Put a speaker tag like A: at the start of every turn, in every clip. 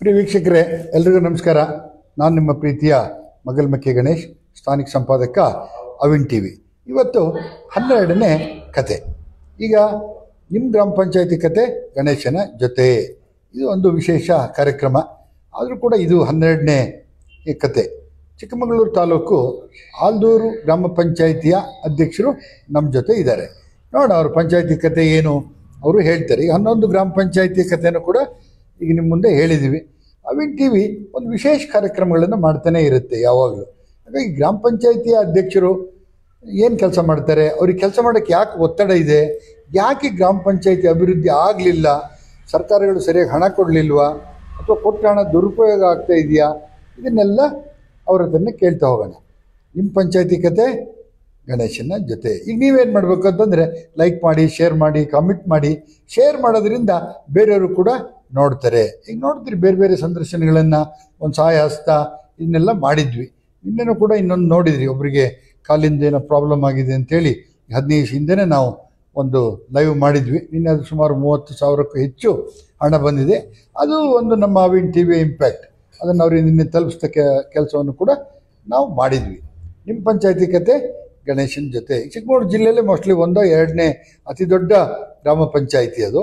A: ಪ್ರಿಯ ವೀಕ್ಷಕರೇ, ಎಲ್ರಿಗೂ ನಮಸ್ಕಾರ. ನಾನು ನಿಮ್ಮ ಪ್ರೀತಿಯ ಮಗಲ್ಮಕ್ಕಿ ಗಣೇಶ್, ಸ್ಥಾನಿಕ ಸಂಪಾದಕ ಅವಿನ್ ಟಿವಿ. ಇವತ್ತು 12ನೇ ಕತೆ. ಈಗ ನಿಮ್ಮ ಗ್ರಾಮ ಪಂಚಾಯತಿ ಕತೆ ಗಣೇಶನ ಜೊತೆ. ಇದು ಒಂದು ವಿಶೇಷ ಕಾರ್ಯಕ್ರಮ. ಆದರೂ ಕೂಡ ಇದು 12ನೇ ಕತೆ. ಚಿಕ್ಕಮಗಳೂರು ತಾಲೂಕು ಆಲ್ದೂರು ಗ್ರಾಮ ಪಂಚಾಯಿತಿಯ ಅಧ್ಯಕ್ಷರು ನಮ್ಮ ಜೊತೆ ಇದ್ದಾರೆ. ನೋಡೋಣ ಅವ್ರ ಪಂಚಾಯತಿ ಕತೆ ಏನು ಅವರು ಹೇಳ್ತಾರೆ. ಈಗ 11 ಗ್ರಾಮ ಪಂಚಾಯತಿ ಕತೆನೂ ಕೂಡ ಈಗ ನಿಮ್ಮ ಮುಂದೆ ಹೇಳಿದ್ದೀವಿ. ಅವಿನ್ ಟಿ ವಿ ಒಂದು ವಿಶೇಷ ಕಾರ್ಯಕ್ರಮಗಳನ್ನು ಮಾಡ್ತಾನೆ ಇರುತ್ತೆ ಯಾವಾಗಲೂ. ಹಾಗಾಗಿ ಗ್ರಾಮ ಪಂಚಾಯಿತಿಯ ಅಧ್ಯಕ್ಷರು ಏನು ಕೆಲಸ ಮಾಡ್ತಾರೆ, ಅವ್ರಿಗೆ ಕೆಲಸ ಮಾಡೋಕ್ಕೆ ಯಾಕೆ ಒತ್ತಡ ಇದೆ, ಯಾಕೆ ಗ್ರಾಮ ಪಂಚಾಯಿತಿ ಅಭಿವೃದ್ಧಿ ಆಗಲಿಲ್ಲ, ಸರ್ಕಾರಗಳು ಸರಿಯಾಗಿ ಹಣ ಕೊಡಲಿಲ್ವಾ, ಅಥವಾ ಕೊಟ್ಟ ಹಣ ದುರುಪಯೋಗ ಆಗ್ತಾ ಇದೆಯಾ, ಇದನ್ನೆಲ್ಲ ಅವ್ರ ಹತ್ರನೇ ಕೇಳ್ತಾ ಹೋಗೋಣ. ನಿಮ್ಮ ಪಂಚಾಯತಿ ಕತೆ ಗಣೇಶನ ಜೊತೆ. ಈಗ ನೀವೇನು ಮಾಡಬೇಕು ಅಂತಂದರೆ ಲೈಕ್ ಮಾಡಿ, ಶೇರ್ ಮಾಡಿ, ಕಾಮೆಂಟ್ ಮಾಡಿ. ಶೇರ್ ಮಾಡೋದ್ರಿಂದ ಬೇರೆಯವರು ಕೂಡ ನೋಡ್ತಾರೆ. ಈಗ ನೋಡ್ತೀರಿ ಬೇರೆ ಬೇರೆ ಸಂದರ್ಶನಗಳನ್ನು, ಒಂದು ಸಹಾಯ ಹಸ್ತ ಇದನ್ನೆಲ್ಲ ಮಾಡಿದ್ವಿ. ನಿನ್ನೆನೂ ಕೂಡ ಇನ್ನೊಂದು ನೋಡಿದ್ರಿ, ಒಬ್ಬರಿಗೆ ಕಾಲಿಂದ ಏನೋ ಪ್ರಾಬ್ಲಮ್ ಆಗಿದೆ ಅಂತೇಳಿ 15 ಹಿಂದೆನೇ ನಾವು ಒಂದು ಲೈವ್ ಮಾಡಿದ್ವಿ. ನಿನ್ನೆ ಅದು ಸುಮಾರು 30,000ಕ್ಕೂ ಹೆಚ್ಚು ಹಣ ಬಂದಿದೆ. ಅದು ಒಂದು ನಮ್ಮ ಅವಿನ್ ಟಿ ವಿಯ ಇಂಪ್ಯಾಕ್ಟ್. ಅದನ್ನು ಅವ್ರಿಗೆ ನಿನ್ನೆ ತಲುಪಿಸಿದ ಕೆಲಸವನ್ನು ಕೂಡ ನಾವು ಮಾಡಿದ್ವಿ. ನಿಮ್ಮ ಪಂಚಾಯತಿ ಕತೆ ಗಣೇಶನ ಜೊತೆ. ಚಿಕ್ಕಮಗಳೂರು ಜಿಲ್ಲೆಯಲ್ಲೇ ಮೋಸ್ಟ್ಲಿ 1-2ನೇ ಅತಿ ದೊಡ್ಡ ಗ್ರಾಮ ಪಂಚಾಯಿತಿ ಅದು.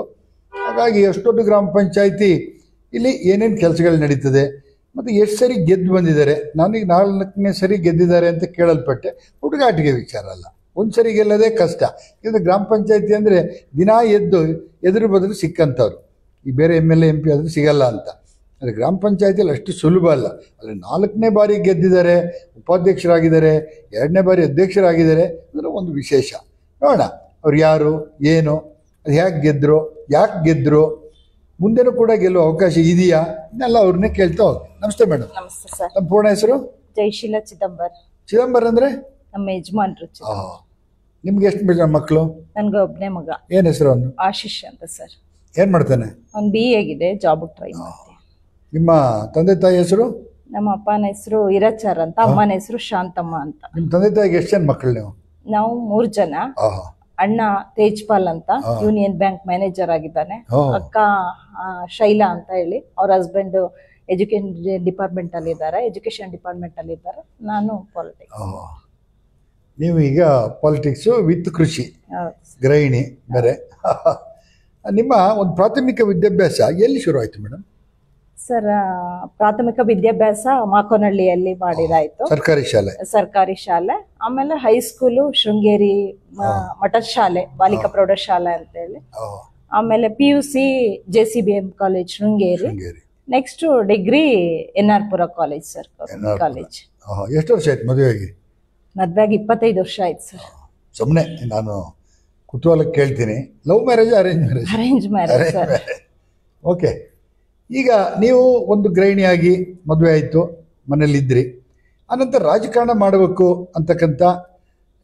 A: ಹಾಗಾಗಿ ಎಷ್ಟು ದೊಡ್ಡ ಗ್ರಾಮ ಪಂಚಾಯಿತಿ, ಇಲ್ಲಿ ಏನೇನು ಕೆಲಸಗಳು ನಡೀತದೆ ಮತ್ತು ಎಷ್ಟು ಸರಿ ಗೆದ್ದು ಬಂದಿದ್ದಾರೆ. ನಾನೀಗ 4ನೇ ಸರಿ ಗೆದ್ದಿದ್ದಾರೆ ಅಂತ ಕೇಳಲ್ಪಟ್ಟೆ. ಹುಡುಗಾಟಿಗೆ ವಿಚಾರ ಅಲ್ಲ, ಒಂದು ಸರಿ ಗೆಲ್ಲೋದೇ ಕಷ್ಟ. ಯಾಕಂದರೆ ಗ್ರಾಮ ಪಂಚಾಯಿತಿ ಅಂದರೆ ದಿನ ಎದುರು ಬದುರು ಸಿಕ್ಕಂಥವ್ರು. ಈ ಬೇರೆ MLA MP ಆದರೂ ಸಿಗಲ್ಲ ಅಂತ. ಆದರೆ ಗ್ರಾಮ ಪಂಚಾಯಿತಿಯಲ್ಲಿ ಅಷ್ಟು ಸುಲಭ ಅಲ್ಲ. ಅಲ್ಲಿ 4ನೇ ಬಾರಿ ಗೆದ್ದಿದ್ದಾರೆ, ಉಪಾಧ್ಯಕ್ಷರಾಗಿದ್ದಾರೆ, 2ನೇ ಬಾರಿ ಅಧ್ಯಕ್ಷರಾಗಿದ್ದಾರೆ. ಅಂದರೆ ಒಂದು ವಿಶೇಷ. ನೋಡೋಣ ಅವ್ರು ಯಾರು, ಏನು, ಅದು ಹೇಗೆ ಗೆದ್ದರು, ಯಾಕೆ ಗೆದ್ದರು, ಮುಂದೆನೂ ಕೂಡ ಗೆಲ್ಲುವ ಅವಕಾಶ ಇದೆಯಾ, ಇನ್ನೆಲ್ಲ ಅವ್ರನ್ನೇ ಕೇಳ್ತಾ ಹೋಗಿ. ನಮಸ್ತೆ ಮೇಡಮ್.
B: ನಮಸ್ತೆ ಸರ್.
A: ನಮ್ಮ ಪೂರ್ಣ ಹೆಸರು?
B: ಜಯಶೀಲ ಚಿದಂಬರ್.
A: ಚಿದಂಬರ್ ಅಂದರೆ
B: ನಮ್ಮ ಯಜಮಾನ್ರು.
A: ನಿಮ್ಗೆ ಎಷ್ಟು ಮಕ್ಕಳು?
B: ನನ್ಗೆ ಒಬ್ಬನೇ ಮಗ.
A: ಏನು ಹೆಸರು ಅವನು?
B: ಆಶೀಶ್ ಅಂತ ಸರ್.
A: ಏನು ಮಾಡ್ತಾನೆ?
B: ಅವ್ನು BA ಆಗಿದೆ, ಜಾಬ್ ಟ್ರೈ ಮಾಡ್ತೀನಿ.
A: ನಿಮ್ಮ ತಂದೆ ತಾಯಿ ಹೆಸರು?
B: ನಮ್ಮ ಅಪ್ಪನ ಹೆಸರು ಇರಚಾರ್ ಅಂತ, ಅಮ್ಮನ ಹೆಸರು ಶಾಂತಮ್ಮ ಅಂತ.
A: ನಿಮ್ಮ ತಂದೆ ತಾಯಿಗೆ ಎಷ್ಟು ಜನ ಮಕ್ಕಳು ನೀವು?
B: ನಾವು 3 ಜನ. ಅಣ್ಣ ತೇಜ್ಪಾಲ್ ಅಂತ ಯೂನಿಯನ್ ಬ್ಯಾಂಕ್ ಮ್ಯಾನೇಜರ್ ಆಗಿದ್ದಾನೆ. ಅಕ್ಕ ಶೈಲಾ ಅಂತ ಹೇಳಿ, ಅವ್ರ ಹಸ್ಬೆಂಡ್ ಎಜುಕೇಶನ್ ಡಿಪಾರ್ಟ್ಮೆಂಟ್ ಅಲ್ಲಿ ಇದ್ದಾರೆ, ನಾನು ಪಾಲಿಟಿಕ್ಸ್.
A: ನೀವು ಈಗ ಪಾಲಿಟಿಕ್ಸು ವಿತ್ ಕೃಷಿ, ಗೃಹಿಣಿ ಬೇರೆ. ನಿಮ್ಮ ಒಂದು ಪ್ರಾಥಮಿಕ ವಿದ್ಯಾಭ್ಯಾಸ ಎಲ್ಲಿ ಶುರು ಆಯ್ತು ಮೇಡಮ್?
B: ಸರ್, ಪ್ರಾಥಮಿಕ ವಿದ್ಯಾಭ್ಯಾಸ ಮಾಕೋನಹಳ್ಳಿಯಲ್ಲಿ ಮಾಡಿದಾಯ್ತು, ಸರ್ಕಾರಿ ಶಾಲೆ. ಆಮೇಲೆ ಹೈಸ್ಕೂಲು ಶೃಂಗೇರಿ ಮಠದ ಶಾಲೆ, ಬಾಲಿಕಾ ಪ್ರೌಢಶಾಲೆ ಅಂತ ಹೇಳಿ. ಆಮೇಲೆ PUC JCBM college Sringeri. Next degree NR ಪುರ ಕಾಲೇಜ್ ಸರ್, ಕಾಲೇಜ್.
A: ಎಷ್ಟು ವರ್ಷ ಆಯ್ತು ಮದುವೆಯಾಗಿ?
B: ಮದುವೆಯಾಗಿ 25 ವರ್ಷ ಆಯ್ತು ಸರ್.
A: ಸುಮ್ಮನೆ ನಾನು ಕುತೂಹಲಕ್ಕೆ ಕೇಳ್ತೀನಿ, love marriage arrange marriage?
B: Arrange marriage sir.
A: Okay. ಈಗ ನೀವು ಒಂದು ಗೃಹಿಣಿಯಾಗಿ ಮದುವೆ ಆಯಿತು, ಮನೇಲಿದ್ರಿ. ಆನಂತರ ರಾಜಕಾರಣ ಮಾಡಬೇಕು ಅಂತಕ್ಕಂಥ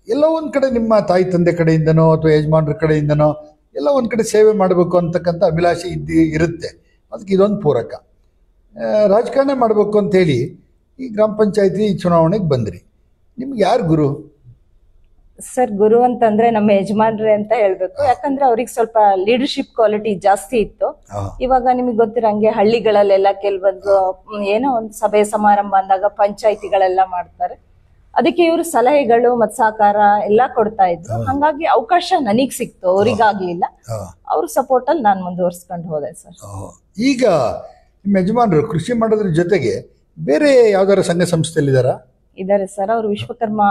A: ಎಲ್ಲೋ ಒಂದು ಕಡೆ ನಿಮ್ಮ ತಾಯಿ ತಂದೆ ಕಡೆಯಿಂದನೋ ಅಥವಾ ಯಜಮಾನ್ರ ಕಡೆಯಿಂದನೋ ಎಲ್ಲ ಒಂದು ಕಡೆ ಸೇವೆ ಮಾಡಬೇಕು ಅಂತಕ್ಕಂಥ ಅಭಿಲಾಷೆ ಇರುತ್ತೆ. ಅದಕ್ಕೆ ಇದೊಂದು ಪೂರಕ. ರಾಜಕಾರಣ ಮಾಡಬೇಕು ಅಂಥೇಳಿ ಈ ಗ್ರಾಮ ಪಂಚಾಯತಿ ಚುನಾವಣೆಗೆ ಬಂದ್ರಿ. ನಿಮ್ಗೆ ಯಾರು ಗುರು?
B: ಸರ್, ಗುರು ಅಂತಂದ್ರೆ ನಮ್ಮ ಯಜಮಾನ್ರೆ ಅಂತ ಹೇಳ್ಬೇಕು. ಯಾಕಂದ್ರೆ ಅವ್ರಿಗೆ ಸ್ವಲ್ಪ ಲೀಡರ್ಶಿಪ್ ಕ್ವಾಲಿಟಿ ಜಾಸ್ತಿ ಇತ್ತು. ಇವಾಗ ನಿಮಗೆ ಗೊತ್ತಿರಂಗೆ ಹಳ್ಳಿಗಳಲ್ಲೆಲ್ಲ ಕೆಲವೊಂದು ಏನೋ ಒಂದು ಸಭೆ ಸಮಾರಂಭ ಅಂದಾಗ ಪಂಚಾಯಿತಿಗಳೆಲ್ಲ ಮಾಡ್ತಾರೆ. ಅದಕ್ಕೆ ಇವರು ಸಲಹೆಗಳು ಮತ್ತು ಸಹಕಾರ ಎಲ್ಲ ಕೊಡ್ತಾ ಇದ್ರು. ಹಂಗಾಗಿ ಅವಕಾಶ ನನಗ್ ಸಿಕ್ತು, ಅವ್ರಿಗಾಗ್ಲಿಲ್ಲ. ಅವ್ರ ಸಪೋರ್ಟ್ ಅಲ್ಲಿ ನಾನು ಮುಂದುವರ್ಸ್ಕೊಂಡು ಹೋದೆ ಸರ್.
A: ಈಗ ನಿಮ್ಮ ಯಜಮಾನರು ಕೃಷಿ ಮಾಡೋದ್ರ ಜೊತೆಗೆ ಬೇರೆ ಯಾವ್ದಾರ ಸಂಘ ಸಂಸ್ಥೆಯಲ್ಲಿದ್ದಾರಾ?
B: ಇದ್ದಾರೆ ಸರ್. ಅವರು ವಿಶ್ವಕರ್ಮ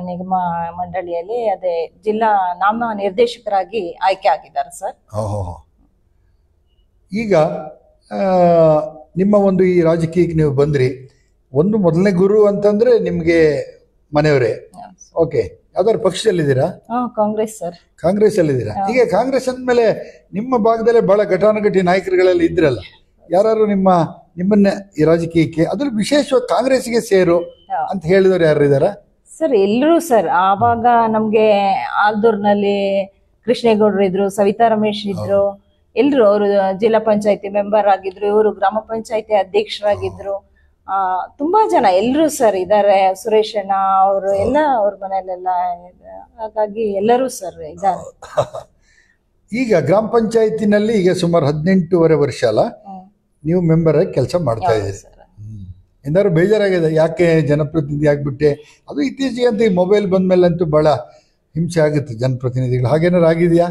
B: ನಿಗಮ ಮಂಡಳಿಯಲ್ಲಿ ಅದೇ ಜಿಲ್ಲಾ ನಾಮ ನಿರ್ದೇಶಕರಾಗಿ ಆಯ್ಕೆ ಆಗಿದ್ದಾರೆ ಸರ್.
A: ಈಗ ನಿಮ್ಮ ಒಂದು ಈ ರಾಜಕೀಯಕ್ಕೆ ನೀವು ಬಂದ್ರಿ. ಒಂದು ಮೊದಲನೇ ಗುರು ಅಂತಂದ್ರೆ ನಿಮ್ಗೆ ಮನೆಯವರೇ. ಓಕೆ. ಯಾವ್ದಾದ್ರು ಪಕ್ಷದಲ್ಲಿದ್ದೀರಾ?
B: ಕಾಂಗ್ರೆಸ್ ಸರ್.
A: ಕಾಂಗ್ರೆಸ್ ಅಲ್ಲಿದ್ದೀರಾ? ಈಗ ಕಾಂಗ್ರೆಸ್ ಅಂದ್ಮೇಲೆ ನಿಮ್ಮ ಭಾಗದಲ್ಲೇ ಬಹಳ ಘಟಾನುಘಟಿ ನಾಯಕರುಗಳೆಲ್ಲ ಇದ್ರಲ್ಲ, ಯಾರು ನಿಮ್ಮನ್ನ ಈ ರಾಜಕೀಯಕ್ಕೆ, ಅದ್ರ ವಿಶೇಷವಾಗಿ ಕಾಂಗ್ರೆಸ್ಗೆ ಸೇರು ಅಂತ ಹೇಳಿದವರು ಯಾರು ಇದಾರ
B: ಸರ್? ಎಲ್ಲರೂ ಸರ್. ಆವಾಗ ನಮ್ಗೆ ಆಲ್ದೂರ್ನಲ್ಲಿ ಕೃಷ್ಣೇಗೌಡರು ಇದ್ರು, ಸವಿತಾ ರಮೇಶ್ ಇದ್ರು, ಎಲ್ರು. ಅವರು ಜಿಲ್ಲಾ ಪಂಚಾಯತಿ ಮೆಂಬರ್ ಆಗಿದ್ರು, ಇವರು ಗ್ರಾಮ ಪಂಚಾಯತಿ ಅಧ್ಯಕ್ಷರಾಗಿದ್ರು. ತುಂಬಾ ಜನ ಎಲ್ರು ಸರ್ ಇದಾರೆ. ಸುರೇಶ್ ಅಣ್ಣ ಅವರು ಎಲ್ಲ ಅವ್ರ ಮನೆಯಲ್ಲೆಲ್ಲ. ಹಾಗಾಗಿ ಎಲ್ಲರೂ ಸರ್ ಇದ್ದಾರೆ.
A: ಈಗ ಗ್ರಾಮ ಪಂಚಾಯತಿನಲ್ಲಿ ಈಗ ಸುಮಾರು 18 ವರ್ಷ ಅಲ್ಲ, ನೀವು ಮೆಂಬರ್ ಆಗಿ ಕೆಲಸ ಮಾಡ್ತಾ ಇದ್ದೀರಿ. ಏನಾದ್ರು ಬೇಜಾರಾಗಿದೆ, ಯಾಕೆ ಜನಪ್ರತಿನಿಧಿ ಆಗಿಬಿಟ್ಟೆ? ಅದು ಇತ್ತೀಚೆಗೆ ಅಂತ ಈ ಮೊಬೈಲ್ ಬಂದ್ಮೇಲಂತೂ ಭಾಳ ಹಿಂಸೆ ಆಗುತ್ತೆ ಜನಪ್ರತಿನಿಧಿಗಳು. ಹಾಗೇನಾರು ಆಗಿದೆಯಾ?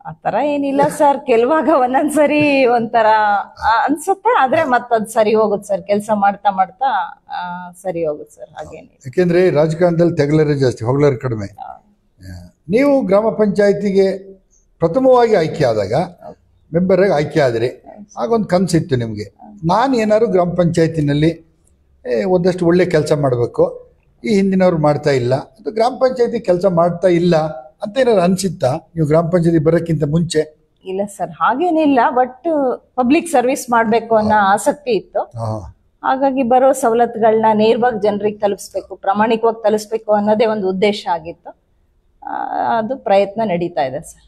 B: ಆ ತರ ಏನಿಲ್ಲ ಸರ್, ಕೆಲವಾಗ ಒಂದೊಂದ್ಸರಿ ಒಂಥರ ಅನ್ಸುತ್ತೆ, ಆದ್ರೆ ಮತ್ತದ್ ಸರಿ ಹೋಗುತ್ತೆ ಸರ್. ಕೆಲಸ ಮಾಡ್ತಾ ಮಾಡ್ತಾ ಸರಿ ಹೋಗುತ್ತೆ ಸರ್, ಹಾಗೇನಿಲ್ಲ.
A: ಯಾಕೆಂದ್ರೆ ರಾಜಕಾರಣದಲ್ಲಿ ತೆಗಳರೇ ಜಾಸ್ತಿ, ಹೊಗಳರು ಕಡಿಮೆ. ನೀವು ಗ್ರಾಮ ಪಂಚಾಯತಿಗೆ ಪ್ರಥಮವಾಗಿ ಆಯ್ಕೆ ಆದಾಗ ಮೆಂಬರ್ ಆಗಿ ಆಯ್ಕೆ ಆದ್ರಿ, ಆಗೊಂದು ಕನಸಿತ್ತು ನಿಮಗೆ, ನಾನು ಏನಾದ್ರು ಗ್ರಾಮ ಪಂಚಾಯತಿನಲ್ಲಿ ಒಂದಷ್ಟು ಒಳ್ಳೆ ಕೆಲಸ ಮಾಡಬೇಕು, ಈ ಹಿಂದಿನವ್ರು ಮಾಡ್ತಾ ಇಲ್ಲ, ಅದು ಗ್ರಾಮ ಪಂಚಾಯತಿ ಕೆಲಸ ಮಾಡ್ತಾ ಇಲ್ಲ ಅಂತ ಏನಾದ್ರು ಅನ್ಸಿತ್ತಾ ನೀವು ಗ್ರಾಮ ಪಂಚಾಯತಿ ಬರೋಕ್ಕಿಂತ ಮುಂಚೆ?
B: ಇಲ್ಲ ಸರ್, ಹಾಗೇನಿಲ್ಲ. ಬಟ್ ಪಬ್ಲಿಕ್ ಸರ್ವಿಸ್ ಮಾಡ್ಬೇಕು ಅನ್ನೋ ಆಸಕ್ತಿ ಇತ್ತು. ಹಾಗಾಗಿ ಬರೋ ಸವಲತ್ತುಗಳನ್ನ ನೇರವಾಗಿ ಜನರಿಗೆ ತಲುಪಿಸ್ಬೇಕು, ಪ್ರಾಮಾಣಿಕವಾಗಿ ತಲುಪಿಸ್ಬೇಕು ಅನ್ನೋದೇ ಒಂದು ಉದ್ದೇಶ ಆಗಿತ್ತು. ಅದು ಪ್ರಯತ್ನ ನಡೀತಾ ಇದೆ ಸರ್.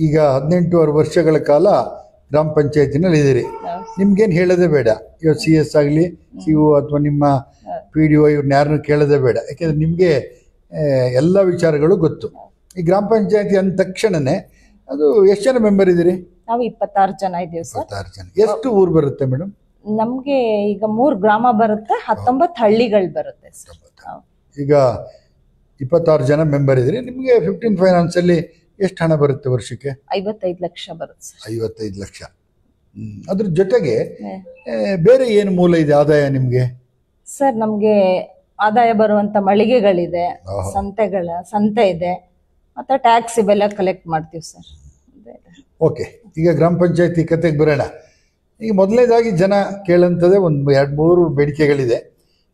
A: ಈಗ 18 ವರ್ಷಗಳ ಕಾಲ ಗ್ರಾಮ ಪಂಚಾಯತಿನಲ್ಲಿ ಇದ್ದೀರಿ. ನಿಮ್ಗೇನು ಹೇಳೋದೇ ಬೇಡ, ಇವಾಗ CS ಆಗಲಿ, CO ಅಥವಾ ನಿಮ್ಮ PDO ಇವ್ರನ್ನ ಯಾರನ್ನು ಕೇಳೋದೇ ಬೇಡ, ಯಾಕೆಂದ್ರೆ ನಿಮಗೆ ಎಲ್ಲ ವಿಚಾರಗಳು ಗೊತ್ತು. ಈ ಗ್ರಾಮ ಪಂಚಾಯತಿ ಅಂದ ತಕ್ಷಣನೇ ಅದು ಎಷ್ಟು ಜನ ಮೆಂಬರ್ ಇದ್ದೀರಿ?
B: ನಾವು 26 ಜನ ಇದ್ದೀವಿ ಸರ್.
A: 26 ಜನ. ಎಷ್ಟು ಊರು ಬರುತ್ತೆ ಮೇಡಮ್?
B: ನಮ್ಗೆ ಈಗ 3 ಗ್ರಾಮ ಬರುತ್ತೆ, 19 ಹಳ್ಳಿಗಳು ಬರುತ್ತೆ ಸರ್.
A: ಈಗ 26 ಜನ ಮೆಂಬರ್ ಇದ್ದೀರಿ. ನಿಮಗೆ 15 ಫೈನಾನ್ಸಲ್ಲಿ ಎಷ್ಟು ಹಣ ಬರುತ್ತೆ ವರ್ಷಕ್ಕೆ?
B: 55 ಲಕ್ಷ ಬರುತ್ತೆ ಸರ್.
A: 55 ಲಕ್ಷ. ಅದ್ರ ಜೊತೆಗೆ ಬೇರೆ ಏನು ಮೂಲ ಇದೆ ಆದಾಯ ನಿಮಗೆ?
B: ಸರ್, ನಮ್ಗೆ ಆದಾಯ ಬರುವಂತ ಮಳಿಗೆಗಳಿದೆ, ಸಂತೆ ಇದೆ, ಮತ್ತೆ ಟ್ಯಾಕ್ಸ್ ಇವೆಲ್ಲ ಕಲೆಕ್ಟ್ ಮಾಡ್ತೀವಿ ಸರ್.
A: ಓಕೆ, ಈಗ ಗ್ರಾಮ ಪಂಚಾಯತಿ ಕತೆಗೆ ಬರೋಣ. ಈಗ ಮೊದಲನೇದಾಗಿ ಜನ ಕೇಳಂಥದ್ದೇ ಒಂದು 2-3 ಬೇಡಿಕೆಗಳಿದೆ.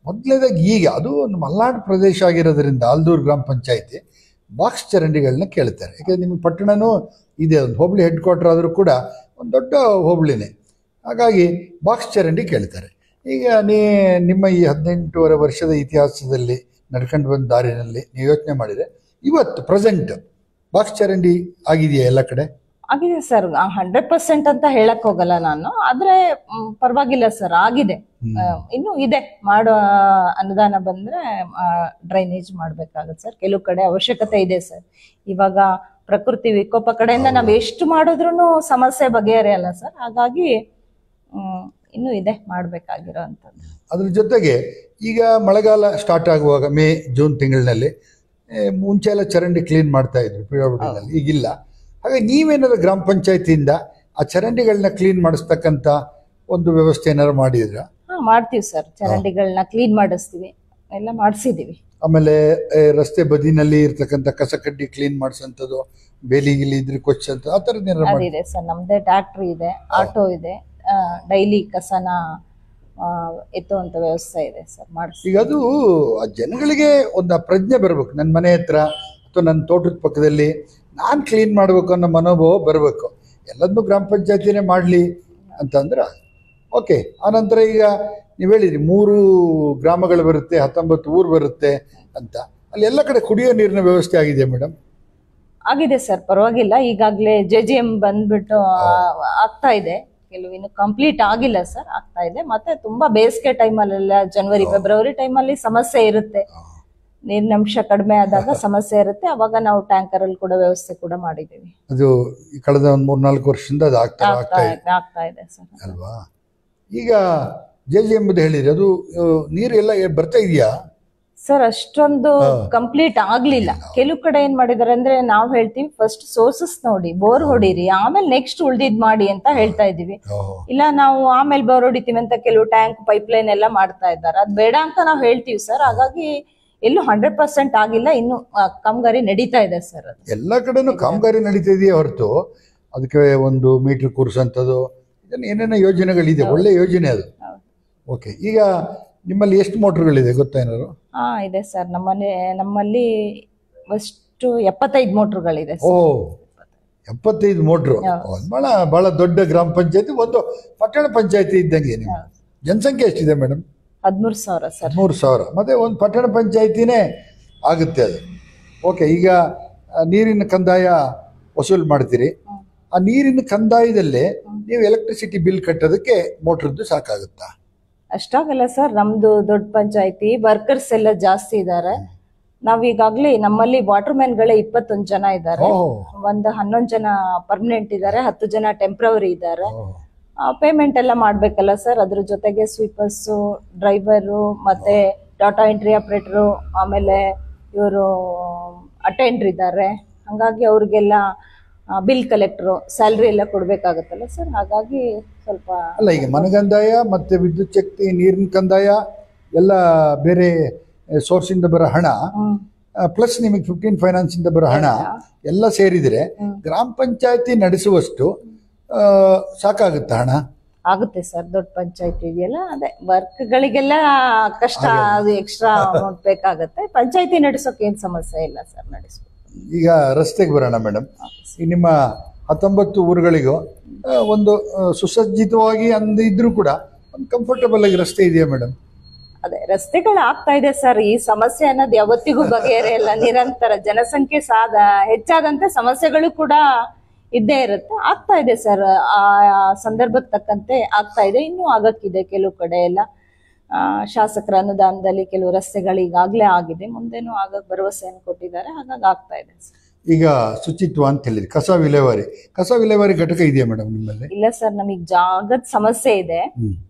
A: ಮೊದಲನೇದಾಗಿ ಈಗ ಅದು ಒಂದು ಮಲೆನಾಡು ಪ್ರದೇಶ ಆಗಿರೋದ್ರಿಂದ ಆಲ್ದೂರು ಗ್ರಾಮ ಪಂಚಾಯತಿ ಬಾಕ್ಸ್ ಚರಂಡಿಗಳನ್ನ ಕೇಳ್ತಾರೆ. ಯಾಕೆಂದರೆ ನಿಮಗೆ ಪಟ್ಟಣನೂ ಇದೆ, ಒಂದು ಹೋಬಳಿ ಹೆಡ್ ಕ್ವಾರ್ಟರ್ ಆದರೂ ಕೂಡ ಒಂದು ದೊಡ್ಡ ಹೋಬಳಿನೇ, ಹಾಗಾಗಿ ಬಾಕ್ಸ್ ಚರಂಡಿ ಕೇಳ್ತಾರೆ. ಈಗ ನಿಮ್ಮ ಈ 18 ವರ್ಷದ ಇತಿಹಾಸದಲ್ಲಿ ನಡ್ಕೊಂಡು ಬಂದ ದಾರಿನಲ್ಲಿ ನೀವು ಯೋಚನೆ ಮಾಡಿದರೆ ಇವತ್ತು ಪ್ರೆಸೆಂಟ್ ಬಾಕ್ಸ್ ಚರಂಡಿ ಆಗಿದೆಯಾ ಎಲ್ಲ ಕಡೆ?
B: ಆಗಿದೆ ಸರ್. 100% ಅಂತ ಹೇಳಕ್ ಹೋಗಲ್ಲ ನಾನು, ಆದ್ರೆ ಪರವಾಗಿಲ್ಲ ಸರ್, ಆಗಿದೆ. ಇನ್ನು ಇದೆ, ಮಾಡೋ ಅನುದಾನ ಬಂದ್ರೆ ಡ್ರೈನೇಜ್ ಮಾಡ್ಬೇಕಾಗತ್ತೆ ಸರ್. ಕೆಲವು ಕಡೆ ಅವಶ್ಯಕತೆ ಇದೆ ಸರ್. ಇವಾಗ ಪ್ರಕೃತಿ ವಿಕೋಪ ಕಡೆಯಿಂದ ನಾವ್ ಎಷ್ಟು ಮಾಡಿದ್ರು ಸಮಸ್ಯೆ ಬಗೆಹರಿಯಲ್ಲ ಸರ್. ಹಾಗಾಗಿ ಇನ್ನೂ ಇದೆ ಮಾಡ್ಬೇಕಾಗಿರೋ ಅಂಥದ್ದು.
A: ಅದ್ರ ಜೊತೆಗೆ ಈಗ ಮಳೆಗಾಲ ಸ್ಟಾರ್ಟ್ ಆಗುವಾಗ ಮೇ ಜೂನ್ ತಿಂಗಳಿನಲ್ಲಿ ಮುಂಚೆ ಎಲ್ಲ ಚರಂಡಿ ಕ್ಲೀನ್ ಮಾಡ್ತಾ ಇದ್ರು ಪಿಡಬ್ಲ್ಯೂಡಿನಲ್ಲಿ, ಈಗಿಲ್ಲ. ಹಾಗೆ ನೀವೇನಾದ್ರು ಗ್ರಾಮ ಪಂಚಾಯತಿಯಿಂದ ಆ ಚರಂಡಿಗಳನ್ನ ಕ್ಲೀನ್ ಮಾಡಿಸ್ತಕ್ಕಂಥ ಒಂದು ವ್ಯವಸ್ಥೆ ಏನಾದ್ರು ಮಾಡಿದ್ರ?
B: ಮಾಡ್ತೀವಿ ಸರ್, ಚರಂಡಿಗಳನ್ನ ಕ್ಲೀನ್ ಮಾಡಿಸ್ತೀವಿ, ಎಲ್ಲ ಮಾಡಿಸಿದೀವಿ.
A: ಆಮೇಲೆ ರಸ್ತೆ ಬದಿನಲ್ಲಿ ಇರ್ತಕ್ಕಂಥ ಕಸ ಕಡ್ಡಿ ಕ್ಲೀನ್ ಮಾಡಿಸೋಂಥದ್ದು, ಬೇಲಿ ಗಿಲಿ ಇದ್ರೆ ಕೊಚ್ಚಂತ ಆ ಥರದ್ದು ಏನಾದ್ರು
B: ಇದೆ ಸರ್. ನಮ್ದೇ ಟ್ಯಾಕ್ಟ್ರಿ ಇದೆ, ಆಟೋ ಇದೆ, ಡೈಲಿ ಕಸನ ಎತ್ತುವಂತ ವ್ಯವಸ್ಥೆ ಇದೆ ಸರ್, ಮಾಡಿಸಿ.
A: ಈಗ ಅದು ಆ ಜನಗಳಿಗೆ ಒಂದು ಪ್ರಜ್ಞೆ ಬರಬೇಕು, ನನ್ನ ಮನೆ ಹತ್ರ ಅಥವಾ ನನ್ನ ತೋಟದ ಪಕ್ಕದಲ್ಲಿ ನಾನು ಕ್ಲೀನ್ ಮಾಡಬೇಕು ಅನ್ನೋ ಮನೋಭಾವ ಬರಬೇಕು. ಎಲ್ಲದನ್ನೂ ಗ್ರಾಮ ಪಂಚಾಯತಿನೇ ಮಾಡಲಿ ಅಂತಂದ್ರೆ ಓಕೆ. ಆನಂತರ ಈಗ ನೀವು ಹೇಳಿದ್ರಿ 3 ಗ್ರಾಮಗಳು ಬರುತ್ತೆ, 19 ಊರು ಬರುತ್ತೆ ಅಂತ, ಅಲ್ಲಿ ಎಲ್ಲ ಕಡೆ ಕುಡಿಯೋ ನೀರಿನ ವ್ಯವಸ್ಥೆ ಆಗಿದೆಯಾ ಮೇಡಮ್?
B: ಆಗಿದೆ ಸರ್, ಪರವಾಗಿಲ್ಲ. ಈಗಾಗಲೇ JGM ಬಂದ್ಬಿಟ್ಟು ಆಗ್ತಾ ಇದೆ, ಕೆಲವು ಇನ್ನು ಕಂಪ್ಲೀಟ್ ಆಗಿಲ್ಲ ಸರ್, ಆಗ್ತಾ ಇದೆ. ಮತ್ತೆ ತುಂಬಾ ಬೇಸಿಗೆ ಟೈಮಲ್ಲೆಲ್ಲ ಜನವರಿ ಫೆಬ್ರವರಿ ಟೈಮಲ್ಲಿ ಸಮಸ್ಯೆ ಇರುತ್ತೆ, ನೀರಿನಂಶ ಕಡಿಮೆ ಆದಾಗ ಸಮಸ್ಯೆ ಇರುತ್ತೆ. ಅವಾಗ ನಾವು ಟ್ಯಾಂಕರ್ ಅಲ್ಲಿ ಕೂಡ ವ್ಯವಸ್ಥೆ ಕೂಡ ಮಾಡಿದ್ದೀವಿ. ಅದು
A: ಕಳೆದ 3-4 ವರ್ಷದಿಂದ ಅದು
B: ಆಗ್ತಾ ಇದೆ ಸರ್
A: ಅಲ್ವಾ? ಈಗ JGM ಹೇಳಿದ್ರೆ ಅದು ನೀರು ಎಲ್ಲ ಬರ್ತಾ ಇದೆಯಾ
B: ಸರ್? ಅಷ್ಟೊಂದು ಕಂಪ್ಲೀಟ್ ಆಗ್ಲಿಲ್ಲ. ಕೆಲವು ಕಡೆ ಏನ್ ಮಾಡಿದಾರೆ ಅಂದ್ರೆ, ನಾವ್ ಹೇಳ್ತೀವಿ ಫಸ್ಟ್ ಸೋರ್ಸಸ್ ನೋಡಿ, ಬೋರ್ ಹೊಡೀರಿ, ಆಮೇಲೆ ನೆಕ್ಸ್ಟ್ ಉಳ್ದಿದ್ ಮಾಡಿ ಅಂತ ಹೇಳ್ತಾ ಇದೀವಿ. ಇಲ್ಲ ನಾವು ಆಮೇಲೆ ಬೋರ್ ಹೊಡಿತೀವಿ ಅಂತ ಕೆಲವು ಟ್ಯಾಂಕ್ ಪೈಪ್ ಲೈನ್ ಎಲ್ಲ ಮಾಡ್ತಾ ಇದ್ದಾರೆ, ಅದ್ ಬೇಡ ಅಂತ ನಾವ್ ಹೇಳ್ತೀವಿ ಸರ್. ಹಾಗಾಗಿ ಎಲ್ಲೂ 100% ಆಗಿಲ್ಲ, ಇನ್ನು ಕಾಮಗಾರಿ ನಡೀತಾ ಇದೆ ಸರ್. ಅದು
A: ಎಲ್ಲ ಕಡೆನೂ ಕಾಮಗಾರಿ ನಡೀತಾ ಇದೆಯಾ ಹೊರತು ಅದಕ್ಕೆ ಒಂದು ಮೀಟರ್ ಕೂರಿಸೋಂಥದ್ದು ಏನೇನೋ ಯೋಜನೆಗಳಿದೆ, ಒಳ್ಳೆ ಯೋಜನೆ ಅದು. ಓಕೆ, ಈಗ ನಿಮ್ಮಲ್ಲಿ ಎಷ್ಟು ಮೋಟರ್ಗಳಿದೆ ಗೊತ್ತಾ ಏನಾದ್ರು?
B: ಇದೆ ಸರ್, ನಮ್ಮಲ್ಲಿ ಅಷ್ಟು 75 ಮೋಟರ್ಗಳಿದೆ.
A: ಓ, 75 ಮೋಟ್ರು. ಬಹಳ ದೊಡ್ಡ ಗ್ರಾಮ ಪಂಚಾಯತಿ, ಒಂದು ಪಟ್ಟಣ ಪಂಚಾಯತಿ ಇದ್ದಂಗೆ. ನೀವು ಜನಸಂಖ್ಯೆ ಎಷ್ಟಿದೆ ಮೇಡಮ್?
B: 13,000 ಸರ್.
A: 13,000. ಮತ್ತೆ ಒಂದು ಪಟ್ಟಣ ಪಂಚಾಯತಿನೇ ಆಗುತ್ತೆ ಅದು. ಓಕೆ, ಈಗ ನೀರಿನ ಕಂದಾಯ ವಸೂಲು ಮಾಡ್ತೀರಿ. ಆ ನೀರಿನ ಕಂದಾಯದಲ್ಲೇ ನೀವು ಎಲೆಕ್ಟ್ರಿಸಿಟಿ ಬಿಲ್ ಕಟ್ಟೋದಕ್ಕೆ ಮೋಟ್ರದ್ದು ಸಾಕಾಗುತ್ತಾ?
B: ಅಷ್ಟಾಗಲ್ಲ ಸರ್, ನಮ್ದು ದೊಡ್ಡ ಪಂಚಾಯತಿ, ವರ್ಕರ್ಸ್ ಎಲ್ಲ ಜಾಸ್ತಿ ಇದ್ದಾರೆ. ನಾವೀಗಾಗ್ಲಿ ನಮ್ಮಲ್ಲಿ ವಾಟರ್ ಮ್ಯಾನ್ಗಳೇ 21 ಜನ ಇದ್ದಾರೆ. ಒಂದು 11 ಜನ ಪರ್ಮನೆಂಟ್ ಇದ್ದಾರೆ, 10 ಜನ ಟೆಂಪ್ರವರಿ ಇದ್ದಾರೆ. ಪೇಮೆಂಟ್ ಎಲ್ಲ ಮಾಡ್ಬೇಕಲ್ಲ ಸರ್. ಅದ್ರ ಜೊತೆಗೆ ಸ್ವೀಪರ್ಸು, ಡ್ರೈವರು, ಮತ್ತೆ ಡಾಟಾ ಎಂಟ್ರಿ ಆಪರೇಟರು, ಆಮೇಲೆ ಇವರು ಅಟೆಂಡ್ರ್ ಇದ್ದಾರೆ. ಹಾಗಾಗಿ ಅವ್ರಿಗೆಲ್ಲ ಬಿಲ್ ಕಲೆಕ್ಟ್ರು ಸ್ಯಾಲ್ರಿ ಎಲ್ಲ ಕೊಡ್ಬೇಕಾಗತ್ತಲ್ಲ ಸರ್. ಹಾಗಾಗಿ ಸ್ವಲ್ಪ
A: ಅಲ್ಲ, ಈಗ ಮನಗಂದಾಯ ಮತ್ತೆ ವಿದ್ಯುತ್ ಶಕ್ತಿ, ನೀರಿನ ಕಂದಾಯ ಎಲ್ಲ ಬೇರೆ ಸೋರ್ಸಿಂದ ಬರೋ ಹಣ ಪ್ಲಸ್ ನಿಮಗೆ 15 ಫೈನಾನ್ಸಿಂದ ಬರೋ ಹಣ ಎಲ್ಲ ಸೇರಿದರೆ ಗ್ರಾಮ ಪಂಚಾಯತಿ ನಡೆಸುವಷ್ಟು ಸಾಕಾಗುತ್ತೆ ಹಣ?
B: ಆಗುತ್ತೆ ಸರ್. ದೊಡ್ಡ ಪಂಚಾಯತಿ ಇದೆಯಲ್ಲ, ಅದೇ ವರ್ಕ್ಗಳಿಗೆಲ್ಲ ಕಷ್ಟ, ಅದು ಎಕ್ಸ್ಟ್ರಾ ಅಮೌಂಟ್ ಬೇಕಾಗತ್ತೆ. ಪಂಚಾಯತಿ ನಡೆಸೋಕೆ ಏನು ಸಮಸ್ಯೆ ಇಲ್ಲ ಸರ್, ನಡೆಸ್ಬೇಕು.
A: ಈಗ ರಸ್ತೆಗೆ ಬರೋಣ ಮೇಡಮ್. ಈ ನಿಮ್ಮ 19 ಊರುಗಳಿಗೂ ಒಂದು ಸುಸಜ್ಜಿತವಾಗಿ ಅಂದಿದ್ರು ಕೂಡ ಒಂದು ಕಂಫರ್ಟಬಲ್ ಆಗಿ ರಸ್ತೆ ಇದೆಯಾ ಮೇಡಮ್?
B: ಅದೇ ರಸ್ತೆಗಳು ಆಗ್ತಾ ಇದೆ ಸರ್. ಈ ಸಮಸ್ಯೆ ಅನ್ನೋದು ಯಾವತ್ತಿಗೂ ಬಗೆಹರಿಯಲ್ಲ. ನಿರಂತರ ಜನಸಂಖ್ಯೆ ಹೆಚ್ಚಾದಂತೆ ಸಮಸ್ಯೆಗಳು ಕೂಡ ಇದ್ದೇ ಇರುತ್ತೆ. ಆಗ್ತಾ ಇದೆ ಸರ್, ಆ ಸಂದರ್ಭಕ್ಕೆ ತಕ್ಕಂತೆ ಆಗ್ತಾ ಇದೆ. ಇನ್ನೂ ಆಗಕ್ಕಿದೆ. ಕೆಲವು ಕಡೆ ಎಲ್ಲ ಶಾಸಕರ ಅನುದಾನದಲ್ಲಿ ಕೆಲವು ರಸ್ತೆಗಳು ಈಗಾಗಲೇ ಆಗಿದೆ, ಮುಂದೇನೂ ಆಗಕ್ ಭರವಸೆಯನ್ನು ಕೊಟ್ಟಿದ್ದಾರೆ. ಹಾಗಾಗಿ ಆಗ್ತಾ ಇದೆ ಸರ್.
A: ಈಗ ಶುಚಿತ್ವ ಅಂತ ಹೇಳಿದ್ರಿ, ಕಸ ವಿಲೇವಾರಿ ಘಟಕ ಇದೆಯಾ ಮೇಡಮ್ ನಿಮ್ಮಲ್ಲಿ?
B: ಇಲ್ಲ ಸರ್, ನಮಗೆ ಜಾಗದ ಸಮಸ್ಯೆ ಇದೆ.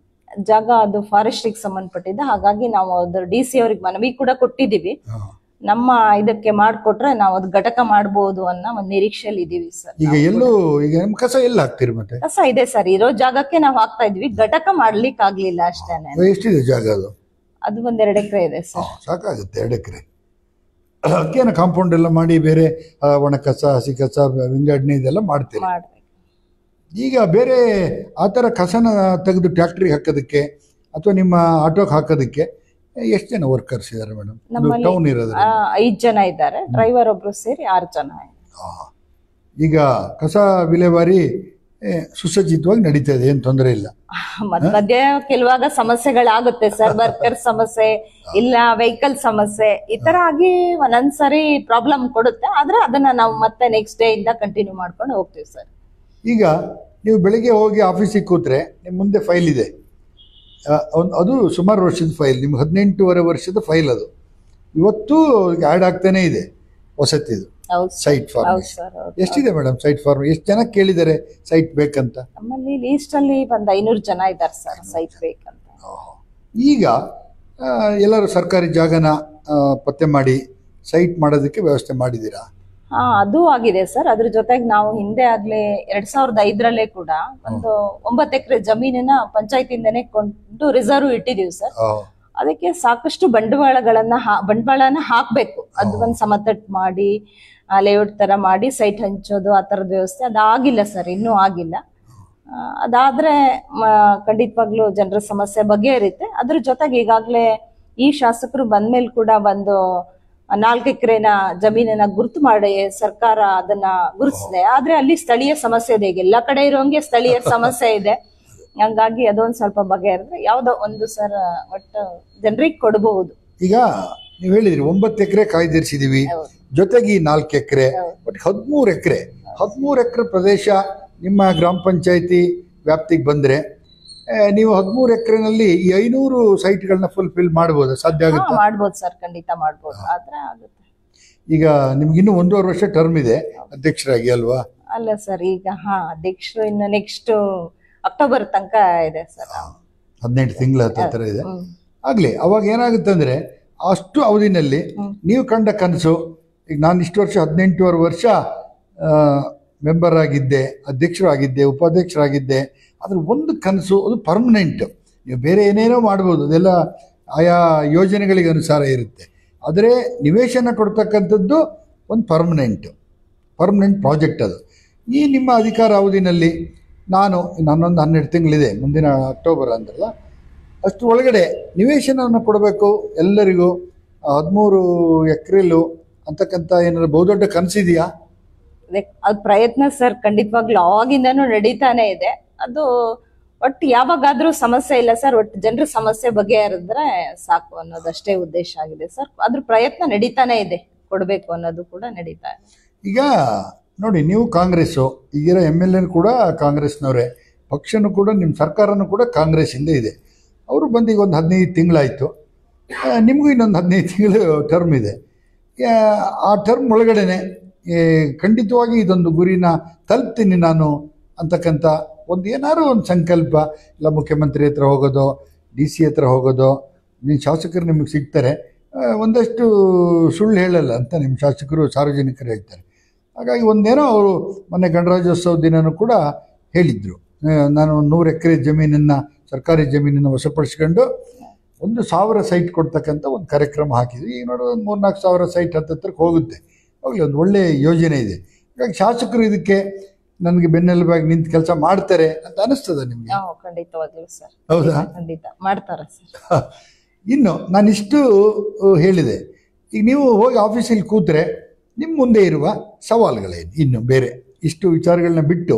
B: ಜಾಗ ಅದು ಫಾರೆಸ್ಟ್ಗೆ ಸಂಬಂಧಪಟ್ಟಿದೆ. ಹಾಗಾಗಿ ನಾವು ಅದ್ರ DC ಅವ್ರಿಗೆ ಮನವಿ ಕೂಡ ಕೊಟ್ಟಿದ್ದೀವಿ. ನಮ್ಮ ಇದಕ್ಕೆ ಮಾಡಿಕೊಟ್ರೆ ನಾವು ಅದು ಘಟಕ ಮಾಡಬಹುದು ಅನ್ನೋ ಒಂದು ನಿರೀಕ್ಷೆಯಲ್ಲಿ ಇದೀವಿ ಸರ್.
A: ಈಗ ಎಲ್ಲೂ ಈಗ ನಮ್ಮ ಕಸ ಎಲ್ಲ ಹಾಕ್ತಿರಿ? ಮತ್ತೆ
B: ಕಸ ಇದೆ ಸರ್, ಇರೋ ಜಾಗಕ್ಕೆ ನಾವು ಹಾಕ್ತಾ ಇದ್ವಿ. ಘಟಕ ಮಾಡ್ಲಿಕ್ಕೆ ಆಗ್ಲಿಲ್ಲ ಅಷ್ಟೇನೆ.
A: ಎಷ್ಟಿದೆ ಜಾಗ?
B: ಅದು ಒಂದ್ 2 ಎಕರೆ ಇದೆ ಸರ್.
A: ಸಾಕಾಗುತ್ತೆ 2 ಎಕರೆ. ಅದಕ್ಕೇನು ಕಾಂಪೌಂಡ್ ಎಲ್ಲ ಮಾಡಿ ಬೇರೆ ಒಣ ಕಸ, ಹಸಿ ಕಸ, ವಿಂಗಡಣೆ ಇದೆಲ್ಲ ಮಾಡ್ತೀರಿ. ಈಗ ಬೇರೆ ಆ ಥರ ಕಸನ ತೆಗೆದು ಟ್ಯಾಕ್ಟ್ರಿಗೆ ಹಾಕೋದಕ್ಕೆ ಅಥವಾ ನಿಮ್ಮ ಆಟೋಗೆ ಹಾಕೋದಕ್ಕೆ ಎಷ್ಟು ಜನ ವರ್ಕರ್ಸ್ ಇದ್ದಾರೆ ಮೇಡಮ್? ಟೌನ್ ಇರೋದು
B: 5 ಜನ ಇದ್ದಾರೆ, ಡ್ರೈವರ್ ಒಬ್ರು ಸೇರಿ 6 ಜನ.
A: ಈಗ ಕಸ ವಿಲೇವಾರಿ ಸುಸಜ್ಜಿತವಾಗಿ ನಡೀತಾ ಇದೆ, ಏನು ತೊಂದರೆ ಇಲ್ಲ?
B: ಮಧ್ಯ ಕೆಲವಾಗ ಸಮಸ್ಯೆಗಳಾಗುತ್ತೆ ಸರ್. ವರ್ಕರ್ ಸಮಸ್ಯೆ ಇಲ್ಲ, ವೆಹಿಕಲ್ ಸಮಸ್ಯೆ, ಈ ತರ ಆಗಿ ಒಂದೊಂದ್ಸರಿ ಪ್ರಾಬ್ಲಮ್ ಕೊಡುತ್ತೆ. ಆದ್ರೆ ಅದನ್ನ ನಾವು ಮತ್ತೆ ನೆಕ್ಸ್ಟ್ ಡೇ ಇಂದ ಕಂಟಿನ್ಯೂ ಮಾಡ್ಕೊಂಡು ಹೋಗ್ತೀವಿ ಸರ್.
A: ಈಗ ನೀವು ಬೆಳಿಗ್ಗೆ ಹೋಗಿ ಆಫೀಸಿಗೆ ಕೂತ್ರೆ ನಿಮ್ಮ ಮುಂದೆ ಫೈಲ್ ಇದೆ, ಅದು ಸುಮಾರು ವರ್ಷದ ಫೈಲ್, ನಿಮ್ಗೆ 18 ವರ್ಷದ ಫೈಲ್. ಅದು ಇವತ್ತು ಆ್ಯಡ್ ಆಗ್ತಾನೆ ಇದೆ ಹೊಸತಿದು ಸೈಟ್ ಫಾರ್ಮ್. ಎಷ್ಟಿದೆ ಮೇಡಮ್ ಸೈಟ್ ಫಾರ್ಮ್? ಎಷ್ಟು ಜನ ಕೇಳಿದ್ದಾರೆ ಸೈಟ್ ಬೇಕಂತ?
B: ನಮ್ಮಲ್ಲಿ ಲೀಸ್ಟ್ ಅಲ್ಲಿ ಒಂದು 500 ಜನ ಇದ್ದಾರೆ ಸರ್ ಸೈಟ್ ಬೇಕಂತ.
A: ಈಗ ಎಲ್ಲರೂ ಸರ್ಕಾರಿ ಜಾಗನ ಪತ್ತೆ ಮಾಡಿ ಸೈಟ್ ಮಾಡೋದಕ್ಕೆ ವ್ಯವಸ್ಥೆ ಮಾಡಿದ್ದೀರಾ?
B: ಅದು ಆಗಿದೆ ಸರ್. ಅದ್ರ ಜೊತೆಗೆ ನಾವು ಹಿಂದೆ ಆಗ್ಲೇ 2005ರಲ್ಲೇ ಕೂಡ ಒಂದು 9 ಎಕರೆ ಜಮೀನನ್ನ ಪಂಚಾಯತಿಯಿಂದನೇ ಕೊಂಡು ರಿಸರ್ವ್ ಇಟ್ಟಿದೀವಿ ಸರ್. ಅದಕ್ಕೆ ಸಾಕಷ್ಟು ಬಂಡವಾಳನ ಹಾಕ್ಬೇಕು. ಅದು ಒಂದು ಸಮತಟ್ಟು ಮಾಡಿ ಲೇಔಟ್ ತರ ಮಾಡಿ ಸೈಟ್ ಹಂಚೋದು, ಆ ತರದ ವ್ಯವಸ್ಥೆ ಅದಾಗಿಲ್ಲ ಸರ್, ಇನ್ನೂ ಆಗಿಲ್ಲ. ಅದಾದ್ರೆ ಖಂಡಿತವಾಗ್ಲೂ ಜನರ ಸಮಸ್ಯೆ ಬಗೆಹರಿತೆ. ಅದ್ರ ಜೊತೆಗೆ ಈಗಾಗ್ಲೇ ಈ ಶಾಸಕರು ಬಂದ್ಮೇಲೆ ಕೂಡ ಒಂದು 4 ಎಕರೆನ ಜಮೀನನ್ನ ಗುರುತು ಮಾಡಿ ಸರ್ಕಾರ ಅದನ್ನ ಗುರುತಿಸಿದೆ. ಆದ್ರೆ ಅಲ್ಲಿ ಸ್ಥಳೀಯ ಸಮಸ್ಯೆ ಇದೆ. ಈಗ ಎಲ್ಲಾ ಕಡೆ ಇರೋಂಗೆ ಸ್ಥಳೀಯ ಸಮಸ್ಯೆ ಇದೆ. ಹಂಗಾಗಿ ಅದೊಂದು ಸ್ವಲ್ಪ ಬಗೆಹರಿದ್ರೆ ಯಾವ್ದೋ ಒಂದು ಸರ್ ಒಟ್ಟು ಜನರಿಗೆ ಕೊಡಬಹುದು.
A: ಈಗ ನೀವು ಹೇಳಿದ್ರಿ 9 ಎಕರೆ ಕಾಯ್ದಿರಿಸಿದೀವಿ, ಜೊತೆಗೆ 4 ಎಕರೆ, ಬಟ್ 13 ಎಕರೆ ಪ್ರದೇಶ ನಿಮ್ಮ ಗ್ರಾಮ ಪಂಚಾಯತಿ ವ್ಯಾಪ್ತಿಗೆ ಬಂದ್ರೆ ನೀವು 13 ಎಕರೆನಲ್ಲಿ ಈ 500 ಸೈಟ್ಗಳನ್ನ ಫುಲ್ಫಿಲ್ ಮಾಡಬಹುದು? ಸಾಧ್ಯ ಆಗುತ್ತೆ?
B: ಮಾಡ್ಬೋದು ಸರ್, ಖಂಡಿತ ಮಾಡ್ಬೋದು. ಆದ್ರೆ ಆಗುತ್ತೆ. ಈಗ
A: ನಿಮ್ಗೆ ಇನ್ನೂ 1.5 ವರ್ಷ ಟರ್ಮ್ ಇದೆ ಅಧ್ಯಕ್ಷರಾಗಿ ಅಲ್ವಾ?
B: ಅಲ್ಲ ಸರ್, ಈಗ ಅಧ್ಯಕ್ಷರು ಇನ್ನು ನೆಕ್ಸ್ಟ್ ಅಕ್ಟೋಬರ್ ತನಕ ಇದೆ ಸರ್.
A: 18 ತಿಂಗಳ ಹತ್ರ ಇದೆ. ಆಗ್ಲಿ, ಅವಾಗ ಏನಾಗುತ್ತೆ ಅಂದ್ರೆ ಅಷ್ಟು ಅವಧಿನಲ್ಲಿ ನೀವು ಕಂಡ ಕನಸು, ಈಗ ನಾನು ಇಷ್ಟು ವರ್ಷ 18 ವರ್ಷ ಮೆಂಬರ್ ಆಗಿದ್ದೆ, ಅಧ್ಯಕ್ಷರಾಗಿದ್ದೆ, ಉಪಾಧ್ಯಕ್ಷರಾಗಿದ್ದೆ. ಅದ್ರ ಒಂದು ಕನಸು, ಅದು ಪರ್ಮನೆಂಟ್. ನೀವು ಬೇರೆ ಏನೇನೋ ಮಾಡ್ಬೋದು, ಅದೆಲ್ಲ ಆಯಾ ಯೋಜನೆಗಳಿಗೆ ಅನುಸಾರ ಇರುತ್ತೆ. ಆದರೆ ನಿವೇಶನ ಕೊಡ್ತಕ್ಕಂಥದ್ದು ಒಂದು ಪರ್ಮನೆಂಟ್ ಪ್ರಾಜೆಕ್ಟ್. ಅದು ಈ ನಿಮ್ಮ ಅಧಿಕಾರ ಅವಧಿನಲ್ಲಿ ನನ್ನೊಂದು 12 ತಿಂಗಳಿದೆ, ಮುಂದಿನ ಅಕ್ಟೋಬರ್ ಅಂದ್ರಲ್ಲ, ಅಷ್ಟು ಒಳಗಡೆ ನಿವೇಶನವನ್ನು ಕೊಡಬೇಕು ಎಲ್ಲರಿಗೂ 13 ಎಕರೆಲು ಅಂತಕ್ಕಂಥ ಏನಾದ್ರು ಬಹುದೊಡ್ಡ ಕನಸಿದೆಯಾ?
B: ಅದು ಪ್ರಯತ್ನ ಸರ್ ಖಂಡಿತವಾಗ್ಲೂ ಅವಾಗಿಂದನೂ ನಡೀತಾನೆ ಇದೆ. ಅದು ಒಟ್ಟು ಯಾವಾಗಾದ್ರೂ ಸಮಸ್ಯೆ ಇಲ್ಲ ಸರ್, ಒಟ್ಟು ಜನರ ಸಮಸ್ಯೆ ಬಗೆಹರಿದ್ರೆ ಸಾಕು ಅನ್ನೋದಷ್ಟೇ ಉದ್ದೇಶ ಆಗಿದೆ ಸರ್. ಅದ್ರ ಪ್ರಯತ್ನ ನಡೀತಾನೆ ಇದೆ, ಕೊಡಬೇಕು ಅನ್ನೋದು ಕೂಡ ನಡೀತಾ ಇದೆ.
A: ಈಗ ನೋಡಿ, ನೀವು ಕಾಂಗ್ರೆಸ್ಸು, ಈಗಿರೋ MLA ಕೂಡ ಕಾಂಗ್ರೆಸ್ನವರೇ, ಪಕ್ಷನೂ ಕೂಡ, ನಿಮ್ಮ ಸರ್ಕಾರನೂ ಕೂಡ ಕಾಂಗ್ರೆಸ್ಸಿಂದ ಇದೆ. ಅವರು ಬಂದು ಈಗ ಒಂದು 15 ತಿಂಗಳಾಯಿತು, ನಿಮಗೂ ಇನ್ನೊಂದು 15 ತಿಂಗಳು ಟರ್ಮ್ ಇದೆ. ಆ ಟರ್ಮ್ ಒಳಗಡೆನೆ ಖಂಡಿತವಾಗಿ ಇದೊಂದು ಗುರಿನ ತಲುಪ್ತೀನಿ ನಾನು ಅಂತಕ್ಕಂಥ ಒಂದು ಏನಾದ್ರು ಒಂದು ಸಂಕಲ್ಪ, ಇಲ್ಲ ಮುಖ್ಯಮಂತ್ರಿ ಹತ್ರ ಹೋಗೋದು, DC ಹತ್ರ ಹೋಗೋದು, ನಿಮ್ಮ ಶಾಸಕರು ನಿಮಗೆ ಸಿಗ್ತಾರೆ, ಒಂದಷ್ಟು ಸುಳ್ಳು ಹೇಳಲ್ಲ ಅಂತ ನಿಮ್ಮ ಶಾಸಕರು ಸಾರ್ವಜನಿಕರು ಹೇಳ್ತಾರೆ. ಹಾಗಾಗಿ ಒಂದೇನೋ ಅವರು ಮೊನ್ನೆ ಗಣರಾಜ್ಯೋತ್ಸವ ದಿನನೂ ಕೂಡ ಹೇಳಿದರು, ನಾನು 100 ಎಕರೆ ಜಮೀನನ್ನು, ಸರ್ಕಾರಿ ಜಮೀನನ್ನು ವಶಪಡಿಸ್ಕೊಂಡು 1,000 ಸೈಟ್ ಕೊಡ್ತಕ್ಕಂಥ ಒಂದು ಕಾರ್ಯಕ್ರಮ ಹಾಕಿದ್ವಿ. ಈಗ ನೋಡಿ ಒಂದು 3-4 ಸಾವಿರ ಸೈಟ್ ಹತ್ತತ್ರಕ್ಕೆ ಹೋಗುತ್ತೆ. ಹೋಗಲಿ, ಒಂದು ಒಳ್ಳೆಯ ಯೋಜನೆ ಇದೆ. ಹಾಗಾಗಿ ಶಾಸಕರು ಇದಕ್ಕೆ ನನಗೆ ಬೆನ್ನೆಲುಬಾಗಿ ನಿಂತು ಕೆಲಸ ಮಾಡ್ತಾರೆ ಅಂತ ಅನಿಸ್ತದ ನಿಮಗೆ?
B: ಖಂಡಿತವಾಗ್ಲೂ ಸರ್.
A: ಹೌದಾ?
B: ಖಂಡಿತ ಮಾಡ್ತಾರೆ ಸರ್.
A: ಇನ್ನು ನಾನಿಷ್ಟು ಹೇಳಿದೆ. ಈಗ ನೀವು ಹೋಗಿ ಆಫೀಸಲ್ಲಿ ಕೂತ್ರೆ ನಿಮ್ಮ ಮುಂದೆ ಇರುವ ಸವಾಲುಗಳೇನು? ಇನ್ನು ಬೇರೆ ಇಷ್ಟು ವಿಚಾರಗಳನ್ನ ಬಿಟ್ಟು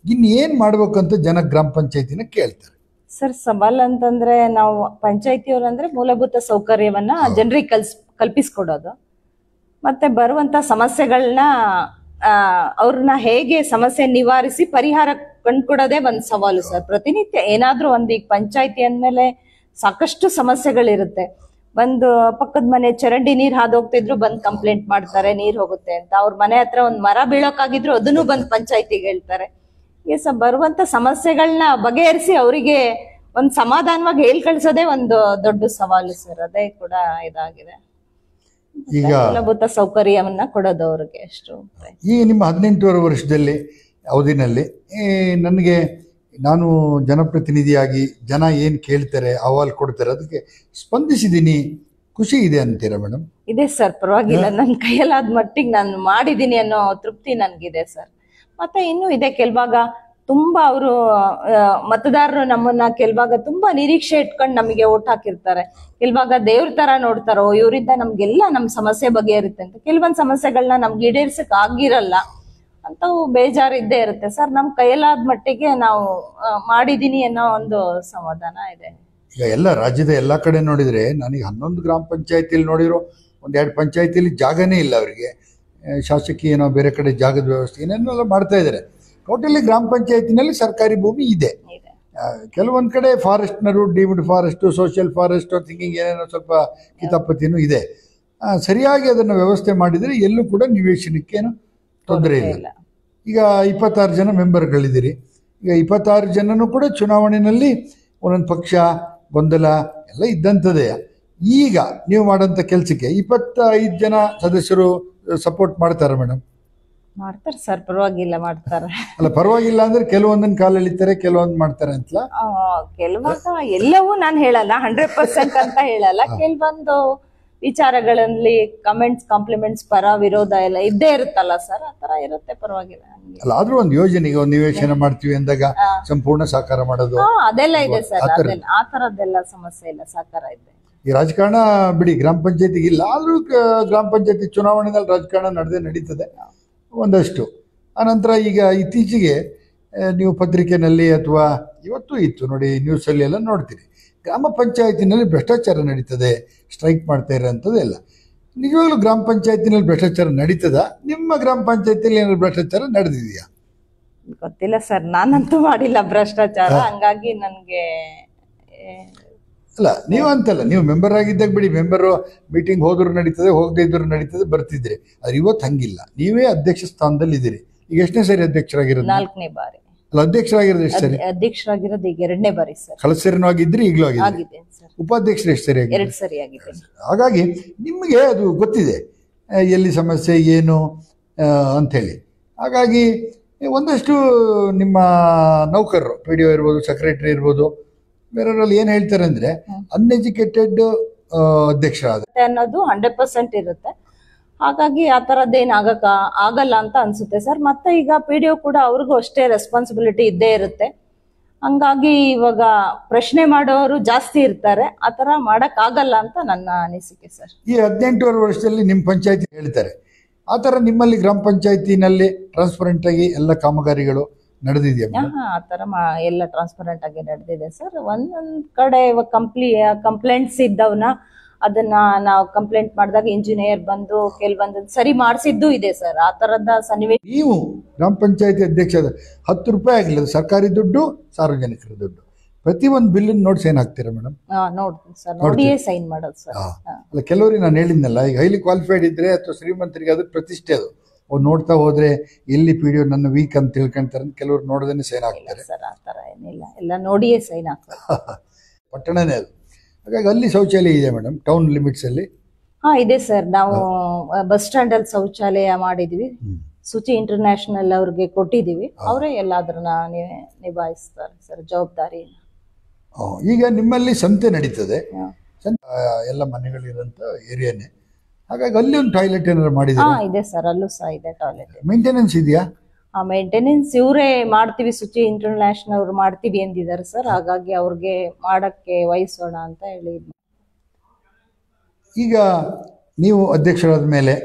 A: ಇನ್ನೇನು ಮಾಡಬೇಕು ಅಂತ ಜನ ಗ್ರಾಮ ಪಂಚಾಯತಿನ ಕೇಳ್ತಾರೆ.
B: ಸರ್, ಸವಾಲ್ ಅಂತಂದ್ರೆ ನಾವು ಪಂಚಾಯತಿಯವರು ಅಂದ್ರೆ ಮೂಲಭೂತ ಸೌಕರ್ಯವನ್ನ ಜನರಿಗೆ ಕಲ್ಪಿಸ್ಕೊಡೋದು, ಮತ್ತೆ ಬರುವಂತ ಸಮಸ್ಯೆಗಳನ್ನ ಅವ್ರನ್ನ ಹೇಗೆ ಸಮಸ್ಯೆ ನಿವಾರಿಸಿ ಪರಿಹಾರ ಕಂಡುಕೊಡೋದೇ ಒಂದು ಸವಾಲು ಸರ್. ಪ್ರತಿನಿತ್ಯ ಏನಾದ್ರೂ ಒಂದು, ಈಗ ಪಂಚಾಯತಿ ಅಂದ್ಮೇಲೆ ಸಾಕಷ್ಟು ಸಮಸ್ಯೆಗಳಿರುತ್ತೆ. ಒಂದು ಪಕ್ಕದ ಮನೆ ಚರಂಡಿ ನೀರ್ ಹಾದೋಗ್ತಿದ್ರು ಬಂದ್ ಕಂಪ್ಲೇಂಟ್ ಮಾಡ್ತಾರೆ, ನೀರ್ ಹೋಗುತ್ತೆ ಅಂತ. ಅವ್ರ ಮನೆ ಹತ್ರ ಒಂದ್ ಮರ ಬೀಳೋಕಾಗಿದ್ರು ಅದನ್ನು ಬಂದ್ ಪಂಚಾಯತಿಗೆ ಹೇಳ್ತಾರೆ. ಈ ಬರುವಂತ ಸಮಸ್ಯೆಗಳನ್ನ ಬಗೆಹರಿಸಿ ಅವರಿಗೆ ಒಂದ್ ಸಮಾಧಾನವಾಗಿ ಕಳ್ಸೋದೇ ಒಂದು ದೊಡ್ಡ ಸವಾಲು ಸರ್. ಅದೇ ಕೂಡ ಇದಾಗಿದೆ.
A: ಈಗ
B: ಮೂಲಭೂತ ಸೌಕರ್ಯವನ್ನ ಕೊಡೋದು ಅವ್ರಿಗೆ ಅಷ್ಟು.
A: ಈಗ ನಿಮ್ಮ 18 ವರ್ಷದಲ್ಲಿ ಅವಧಿನಲ್ಲಿ ನನಗೆ, ನಾನು ಜನಪ್ರತಿನಿಧಿಯಾಗಿ ಜನ ಏನು ಕೇಳ್ತಾರೆ, ಅಹವಾಲು ಕೊಡ್ತಾರೆ, ಅದಕ್ಕೆ ಸ್ಪಂದಿಸಿದ್ದೀನಿ, ಖುಷಿ ಇದೆ ಅಂತೀರಾ ಮೇಡಮ್?
B: ಇದೆ ಸರ್, ಪರವಾಗಿಲ್ಲ. ನನ್ನ ಕೈಯಲ್ಲಾದ ಮಟ್ಟಿಗೆ ನಾನು ಮಾಡಿದ್ದೀನಿ ಅನ್ನೋ ತೃಪ್ತಿ ನನ್ಗಿದೆ ಸರ್. ಮತ್ತೆ ಇನ್ನೂ ಇದೆ, ಕೆಲವಾಗ ತುಂಬಾ ಅವರು ಮತದಾರರು ನಮ್ಮನ್ನ ಕೆಲವಾಗ ತುಂಬಾ ನಿರೀಕ್ಷೆ ಇಟ್ಕೊಂಡು ನಮಗೆ ಓಟ್ ಹಾಕಿರ್ತಾರೆ. ಕೆಲವಾಗ ದೇವ್ರ ತರ ನೋಡ್ತಾರೋ, ಇವರಿಂದ ನಮ್ಗೆಲ್ಲ ನಮ್ ಸಮಸ್ಯೆ ಬಗೆಹರುತ್ತೆ ಅಂತ. ಕೆಲವೊಂದ್ ಸಮಸ್ಯೆಗಳನ್ನ ನಮ್ಗೆ ಈಡೇರ್ಸಕ್ ಆಗಿರಲ್ಲ ಅಂತವು ಬೇಜಾರು ಇದ್ದೇ ಇರುತ್ತೆ ಸರ್. ನಮ್ ಕೈಯಲ್ಲಾದ ಮಟ್ಟಿಗೆ ನಾವು ಮಾಡಿದೀನಿ ಅನ್ನೋ ಒಂದು ಸಮಾಧಾನ ಇದೆ.
A: ಈಗ ಎಲ್ಲ ರಾಜ್ಯದ ಎಲ್ಲ ಕಡೆ ನೋಡಿದ್ರೆ, ನನಗೆ 11 ಗ್ರಾಮ ಪಂಚಾಯತಿಲಿ ನೋಡಿರೋ 1-2 ಪಂಚಾಯತಿಲಿ ಜಾಗನೇ ಇಲ್ಲ ಅವರಿಗೆ. ಶಾಸಕೀಯ ಏನೋ ಬೇರೆ ಕಡೆ ಜಾಗದ ವ್ಯವಸ್ಥೆ ಏನೇನೆಲ್ಲ ಮಾಡ್ತಾ ಇದ್ದಾರೆ. ಟೋಟಲಿ ಗ್ರಾಮ ಪಂಚಾಯತಿನಲ್ಲಿ ಸರ್ಕಾರಿ ಭೂಮಿ ಇದೆ. ಕೆಲವೊಂದು ಕಡೆ ಫಾರೆಸ್ಟ್ನರು, deemed forest, social forest, thinking ಏನೇನೋ ಸ್ವಲ್ಪ ಕಿತಾಪತಿನೂ ಇದೆ. ಸರಿಯಾಗಿ ಅದನ್ನು ವ್ಯವಸ್ಥೆ ಮಾಡಿದರೆ ಎಲ್ಲೂ ಕೂಡ ನಿವೇಶನಕ್ಕೇನು ತೊಂದರೆ ಇಲ್ಲ. ಈಗ 26 ಜನ ಮೆಂಬರ್ಗಳಿದ್ದೀರಿ. ಈಗ 26 ಜನನೂ ಕೂಡ ಚುನಾವಣೆಯಲ್ಲಿ ಒಂದೊಂದು ಪಕ್ಷ ಗೊಂದಲ ಎಲ್ಲ ಇದ್ದಂಥದ್ದೇ. ಈಗ ನೀವು ಮಾಡೋಂಥ ಕೆಲಸಕ್ಕೆ 25 ಜನ ಸದಸ್ಯರು ಸಪೋರ್ಟ್ ಮಾಡ್ತಾರೆ ಮೇಡಮ್?
B: ಮಾಡ್ತಾರೆ ಸರ್, ಪರವಾಗಿಲ್ಲ ಮಾಡ್ತಾರೆ.
A: ಅಲ್ಲ, ಪರವಾಗಿಲ್ಲ ಅಂದ್ರೆ ಕೆಲವೊಂದನ್ನ ಕಾಲ ಎಳಿತಾರೆ, ಕೆಲವೊಂದು ಮಾಡ್ತಾರೆ ಅಂತಲ್ಲ.
B: ಕೆಲವಾಗ ಎಲ್ಲವೂ ನಾನು ಹೇಳಲ್ಲ, 100% ಅಂತ ಹೇಳಲ್ಲ. ಕೆಲವೊಂದು ವಿಚಾರಗಳಲ್ಲಿ ಕಮೆಂಟ್ಸ್, ಕಾಂಪ್ಲಿಮೆಂಟ್ಸ್, ಪರ ವಿರೋಧ ಎಲ್ಲ ಇದ್ದೇ ಇರುತ್ತಲ್ಲ ಸರ್, ಆತರ ಇರುತ್ತೆ, ಪರವಾಗಿಲ್ಲ.
A: ಅಲ್ಲ, ಆದ್ರೂ ಒಂದು ಯೋಜನೆಗೆ ಒಂದು ನಿವೇಶನ ಮಾಡ್ತೀವಿ ಅಂದಾಗ ಸಂಪೂರ್ಣ ಸಹಕಾರ ಮಾಡೋದು
B: ಅದೆಲ್ಲ ಇದೆ ಸರ್. ಆ ತರದ್ದೆಲ್ಲ ಸಮಸ್ಯೆ ಇಲ್ಲ, ಸಹಕಾರ ಇದೆ.
A: ಈ ರಾಜಕಾರಣ ಬಿಡಿ, ಗ್ರಾಮ ಪಂಚಾಯತಿಗೆ ಇಲ್ಲ, ಆದ್ರೂ ಗ್ರಾಮ ಪಂಚಾಯತಿ ಚುನಾವಣೆಯಲ್ಲಿ ರಾಜಕಾರಣ ನಡೀತದೆ ಒಂದಷ್ಟು. ಆನಂತರ ಈಗ ಇತ್ತೀಚೆಗೆ ನೀವು ಪತ್ರಿಕೆಯಲ್ಲಿ ಅಥವಾ ಇವತ್ತು ಇತ್ತು ನೋಡಿ, ನ್ಯೂಸಲ್ಲಿ ಎಲ್ಲ ನೋಡ್ತೀರಿ, ಗ್ರಾಮ ಪಂಚಾಯತಿನಲ್ಲಿ ಭ್ರಷ್ಟಾಚಾರ ನಡೀತದೆ, ಸ್ಟ್ರೈಕ್ ಮಾಡ್ತಾ ಇರೋಂಥದ್ದೆಲ್ಲ. ನಿಜವಾಗ್ಲೂ ಗ್ರಾಮ ಪಂಚಾಯತಿನಲ್ಲಿ ಭ್ರಷ್ಟಾಚಾರ ನಡೀತದ? ನಿಮ್ಮ ಗ್ರಾಮ ಪಂಚಾಯತಿಯಲ್ಲಿ ಏನಾದ್ರು ಭ್ರಷ್ಟಾಚಾರ ನಡೆದಿದೆಯಾ?
B: ಗೊತ್ತಿಲ್ಲ ಸರ್, ನಾನಂತೂ ಮಾಡಿಲ್ಲ ಭ್ರಷ್ಟಾಚಾರ, ಹಂಗಾಗಿ ನನಗೆ.
A: ಅಲ್ಲ, ನೀವು ಅಂತಲ್ಲ, ನೀವು ಮೆಂಬರ್ ಆಗಿದ್ದಾಗ ಬಿಡಿ, ಮೆಂಬರು ಮೀಟಿಂಗ್ ಹೋದ್ರು ನಡೀತದೆ, ಹೋಗದೇ ಇದ್ರು ನಡೀತದೆ, ಬರ್ತಿದ್ರಿ. ಆದ್ರೆ ಇವತ್ತು ಹಂಗಿಲ್ಲ, ನೀವೇ ಅಧ್ಯಕ್ಷ ಸ್ಥಾನದಲ್ಲಿ ಇದ್ದೀರಿ. ಈಗ ಎಷ್ಟನೇ ಸರಿ ಅಧ್ಯಕ್ಷರಾಗಿರೋದು?
B: 4ನೇ ಬಾರಿ.
A: ಅಲ್ಲ, ಅಧ್ಯಕ್ಷರಾಗಿರೋದು ಎಷ್ಟು ಸರಿ?
B: ಅಧ್ಯಕ್ಷರಾಗಿರೋದು ಈಗ 2ನೇ ಬಾರಿ ಸರ್.
A: ಕಳೆದ ಸರಿನೂ ಆಗಿದ್ರಿ, ಈಗಲೂ
B: ಆಗಿದೆ ಸರ್.
A: ಉಪಾಧ್ಯಕ್ಷರು ಎಷ್ಟು ಸರಿ ಆಗಿದೆ?
B: 2 ಸರಿ ಆಗಿದೆ.
A: ಹಾಗಾಗಿ ನಿಮಗೆ ಅದು ಗೊತ್ತಿದೆ, ಎಲ್ಲಿ ಸಮಸ್ಯೆ ಏನು ಅಂಥೇಳಿ. ಹಾಗಾಗಿ ಒಂದಷ್ಟು ನಿಮ್ಮ ನೌಕರರು, PDO ಇರ್ಬೋದು, ಸೆಕ್ರೆಟರಿ ಇರ್ಬೋದು, ಬೇರೆಯವರಲ್ಲಿ ಏನು ಹೇಳ್ತಾರೆ ಅಂದರೆ ಅನ್ಎಜುಕೇಟೆಡ್ ಅಧ್ಯಕ್ಷರಾದ
B: ಅನ್ನೋದು 100% ಇರುತ್ತೆ. ಹಾಗಾಗಿ ಆ ಥರದ್ದೇನು ಆಗಲ್ಲ ಅಂತ ಅನ್ಸುತ್ತೆ ಸರ್. ಮತ್ತೆ ಈಗ PDO ಕೂಡ ಅವ್ರಿಗೂ ಅಷ್ಟೇ ರೆಸ್ಪಾನ್ಸಿಬಿಲಿಟಿ ಇದ್ದೇ ಇರುತ್ತೆ. ಹಂಗಾಗಿ ಇವಾಗ ಪ್ರಶ್ನೆ ಮಾಡೋರು ಜಾಸ್ತಿ ಇರ್ತಾರೆ, ಆ ಥರ ಮಾಡಕ್ ಆಗಲ್ಲ ಅಂತ ನನ್ನ ಅನಿಸಿಕೆ ಸರ್.
A: ಈ 18 ವರ್ಷದಲ್ಲಿ ನಿಮ್ಮ ಪಂಚಾಯತಿ ಹೇಳ್ತಾರೆ, ಆ ಥರ ನಿಮ್ಮಲ್ಲಿ ಗ್ರಾಮ ಪಂಚಾಯತಿನಲ್ಲಿ ಟ್ರಾನ್ಸ್ಪರೆಂಟ್ ಆಗಿ ಎಲ್ಲ ಕಾಮಗಾರಿಗಳು ನಡೆದಿದೆಯಾ?
B: ಆ ಥರ ಎಲ್ಲ ಟ್ರಾನ್ಸ್ಪರೆಂಟ್ ಆಗಿ ನಡೆದಿದೆ ಸರ್. ಒಂದೊಂದ್ ಕಡೆ ಕಂಪ್ಲೇಂಟ್ಸ್ ಇದ್ದವನ್ನ ಅದನ್ನ ನಾವು ಕಂಪ್ಲೇಂಟ್ ಮಾಡಿದಾಗ ಇಂಜಿನಿಯರ್ ಬಂದು ಕೆಲವೊಂದು ಸರಿ ಮಾಡಿಸಿದ್ದು ಇದೆ ಸರ್. ಆ ತರದ ಸನ್ನಿವೇಶ.
A: ನೀವು ಗ್ರಾಮ ಪಂಚಾಯತಿ ಅಧ್ಯಕ್ಷ 10 ರೂಪಾಯಿ ಆಗಿಲ್ಲ, ಸರ್ಕಾರಿ ದುಡ್ಡು, ಸಾರ್ವಜನಿಕರ ದುಡ್ಡು, ಪ್ರತಿ ಒಂದು ಬಿಲ್ ನೋಡಿ ಸೈನ್ ಹಾಕ್ತೀರಾ ಮೇಡಮ್?
B: ನೋಡ್ತೀನಿ ಸರ್, ನೋಡಿಯೇ ಸೈನ್ ಮಾಡೋದು ಸರ್.
A: ಅಲ್ಲ, ಕೆಲವರಿಗೆ ನಾನು ಹೇಳಿದ್ನಲ್ಲ, ಈಗ ಹೈಲಿ ಕ್ವಾಲಿಫೈಡ್ ಇದ್ರೆ ಅಥವಾ ಶ್ರೀಮಂತರಿಗೆ ಅದು ಪ್ರತಿಷ್ಠೆ, ಅದು ಅವ್ರು ನೋಡ್ತಾ ಹೋದ್ರೆ ಎಲ್ಲಿ ಪಿ ಡಿ ನನ್ನ ವೀಕ್ ಅಂತ ತಿಳ್ಕೊಂತಾರೆ ಅಂತ ಕೆಲವರು ನೋಡೋದನ್ನೇ ಸೈನ್ ಹಾಕ್ತಾರೆ.
B: ಸರ್ ಆ ಥರ ಏನಿಲ್ಲ, ಎಲ್ಲ ನೋಡಿಯೇ ಸೈನ್ ಹಾಕ್ತಾರೆ.
A: ಪಟ್ಟಣನೇ ಅದು. ಹಾಗಾಗಿ ಅಲ್ಲಿ ಶೌಚಾಲಯ ಇದೆ ಮೇಡಮ್ ಟೌನ್ ಲಿಮಿಟ್ಸಲ್ಲಿ?
B: ಹಾ ಇದೆ ಸರ್. ನಾವು ಬಸ್ ಸ್ಟ್ಯಾಂಡ್ ಅಲ್ಲಿ ಶೌಚಾಲಯ ಮಾಡಿದ್ವಿ. ಸುಚಿ ಇಂಟರ್ನ್ಯಾಷನಲ್ ಅವ್ರಿಗೆ ಕೊಟ್ಟಿದೀವಿ. ಅವರೇ ಎಲ್ಲಾದ್ರನ್ನ ನಿಭಾಯಿಸ್ತಾರೆ ಸರ್ ಜವಾಬ್ದಾರಿ.
A: ಈಗ ನಿಮ್ಮಲ್ಲಿ ಸಂತೆ ನಡೀತದೆ, ಎಲ್ಲ ಮನೆಗಳಿರೋಂಥ ಏರಿಯಾನೇ. ಹಾಗಾಗಿ ಅಲ್ಲಿ ಒಂದು ಟಾಯ್ಲೆಟ್ ಏನಾದ್ರು ಮಾಡಿದ್ರೆ?
B: ಇದೆ ಸರ್, ಅಲ್ಲೂ ಸಹ ಇದೆ ಟಾಯ್ಲೆಟ್.
A: ಮೇಂಟೆನೆನ್ಸ್ ಇದೆಯಾ?
B: ಮೇಂಟೆನೆನ್ಸ್ ಇವರೇ ಮಾಡ್ತೀವಿ, ಸುಚಿ ಇಂಟರ್ನ್ಯಾಷನಲ್ ಅವ್ರು ಮಾಡ್ತೀವಿ ಎಂದಿದ್ದಾರೆ ಸರ್. ಹಾಗಾಗಿ ಅವ್ರಿಗೆ ಮಾಡಕ್ಕೆ ವಹಿಸೋಣ ಅಂತ ಹೇಳಿ.
A: ಈಗ ನೀವು ಅಧ್ಯಕ್ಷರಾದ ಮೇಲೆ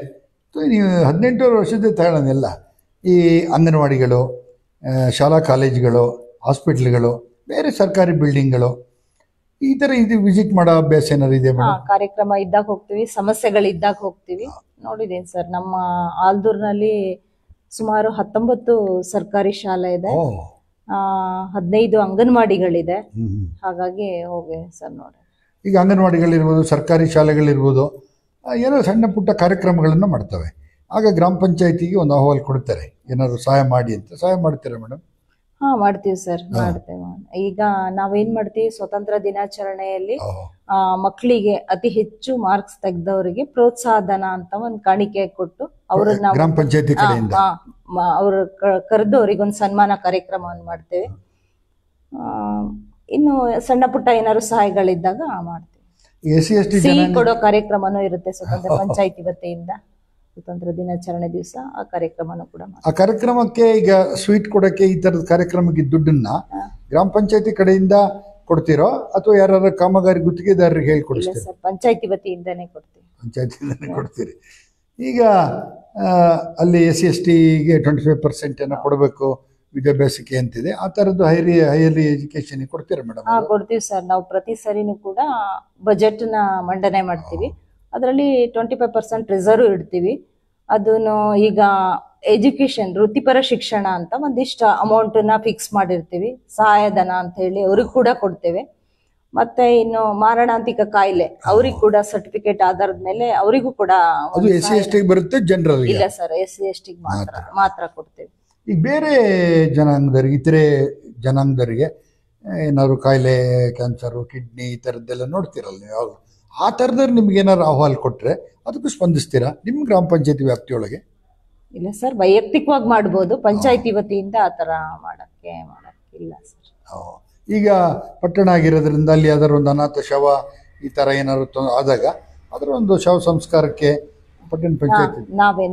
A: ನೀವು 18 ವರ್ಷದ ತಗೊಳ್ಳೋದೆಲ್ಲ ಈ ಅಂಗನವಾಡಿಗಳು, ಶಾಲಾ ಕಾಲೇಜುಗಳು, ಹಾಸ್ಪಿಟ್ಲ್ಗಳು, ಬೇರೆ ಸರ್ಕಾರಿ ಬಿಲ್ಡಿಂಗ್ಗಳು, ಈ ಥರ ಇದು ವಿಸಿಟ್ ಮಾಡೋ ಅಭ್ಯಾಸ ಏನಾದ್ರು ಇದೆ ಮೇಡಮ್?
B: ಕಾರ್ಯಕ್ರಮ ಇದ್ದಾಗ ಹೋಗ್ತೀವಿ, ಸಮಸ್ಯೆಗಳಿದ್ದಾಗ ಹೋಗ್ತೀವಿ. ನೋಡಿದ್ದೀನಿ ಸರ್, ನಮ್ಮ ಆಲ್ದೂರ್ನಲ್ಲಿ ಸುಮಾರು 19 ಸರ್ಕಾರಿ ಶಾಲೆ ಇದೆ, 15 ಅಂಗನವಾಡಿಗಳಿದೆ. ಹಾಗಾಗಿ ಹೋಗಿ ಸರ್ ನೋಡಿ.
A: ಈಗ ಅಂಗನವಾಡಿಗಳಿರ್ಬೋದು, ಸರ್ಕಾರಿ ಶಾಲೆಗಳಿರ್ಬೋದು, ಏನೋ ಸಣ್ಣ ಪುಟ್ಟ ಕಾರ್ಯಕ್ರಮಗಳನ್ನು ಮಾಡ್ತವೆ. ಆಗ ಗ್ರಾಮ ಪಂಚಾಯತಿಗೆ ಒಂದು ಅಹವಾಲು ಕೊಡ್ತಾರೆ, ಏನಾದ್ರು ಸಹಾಯ ಮಾಡಿ ಅಂತ. ಸಹಾಯ ಮಾಡ್ತೀರಾ ಮೇಡಮ್?
B: ಮಾಡ್ತೀವಿ ಸರ್, ಮಾಡ್ತೇವೆ. ಈಗ ನಾವೇನ್ ಮಾಡ್ತೀವಿ, ಸ್ವತಂತ್ರ ದಿನಾಚರಣೆಯಲ್ಲಿ ಮಕ್ಕಳಿಗೆ ಅತಿ ಹೆಚ್ಚು ಮಾರ್ಕ್ಸ್ ತೆಗೆದವರಿಗೆ ಪ್ರೋತ್ಸಾಹ ಧನ ಅಂತ ಒಂದು ಕಾಣಿಕೆ ಕೊಟ್ಟು ಅವ್ರನ್ನ
A: ಗ್ರಾಮ ಪಂಚಾಯತಿ ಕಡೆಯಿಂದ
B: ಅವ್ರ ಕರೆದು ಅವ್ರಿಗೊಂದು ಸನ್ಮಾನ ಕಾರ್ಯಕ್ರಮವನ್ನು ಮಾಡ್ತೇವೆ. ಇನ್ನು ಸಣ್ಣ ಪುಟ್ಟ ಏನಾದ್ರು ಸಹಾಯಗಳಿದ್ದಾಗ ಮಾಡ್ತೀವಿ. ಸಿಹಿ ಕೊಡೋ ಕಾರ್ಯಕ್ರಮನೂ ಇರುತ್ತೆ ಸ್ವತಂತ್ರ ಪಂಚಾಯತಿ ವತಿಯಿಂದ. ಸ್ವತಂತ್ರ ದಿನಾಚರಣೆ ದಿವಸ ಆ ಕಾರ್ಯಕ್ರಮನೂ ಕೂಡ
A: ಆ ಕಾರ್ಯಕ್ರಮಕ್ಕೆ ಈಗ ಸ್ವೀಟ್ ಕೊಡಕ್ಕೆ ಈ ತರದ ಕಾರ್ಯಕ್ರಮಕ್ಕೆ ದುಡ್ಡನ್ನ ಗ್ರಾಮ ಪಂಚಾಯತಿ ಕಡೆಯಿಂದ ಕೊಡ್ತೀರೋ ಅಥವಾ ಯಾರು ಕಾಮಗಾರಿ ಗುತ್ತಿಗೆದಾರರಿಗೆ ಹೇಳಿ ಕೊಡ್ತೀರಿ?
B: ಸರ್, ಪಂಚಾಯತಿ ವತಿಯಿಂದಾನೇ ಕೊಡ್ತೀವಿ.
A: ಪಂಚಾಯತಿಯಿಂದಾನೇ ಕೊಡ್ತೀರಿ. ಈಗ ಅಲ್ಲಿ SC/STಗೆ 25% ಏನೋ ಕೊಡಬೇಕು ವಿದ್ಯಾಭ್ಯಾಸಕ್ಕೆ ಅಂತಿದೆ. ಆ ಥರದ್ದು ಹೈಯರ್ ಎಜುಕೇಶನ್ ಕೊಡ್ತೀರಾ ಮೇಡಮ್?
B: ಕೊಡ್ತೀವಿ ಸರ್. ನಾವು ಪ್ರತಿ ಸರಿನೂ ಕೂಡ ಬಜೆಟ್ ನ ಮಂಡನೆ ಮಾಡ್ತೀವಿ. ಅದರಲ್ಲಿ 25% ರಿಸರ್ವ್ ಇಡ್ತೀವಿ. ಅದನ್ನು ಈಗ ಎಜುಕೇಶನ್ ವೃತ್ತಿಪರ ಶಿಕ್ಷಣ ಅಂತ ಒಂದಿಷ್ಟು ಅಮೌಂಟ್ ನ ಫಿಕ್ಸ್ ಮಾಡಿರ್ತೀವಿ. ಸಹಾಯಧನ ಅಂತ ಹೇಳಿ ಅವ್ರಿಗೆ ಕೂಡ ಕೊಡ್ತೇವೆ. ಮತ್ತೆ ಇನ್ನು ಮಾರಣಾಂತಿಕ ಕಾಯಿಲೆ ಅವ್ರಿಗೆ ಕೂಡ ಸರ್ಟಿಫಿಕೇಟ್ ಆಧಾರದ ಮೇಲೆ ಅವರಿಗೂ ಕೂಡ.
A: ಅದು SC/ST ಬರುತ್ತೆ, ಜನರಲ್
B: ಇಲ್ಲ ಸರ್, SC/ST ಮಾತ್ರ ಕೊಡ್ತೇವೆ.
A: ಈಗ ಬೇರೆ ಜನಾಂಗದವರಿಗೆ, ಇತರೆ ಜನಾಂಗದವರಿಗೆ ಏನಾದ್ರು ಕಾಯಿಲೆ, ಕ್ಯಾನ್ಸರು, ಕಿಡ್ನಿ ಈ ಥರದ್ದೆಲ್ಲ ನೋಡ್ತೀರಲ್ಲ ನೀವು, ಆ ಥರದವ್ರು ನಿಮ್ಗೆ ಏನಾದ್ರು ಅಹವಾಲು ಕೊಟ್ಟರೆ ಅದಕ್ಕೂ ಸ್ಪಂದಿಸ್ತೀರಾ ನಿಮ್ಮ ಗ್ರಾಮ ಪಂಚಾಯತಿ ವ್ಯಾಪ್ತಿಯೊಳಗೆ?
B: ಇಲ್ಲ ಸರ್, ವೈಯಕ್ತಿಕವಾಗಿ ಮಾಡ್ಬೋದು. ಪಂಚಾಯತಿ ವತಿಯಿಂದ ಆ ಥರ ಮಾಡಕ್ಕಿಲ್ಲ ಸರ್.
A: ಈಗ ಪಟ್ಟಣ ಆಗಿರೋದ್ರಿಂದ ಅಲ್ಲಿ ಯಾವ್ದಾದ್ರು ಒಂದು ಅನಾಥ ಶವ ಈ ಥರ ಏನಾದ್ರು ಆದಾಗ ಅದರ ಒಂದು ಶವ ಸಂಸ್ಕಾರಕ್ಕೆ ಪಟ್ಟಣ ಪಂಚಾಯತಿ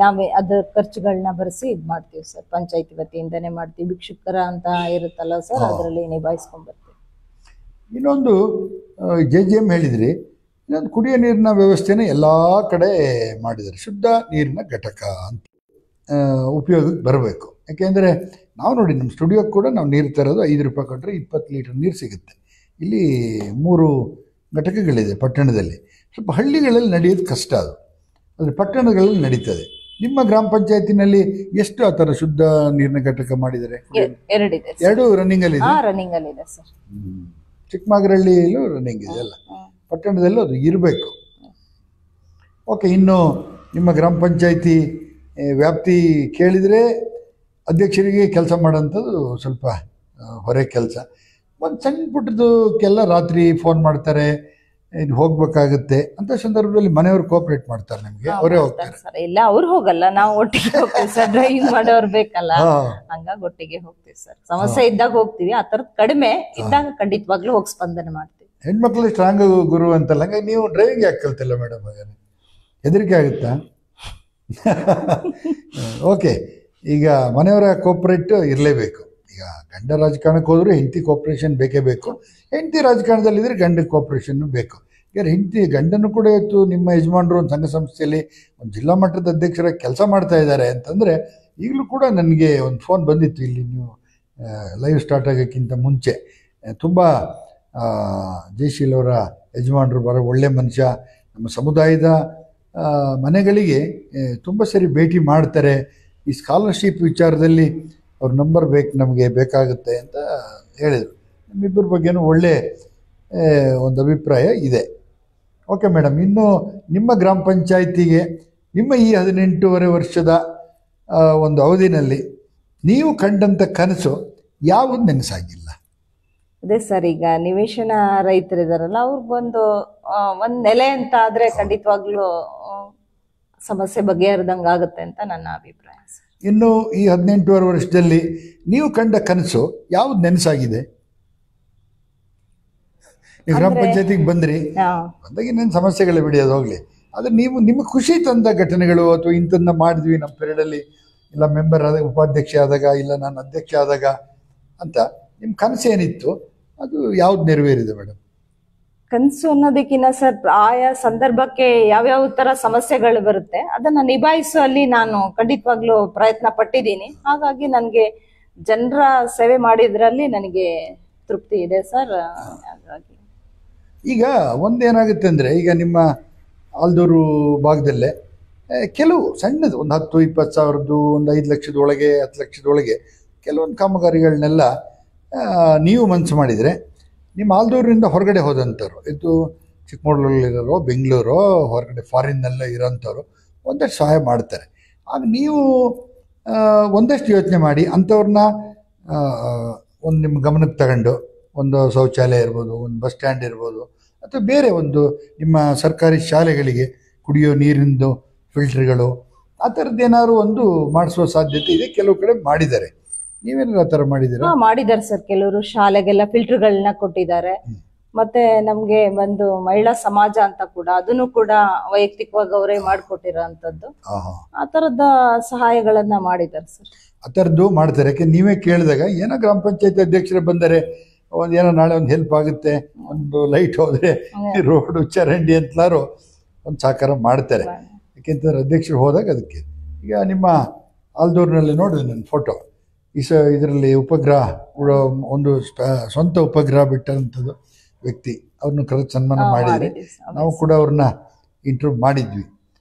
B: ನಾವೇ ಅದ್ರ ಖರ್ಚುಗಳನ್ನ ಭರಿಸಿ ಇದು ಮಾಡ್ತೀವಿ ಸರ್. ಪಂಚಾಯತಿ ವತಿಯಿಂದಾನೇ ಮಾಡ್ತೀವಿ. ಭಿಕ್ಷುಕರ ಅಂತ ಇರುತ್ತಲ್ಲ ಸರ್, ಅದರಲ್ಲಿ ನಿಭಾಯಿಸ್ಕೊಂಡ್ ಬರ್ತೀವಿ.
A: ಇನ್ನೊಂದು JJM ಹೇಳಿದ್ರಿ, ಇನ್ನೊಂದು ಕುಡಿಯೋ ನೀರಿನ ವ್ಯವಸ್ಥೆನ ಎಲ್ಲ ಕಡೆ ಮಾಡಿದ್ದಾರೆ. ಶುದ್ಧ ನೀರಿನ ಘಟಕ ಅಂತ ಉಪಯೋಗಕ್ಕೆ ಬರಬೇಕು. ಯಾಕೆಂದರೆ ನಾವು ನೋಡಿ ನಮ್ಮ ಸ್ಟುಡಿಯೋಕ್ಕೆ ಕೂಡ ನಾವು ನೀರು ತರೋದು 5 ರೂಪಾಯಿ ಕೊಟ್ಟರೆ 20 ಲೀಟರ್ ನೀರು ಸಿಗುತ್ತೆ. ಇಲ್ಲಿ 3 ಘಟಕಗಳಿದೆ ಪಟ್ಟಣದಲ್ಲಿ. ಸ್ವಲ್ಪ ಹಳ್ಳಿಗಳಲ್ಲಿ ನಡೆಯೋದು ಕಷ್ಟ ಅದು, ಆದರೆ ಪಟ್ಟಣಗಳಲ್ಲಿ ನಡೀತದೆ. ನಿಮ್ಮ ಗ್ರಾಮ ಪಂಚಾಯತಿನಲ್ಲಿ ಎಷ್ಟು ಆ ಥರ ಶುದ್ಧ ನೀರಿನ ಘಟಕ ಮಾಡಿದ್ದಾರೆ? 2 ರನ್ನಿಂಗಲ್ಲಿ
B: ಇದೆ ಸರ್.
A: ಚಿಕ್ಕಮಗಳೂರಲ್ಲೂ ರನ್ನಿಂಗ್ ಇದೆ ಅಲ್ಲ, ಪಟ್ಟಣದಲ್ಲೂ ಅದು ಇರಬೇಕು. ಓಕೆ, ಇನ್ನು ನಿಮ್ಮ ಗ್ರಾಮ ಪಂಚಾಯತಿ ವ್ಯಾಪ್ತಿ ಕೇಳಿದರೆ ಅಧ್ಯಕ್ಷರಿಗೆ ಕೆಲಸ ಮಾಡೋಂಥದ್ದು ಸ್ವಲ್ಪ ಹೊರೆ ಕೆಲಸ. ಒಂದು ಸಣ್ಣ ಪುಟ್ಟದಕ್ಕೆಲ್ಲ ರಾತ್ರಿ ಫೋನ್ ಮಾಡ್ತಾರೆ, ಇದು ಹೋಗ್ಬೇಕಾಗುತ್ತೆ ಅಂತ ಸಂದರ್ಭದಲ್ಲಿ ಮನೆಯವರು ಕೋಆಪರೇಟ್ ಮಾಡ್ತಾರೆ ನಿಮಗೆ? ಅವರೇ ಹೋಗ್ತಾರೆ?
B: ಇಲ್ಲ, ಅವ್ರು ಹೋಗಲ್ಲ, ನಾವು ಒಟ್ಟಿಗೆ ಹೋಗ್ತೀವಿ ಸರ್. ಡ್ರೈವಿಂಗ್ ಮಾಡೋರು ಬೇಕಲ್ಲ, ಹಂಗಾಗಿ ಒಟ್ಟಿಗೆ ಹೋಗ್ತೀವಿ ಸರ್. ಸಮಸ್ಯೆ ಇದ್ದಾಗ ಹೋಗ್ತೀವಿ, ಆ ಥರದ್ದು ಕಡಿಮೆ ಇದ್ದಾಗ ಖಂಡಿತವಾಗ್ಲೂ ಹೋಗಿ ಸ್ಪಂದನೆ ಮಾಡ್ತೀವಿ.
A: ಹೆಣ್ಮಕ್ಳು ಸ್ಟ್ರಾಂಗ್ ಗುರು ಅಂತಲ್ಲ, ಹಂಗಾಗಿ ನೀವು ಡ್ರೈವಿಂಗ್ ಯಾಕೆ ಕಲ್ತಿಲ್ಲ ಮೇಡಮ್? ಹಾಗಾದ್ರೆ ಹೆದರಿಕೆ ಆಗುತ್ತಾ? ಓಕೆ, ಈಗ ಮನೆಯವರ ಕೋಆಪರೇಟ್ ಇರಲೇಬೇಕು. ಈಗ ಗಂಡ ರಾಜಕಾರಣಕ್ಕೆ ಹೋದರೂ ಹೆಂಡತಿ ಕೋಆಪರೇಷನ್ ಬೇಕೇ ಬೇಕು. ಹೆಂಡತಿ ರಾಜಕಾರಣದಲ್ಲಿದ್ದರೆ ಗಂಡ ಕೋಆಪರೇಷನ್ನು ಬೇಕು. ಈಗ ಗಂಡನ್ನು ಕೂಡ ಇವತ್ತು ನಿಮ್ಮ ಯಜಮಾನರು ಒಂದು ಸಂಘ ಸಂಸ್ಥೆಯಲ್ಲಿ ಒಂದು ಜಿಲ್ಲಾ ಮಟ್ಟದ ಅಧ್ಯಕ್ಷರಾಗಿ ಕೆಲಸ ಮಾಡ್ತಾ ಇದ್ದಾರೆ ಅಂತಂದರೆ, ಈಗಲೂ ಕೂಡ ನನಗೆ ಒಂದು ಫೋನ್ ಬಂದಿತ್ತು ಇಲ್ಲಿ ನೀವು ಲೈವ್ ಸ್ಟಾರ್ಟ್ ಆಗೋಕ್ಕಿಂತ ಮುಂಚೆ. ತುಂಬ ಜಯಶೀಲ್ ಅವರ ಯಜಮಾನರು ಬರೋ ಒಳ್ಳೆ ಮನುಷ್ಯ, ನಮ್ಮ ಸಮುದಾಯದ ಮನೆಗಳಿಗೆ ತುಂಬ ಸರಿ ಭೇಟಿ ಮಾಡ್ತಾರೆ. ಈ ಸ್ಕಾಲರ್ಶಿಪ್ ವಿಚಾರದಲ್ಲಿ ಅವ್ರ ನಂಬರ್ ನಮಗೆ ಬೇಕಾಗುತ್ತೆ ಅಂತ ಹೇಳಿದರು. ನಿಮ್ಮಿಬ್ಬರ ಬಗ್ಗೆನೂ ಒಳ್ಳೆ ಒಂದು ಅಭಿಪ್ರಾಯ ಇದೆ. ಓಕೆ ಮೇಡಮ್, ಇನ್ನು ನಿಮ್ಮ ಗ್ರಾಮ ಪಂಚಾಯತಿಗೆ ನಿಮ್ಮ ಈ 18.5 ವರ್ಷದ ಒಂದು ಅವಧಿನಲ್ಲಿ ನೀವು ಕಂಡಂಥ ಕನಸು ಯಾವುದು ನೆನಸಾಗಿಲ್ಲ?
B: ಅದೇ ಸರ್, ಈಗ ನಿವೇಶನ ರೈತರಿದಾರಲ್ಲ ಅವ್ರಿಗೊಂದು ಒಂದ್ ನೆಲೆ ಅಂತ ಆದ್ರೆ ಖಂಡಿತವಾಗ್ಲೂ ಸಮಸ್ಯೆ ಬಗೆಹರಿದಂಗೆ ಆಗುತ್ತೆ ಅಂತ ನನ್ನ ಅಭಿಪ್ರಾಯ ಸರ್.
A: ಇನ್ನು ಈ 18 ವರ್ಷದಲ್ಲಿ ನೀವು ಕಂಡ ಕನಸು ಯಾವ್ದು ನೆನಸಾಗಿದೆ? ನೀವು ಗ್ರಾಮ ಪಂಚಾಯತಿಗೆ ಬಂದ್ರಿ, ಬಂದಾಗ ಇನ್ನೇನು ಸಮಸ್ಯೆಗಳು ಬಿಡಿಯೋದು ಹೋಗ್ಲಿ, ಆದರೆ ನೀವು ನಿಮಗೆ ಖುಷಿ ತಂದ ಘಟನೆಗಳು ಅಥವಾ ಇಂಥನ್ನ ಮಾಡಿದ್ವಿ ನಮ್ಮ ಪೀರಿಯಡಲ್ಲಿ, ಇಲ್ಲ ಮೆಂಬರ್ ಆದಾಗ, ಉಪಾಧ್ಯಕ್ಷ ಆದಾಗ, ಇಲ್ಲ ನಾನು ಅಧ್ಯಕ್ಷ ಆದಾಗ ಅಂತ ನಿಮ್ಮ ಕನಸು ಏನಿತ್ತು ಅದು ಯಾವ್ದು ನೆರವೇರಿದೆ ಮೇಡಮ್?
B: ಕನಸು ಅನ್ನೋದಕ್ಕಿಂತ ಸರ್, ಆಯಾ ಸಂದರ್ಭಕ್ಕೆ ಯಾವ್ಯಾವ ತರ ಸಮಸ್ಯೆಗಳು ಬರುತ್ತೆ ಅದನ್ನ ನಿಭಾಯಿಸುವಲ್ಲಿ ನಾನು ಖಂಡಿತವಾಗ್ಲೂ ಪ್ರಯತ್ನ ಪಟ್ಟಿದ್ದೀನಿ. ಹಾಗಾಗಿ ನನಗೆ ಜನರ ಸೇವೆ ಮಾಡಿದ್ರಲ್ಲಿ ನನಗೆ ತೃಪ್ತಿ ಇದೆ ಸರ್. ಹಾಗಾಗಿ
A: ಈಗ ಒಂದೇನಾಗುತ್ತೆ ಅಂದರೆ, ಈಗ ನಿಮ್ಮ ಆಲ್ದೂರು ಭಾಗದಲ್ಲೇ ಕೆಲವು ಸಣ್ಣದು ಒಂದು 10-20 ಸಾವಿರದ್ದು, ಒಂದು 5 ಲಕ್ಷದೊಳಗೆ, 10 ಲಕ್ಷದೊಳಗೆ ಕೆಲವೊಂದು ಕಾಮಗಾರಿಗಳನ್ನೆಲ್ಲ ನೀವು ಮನಸ್ಸು ಮಾಡಿದರೆ ನಿಮ್ಮ ಆಲ್ದೂರಿನಿಂದ ಹೊರಗಡೆ ಹೋದಂಥವ್ರು, ಇದು ಚಿಕ್ಕಮಗಳೂರಲ್ಲಿರೋರು, ಬೆಂಗಳೂರು, ಹೊರಗಡೆ ಫಾರಿನ್ನಲ್ಲ ಇರೋಂಥವ್ರು ಒಂದಷ್ಟು ಸಹಾಯ ಮಾಡ್ತಾರೆ. ಆಗ ನೀವು ಒಂದಷ್ಟು ಯೋಚನೆ ಮಾಡಿ ಅಂಥವ್ರನ್ನ ಒಂದು ನಿಮ್ಮ ಗಮನಕ್ಕೆ ತಗೊಂಡು, ಒಂದು ಶೌಚಾಲಯ ಇರ್ಬೋದು, ಒಂದು ಬಸ್ ಸ್ಟ್ಯಾಂಡ್ ಇರ್ಬೋದು, ಅಥವಾ ಬೇರೆ ಒಂದು ನಿಮ್ಮ ಸರ್ಕಾರಿ ಶಾಲೆಗಳಿಗೆ ಕುಡಿಯೋ ನೀರಿಂದು ಫಿಲ್ಟ್ರ್ಗಳು, ಆ ಥರದ್ದೇನಾದ್ರು ಒಂದು ಮಾಡಿಸುವ ಸಾಧ್ಯತೆ ಇದೆ. ಕೆಲವು ಕಡೆ ಮಾಡಿದ್ದಾರೆ. ನೀವೇನಾದ್ರು ಆ ಥರ ಮಾಡಿದ್ದೀರಾ?
B: ಮಾಡಿದ್ದಾರೆ ಸರ್. ಕೆಲವರು ಶಾಲೆಗೆಲ್ಲ ಫಿಲ್ಟರ್ಗಳನ್ನ ಕೊಟ್ಟಿದ್ದಾರೆ. ಮತ್ತೆ ನಮ್ಗೆ ಒಂದು ಮಹಿಳಾ ಸಮಾಜ ಅಂತ ಕೂಡ, ಅದನ್ನು ಕೂಡ ವೈಯಕ್ತಿಕವಾಗಿ ಅವರೇ ಮಾಡಿಕೊಟ್ಟಿರೋ ಅಂಥದ್ದು, ಆ ಥರದ ಸಹಾಯಗಳನ್ನ ಮಾಡಿದ್ದಾರೆ ಸರ್.
A: ಆ ಥರದ್ದು ಮಾಡ್ತಾರೆ. ಯಾಕೆ ನೀವೇ ಕೇಳಿದಾಗ ಏನೋ ಗ್ರಾಮ ಪಂಚಾಯತ್ ಅಧ್ಯಕ್ಷರು ಬಂದರೆ ಒಂದು ಏನೋ ನಾಳೆ ಒಂದು ಹೆಲ್ಪ್ ಆಗುತ್ತೆ, ಒಂದು ಲೈಟ್ ಹೋದರೆ ರೋಡು ಚರಂಡಿ ಅಂತಲಾರು ಒಂದು ಸಹಕಾರ ಮಾಡ್ತಾರೆ. ಯಾಕೆಂತಂದ್ರೆ ಅಧ್ಯಕ್ಷರು ಹೋದಾಗ ಅದಕ್ಕೆ. ಈಗ ನಿಮ್ಮ ಆಲ್ದೂರಿನಲ್ಲಿ ನೋಡಿದೆ ನನ್ನ ಫೋಟೋ, ಇದರಲ್ಲಿ ಉಪಗ್ರಹ ಒಂದು ಸ್ವಂತ ಉಪಗ್ರಹ ಬಿಟ್ಟಂಥದ್ದು ವ್ಯಕ್ತಿ, ಅವ್ರನ್ನ ಕರೆದು ಸನ್ಮಾನ ಮಾಡಿದರೆ ನಾವು ಕೂಡ ಅವ್ರನ್ನ ಇಂಟರ್ವ್ಯೂ ಮಾಡಿದ್ವಿ.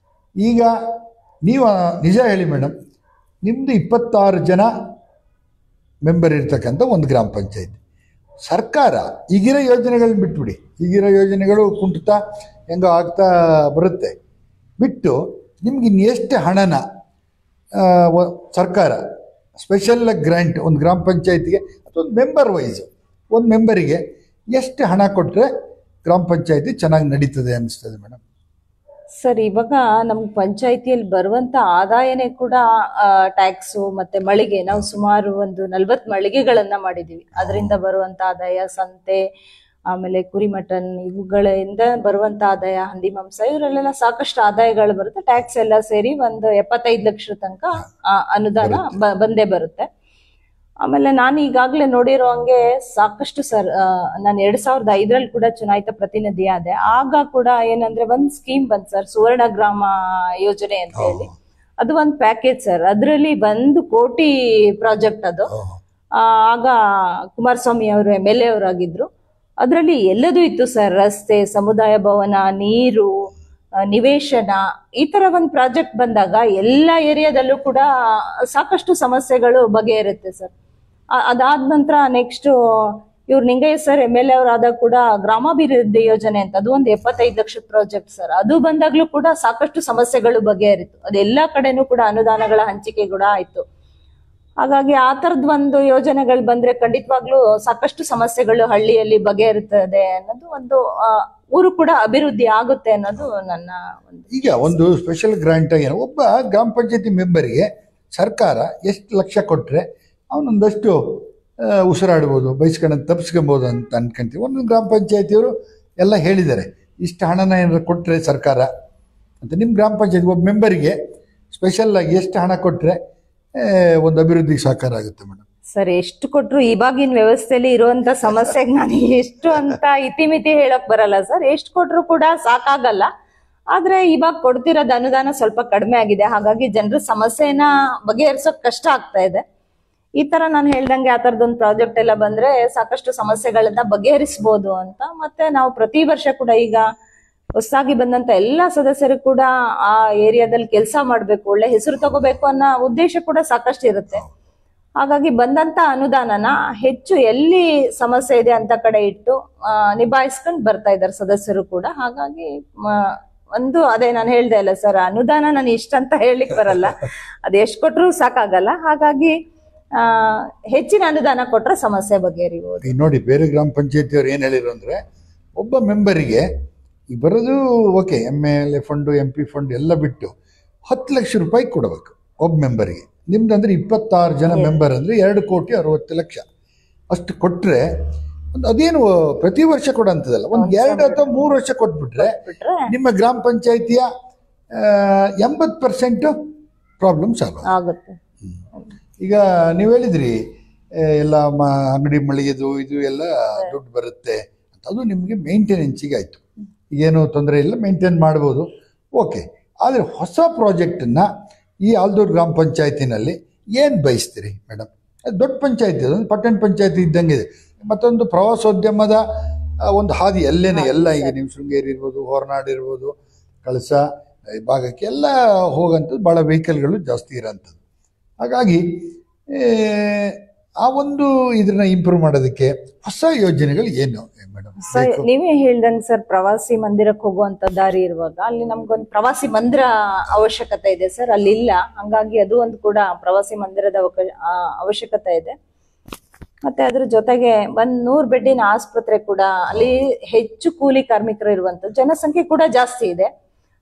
A: ಈಗ ನೀವು ನಿಜ ಹೇಳಿ ಮೇಡಮ್, ನಿಮ್ಮದು 26 ಜನ ಮೆಂಬರ್ ಇರ್ತಕ್ಕಂಥ ಒಂದು ಗ್ರಾಮ ಪಂಚಾಯತ್, ಸರ್ಕಾರ ಈಗಿರೋ ಯೋಜನೆಗಳನ್ನ ಬಿಟ್ಬಿಡಿ, ಈಗಿರೋ ಯೋಜನೆಗಳು ಕುಂಠಿತ ಹೆಂಗೋ ಆಗ್ತಾ ಬರುತ್ತೆ ಬಿಟ್ಟು, ನಿಮ್ಗೆ ಇನ್ನೆಷ್ಟು ಹಣನ ಸರ್ಕಾರ ಸ್ಪೆಷಲ್ ಗ್ರ್ಯಾಂಟ್ ಒಂದು ಗ್ರಾಮ ಪಂಚಾಯತಿಗೆ ಅಥವಾ ಒಂದು ಮೆಂಬರ್ ವೈಸ್ ಒಂದು ಮೆಂಬರಿಗೆ ಎಷ್ಟು ಹಣ ಕೊಟ್ಟರೆ ಗ್ರಾಮ ಪಂಚಾಯತಿ ಚೆನ್ನಾಗಿ ನಡೀತದೆ ಅನ್ನಿಸ್ತದೆ ಮೇಡಮ್?
B: ಸರ್, ಇವಾಗ ನಮ್ಮ ಪಂಚಾಯತಿಯಲ್ಲಿ ಬರುವಂತ ಆದಾಯನೇ ಕೂಡ ಟ್ಯಾಕ್ಸು ಮತ್ತೆ ಮಳಿಗೆ, ನಾವು ಸುಮಾರು ಒಂದು 40 ಮಳಿಗೆಗಳನ್ನ ಮಾಡಿದೀವಿ. ಅದರಿಂದ ಬರುವಂತ ಆದಾಯ, ಸಂತೆ, ಆಮೇಲೆ ಕುರಿ ಮಟನ್, ಇವುಗಳಿಂದ ಬರುವಂತ ಆದಾಯ, ಹಂದಿ ಮಾಂಸ, ಇವರಲ್ಲೆಲ್ಲ ಸಾಕಷ್ಟು ಆದಾಯಗಳು ಬರುತ್ತೆ. ಟ್ಯಾಕ್ಸ್ ಎಲ್ಲ ಸೇರಿ ಒಂದು 75 ಲಕ್ಷ ತನಕ ಅನುದಾನ ಬಂದೇ ಬರುತ್ತೆ. ಆಮೇಲೆ ನಾನು ಈಗಾಗಲೇ ನೋಡಿರೋ ಹಂಗೆ ಸಾಕಷ್ಟು ಸರ್, ನಾನು 2005ರಲ್ಲಿ ಕೂಡ ಚುನಾಯಿತ ಪ್ರತಿನಿಧಿ ಆದೆ. ಆಗ ಕೂಡ ಏನಂದ್ರೆ ಒಂದು ಸ್ಕೀಮ್ ಬಂತು ಸರ್, ಸುವರ್ಣ ಗ್ರಾಮ ಯೋಜನೆ ಅಂತ ಹೇಳಿ. ಅದು ಒಂದು ಪ್ಯಾಕೇಜ್ ಸರ್. ಅದರಲ್ಲಿ 1 ಕೋಟಿ ಪ್ರಾಜೆಕ್ಟ್ ಅದು. ಆಗ ಕುಮಾರಸ್ವಾಮಿ ಅವರು MLA ಅವರಾಗಿದ್ರು. ಅದರಲ್ಲಿ ಎಲ್ಲದೂ ಇತ್ತು ಸರ್, ರಸ್ತೆ, ಸಮುದಾಯ ಭವನ, ನೀರು, ನಿವೇಶನ, ಈ ತರ ಒಂದು ಪ್ರಾಜೆಕ್ಟ್ ಬಂದಾಗ ಎಲ್ಲ ಏರಿಯಾದಲ್ಲೂ ಕೂಡ ಸಾಕಷ್ಟು ಸಮಸ್ಯೆಗಳು ಬಗೆಹರುತ್ತೆ ಸರ್. ಅದಾದ ನಂತರ ನೆಕ್ಸ್ಟ್ ಇವ್ರು ನಿಂಗಯ್ಯ ಸರ್ MLA ಅವರಾದಾಗ ಕೂಡ ಗ್ರಾಮಾಭಿವೃದ್ಧಿ ಯೋಜನೆ ಅಂತ, ಅದು ಒಂದು 75 ಲಕ್ಷದ ಪ್ರಾಜೆಕ್ಟ್ ಸರ್. ಅದು ಬಂದಾಗ್ಲೂ ಕೂಡ ಸಾಕಷ್ಟು ಸಮಸ್ಯೆಗಳು ಬಗೆಹರಿತು. ಅದೆಲ್ಲಾ ಕಡೆನೂ ಕೂಡ ಅನುದಾನಗಳ ಹಂಚಿಕೆ ಕೂಡ ಆಯ್ತು. ಹಾಗಾಗಿ ಆ ತರದ ಒಂದು ಯೋಜನೆಗಳು ಬಂದ್ರೆ ಖಂಡಿತವಾಗ್ಲೂ ಸಾಕಷ್ಟು ಸಮಸ್ಯೆಗಳು ಹಳ್ಳಿಯಲ್ಲಿ ಬಗೆಹರುತ್ತದೆ ಅನ್ನೋದು, ಒಂದು ಊರು ಕೂಡ ಅಭಿವೃದ್ಧಿ ಆಗುತ್ತೆ ಅನ್ನೋದು ನನ್ನ ಒಂದು.
A: ಈಗ ಒಂದು ಸ್ಪೆಷಲ್ ಗ್ರಾಂಟ್ ಆಗಿ ಒಬ್ಬ ಗ್ರಾಮ ಪಂಚಾಯತಿ ಮೆಂಬರಿಗೆ ಸರ್ಕಾರ ಎಷ್ಟು ಲಕ್ಷ ಕೊಟ್ಟರೆ ಅವನೊಂದಷ್ಟು ಉಸಿರಾಡ್ಬೋದು, ಬಯಸ್ಕೊಂಡು ತಪ್ಪಿಸ್ಕೊಬೋದು ಅಂತ ಅನ್ಕೊಂತೀವಿ. ಒಂದೊಂದು ಗ್ರಾಮ ಪಂಚಾಯತಿಯವರು ಎಲ್ಲ ಹೇಳಿದ್ದಾರೆ, ಇಷ್ಟು ಹಣನ ಏನಾದ್ರು ಕೊಟ್ಟರೆ ಸರ್ಕಾರ ಅಂತ. ನಿಮ್ಮ ಗ್ರಾಮ ಪಂಚಾಯತ್ ಒಬ್ಬ ಮೆಂಬರಿಗೆ ಸ್ಪೆಷಲ್ ಆಗಿ ಎಷ್ಟು ಹಣ ಕೊಟ್ಟರೆ ಒಂದು ಅಭಿವೃದ್ಧಿಗೆ ಸಹಕಾರ ಆಗುತ್ತೆ ಮೇಡಮ್?
B: ಸರ್, ಎಷ್ಟು ಕೊಟ್ರು ಇವಾಗಿನ ವ್ಯವಸ್ಥೆಯಲ್ಲಿ ಇರುವಂತ ಸಮಸ್ಯೆಗೆ ನಾನು ಎಷ್ಟು ಅಂತ ಇತಿಮಿತಿ ಹೇಳಕ್ ಬರಲ್ಲ ಸರ್. ಎಷ್ಟು ಕೊಟ್ರು ಕೂಡ ಸಾಕಾಗಲ್ಲ. ಆದ್ರೆ ಇವಾಗ ಕೊಡ್ತಿರೋದು ಅನುದಾನ ಸ್ವಲ್ಪ ಕಡಿಮೆ ಆಗಿದೆ. ಹಾಗಾಗಿ ಜನರ ಸಮಸ್ಯೆನ ಬಗೆಹರಿಸೋಕ್ ಕಷ್ಟ ಆಗ್ತಾ ಇದೆ. ಈ ತರ ನಾನು ಹೇಳ್ದಂಗೆ ಆ ತರದೊಂದು ಪ್ರಾಜೆಕ್ಟ್ ಎಲ್ಲ ಬಂದ್ರೆ ಸಾಕಷ್ಟು ಸಮಸ್ಯೆಗಳನ್ನ ಬಗೆಹರಿಸಬಹುದು ಅಂತ. ಮತ್ತೆ ನಾವು ಪ್ರತಿ ವರ್ಷ ಕೂಡ ಈಗ ಹೊಸದಾಗಿ ಬಂದಂತ ಎಲ್ಲಾ ಸದಸ್ಯರು ಕೂಡ ಆ ಏರಿಯಾದಲ್ಲಿ ಕೆಲಸ ಮಾಡ್ಬೇಕು, ಒಳ್ಳೆ ಹೆಸರು ತಗೋಬೇಕು ಅನ್ನೋ ಉದ್ದೇಶ ಕೂಡ ಸಾಕಷ್ಟು ಇರುತ್ತೆ. ಹಾಗಾಗಿ ಬಂದಂತ ಅನುದಾನನ ಹೆಚ್ಚು ಎಲ್ಲಿ ಸಮಸ್ಯೆ ಇದೆ ಅಂತ ಕಡೆ ಇಟ್ಟು ನಿಭಾಯಿಸ್ಕೊಂಡು ಬರ್ತಾ ಇದ್ದಾರೆ ಸದಸ್ಯರು ಕೂಡ. ಹಾಗಾಗಿ ಒಂದು ಅದೇ ನಾನು ಹೇಳ್ದೆ ಅಲ್ಲ ಸರ್, ಅನುದಾನ ನಾನು ಇಷ್ಟಂತ ಹೇಳಲಿಕ್ಕೆ ಬರಲ್ಲ, ಅದು ಎಷ್ಟು ಕೊಟ್ರು ಸಾಕಾಗಲ್ಲ. ಹಾಗಾಗಿ ಹೆಚ್ಚಿನ ಅನುದಾನ ಕೊಟ್ರೆ ಸಮಸ್ಯೆ ಬಗೆಹರಿಬಹುದು.
A: ಈಗ ನೋಡಿ, ಬೇರೆ ಗ್ರಾಮ ಪಂಚಾಯತಿಯವ್ರು ಏನು ಹೇಳಿದ್ರು ಅಂದರೆ, ಒಬ್ಬ ಮೆಂಬರಿಗೆ ಈಗ ಬರೋದು okay, MLA fund MP fund ಎಲ್ಲ ಬಿಟ್ಟು 10 ಲಕ್ಷ ರೂಪಾಯಿ ಕೊಡಬೇಕು ಒಬ್ಬ ಮೆಂಬರಿಗೆ. ನಿಮ್ದಂದ್ರೆ 26 ಜನ ಮೆಂಬರ್ ಅಂದರೆ 2,60,00,000 ಅಷ್ಟು ಕೊಟ್ಟರೆ ಅದೇನು ಪ್ರತಿ ವರ್ಷ ಕೊಡೋಂಥದ್ದಲ್ಲ, ಒಂದು 2 ಅಥವಾ 3 ವರ್ಷ ಕೊಟ್ಬಿಟ್ರೆ ನಿಮ್ಮ ಗ್ರಾಮ ಪಂಚಾಯಿತಿಯ 80% ಪ್ರಾಬ್ಲಮ್ ಸಾಲ್ವ್
B: ಆಗುತ್ತೆ.
A: ಈಗ ನೀವು ಹೇಳಿದ್ರಿ ಎಲ್ಲ ಅಂಗಡಿ ಮಳಿಗೆದು ಇದು ಎಲ್ಲ ದುಡ್ಡು ಬರುತ್ತೆ ಅಂತ, ಅದು ನಿಮಗೆ ಮೇಂಟೆನೆನ್ಸಿಗೆ ಆಯಿತು, ಏನೂ ತೊಂದರೆ ಇಲ್ಲ, ಮೇಂಟೈನ್ ಮಾಡ್ಬೋದು, ಓಕೆ. ಆದರೆ ಹೊಸ ಪ್ರಾಜೆಕ್ಟನ್ನು ಈ ಆಲ್ದೂರು ಗ್ರಾಮ ಪಂಚಾಯತಿನಲ್ಲಿ ಏನು ಬಯಸ್ತೀರಿ ಮೇಡಮ್? ಅದು ದೊಡ್ಡ ಪಂಚಾಯತಿ, ಅದೊಂದು ಪಟ್ಟಣ ಪಂಚಾಯತಿ ಇದ್ದಂಗೆ ಇದೆ. ಮತ್ತೊಂದು ಪ್ರವಾಸೋದ್ಯಮದ ಒಂದು ಹಾದಿ ಅಲ್ಲೇನೆ ಎಲ್ಲ, ಈಗ ನೀವು ಶೃಂಗೇರಿ ಇರ್ಬೋದು, ಹೊರನಾಡು ಇರ್ಬೋದು, ಕಳಸ ಭಾಗಕ್ಕೆ ಎಲ್ಲ ಹೋಗೋಂಥದ್ದು, ಭಾಳ ವೆಹಿಕಲ್ಗಳು ಜಾಸ್ತಿ ಇರೋಂಥದ್ದು. ಹಾಗಾಗಿ ಆ ಒಂದು ಇದನ್ನ ಇಂಪ್ರೂವ್ ಮಾಡೋದಕ್ಕೆ ಹೊಸ ಯೋಜನೆಗಳು ಏನು ಮೇಡಮ್?
B: ನೀವೇ ಹೇಳ್ದಂಗೆ ಸರ್, ಪ್ರವಾಸಿ ಮಂದಿರಕ್ಕೆ ಹೋಗುವಂತ ದಾರಿ ಇರುವಾಗ ಅಲ್ಲಿ ನಮ್ಗೊಂದು ಪ್ರವಾಸಿ ಮಂದಿರ ಅವಶ್ಯಕತೆ ಇದೆ ಸರ್, ಅಲ್ಲಿ ಇಲ್ಲ. ಹಂಗಾಗಿ ಅದು ಒಂದು ಕೂಡ ಪ್ರವಾಸಿ ಮಂದಿರದ ಅವಶ್ಯಕತೆ ಇದೆ. ಮತ್ತೆ ಅದ್ರ ಜೊತೆಗೆ 100 ಬೆಡ್ಡಿನ ಆಸ್ಪತ್ರೆ ಕೂಡ, ಅಲ್ಲಿ ಹೆಚ್ಚು ಕೂಲಿ ಕಾರ್ಮಿಕರು ಇರುವಂತ ಜನಸಂಖ್ಯೆ ಕೂಡ ಜಾಸ್ತಿ ಇದೆ.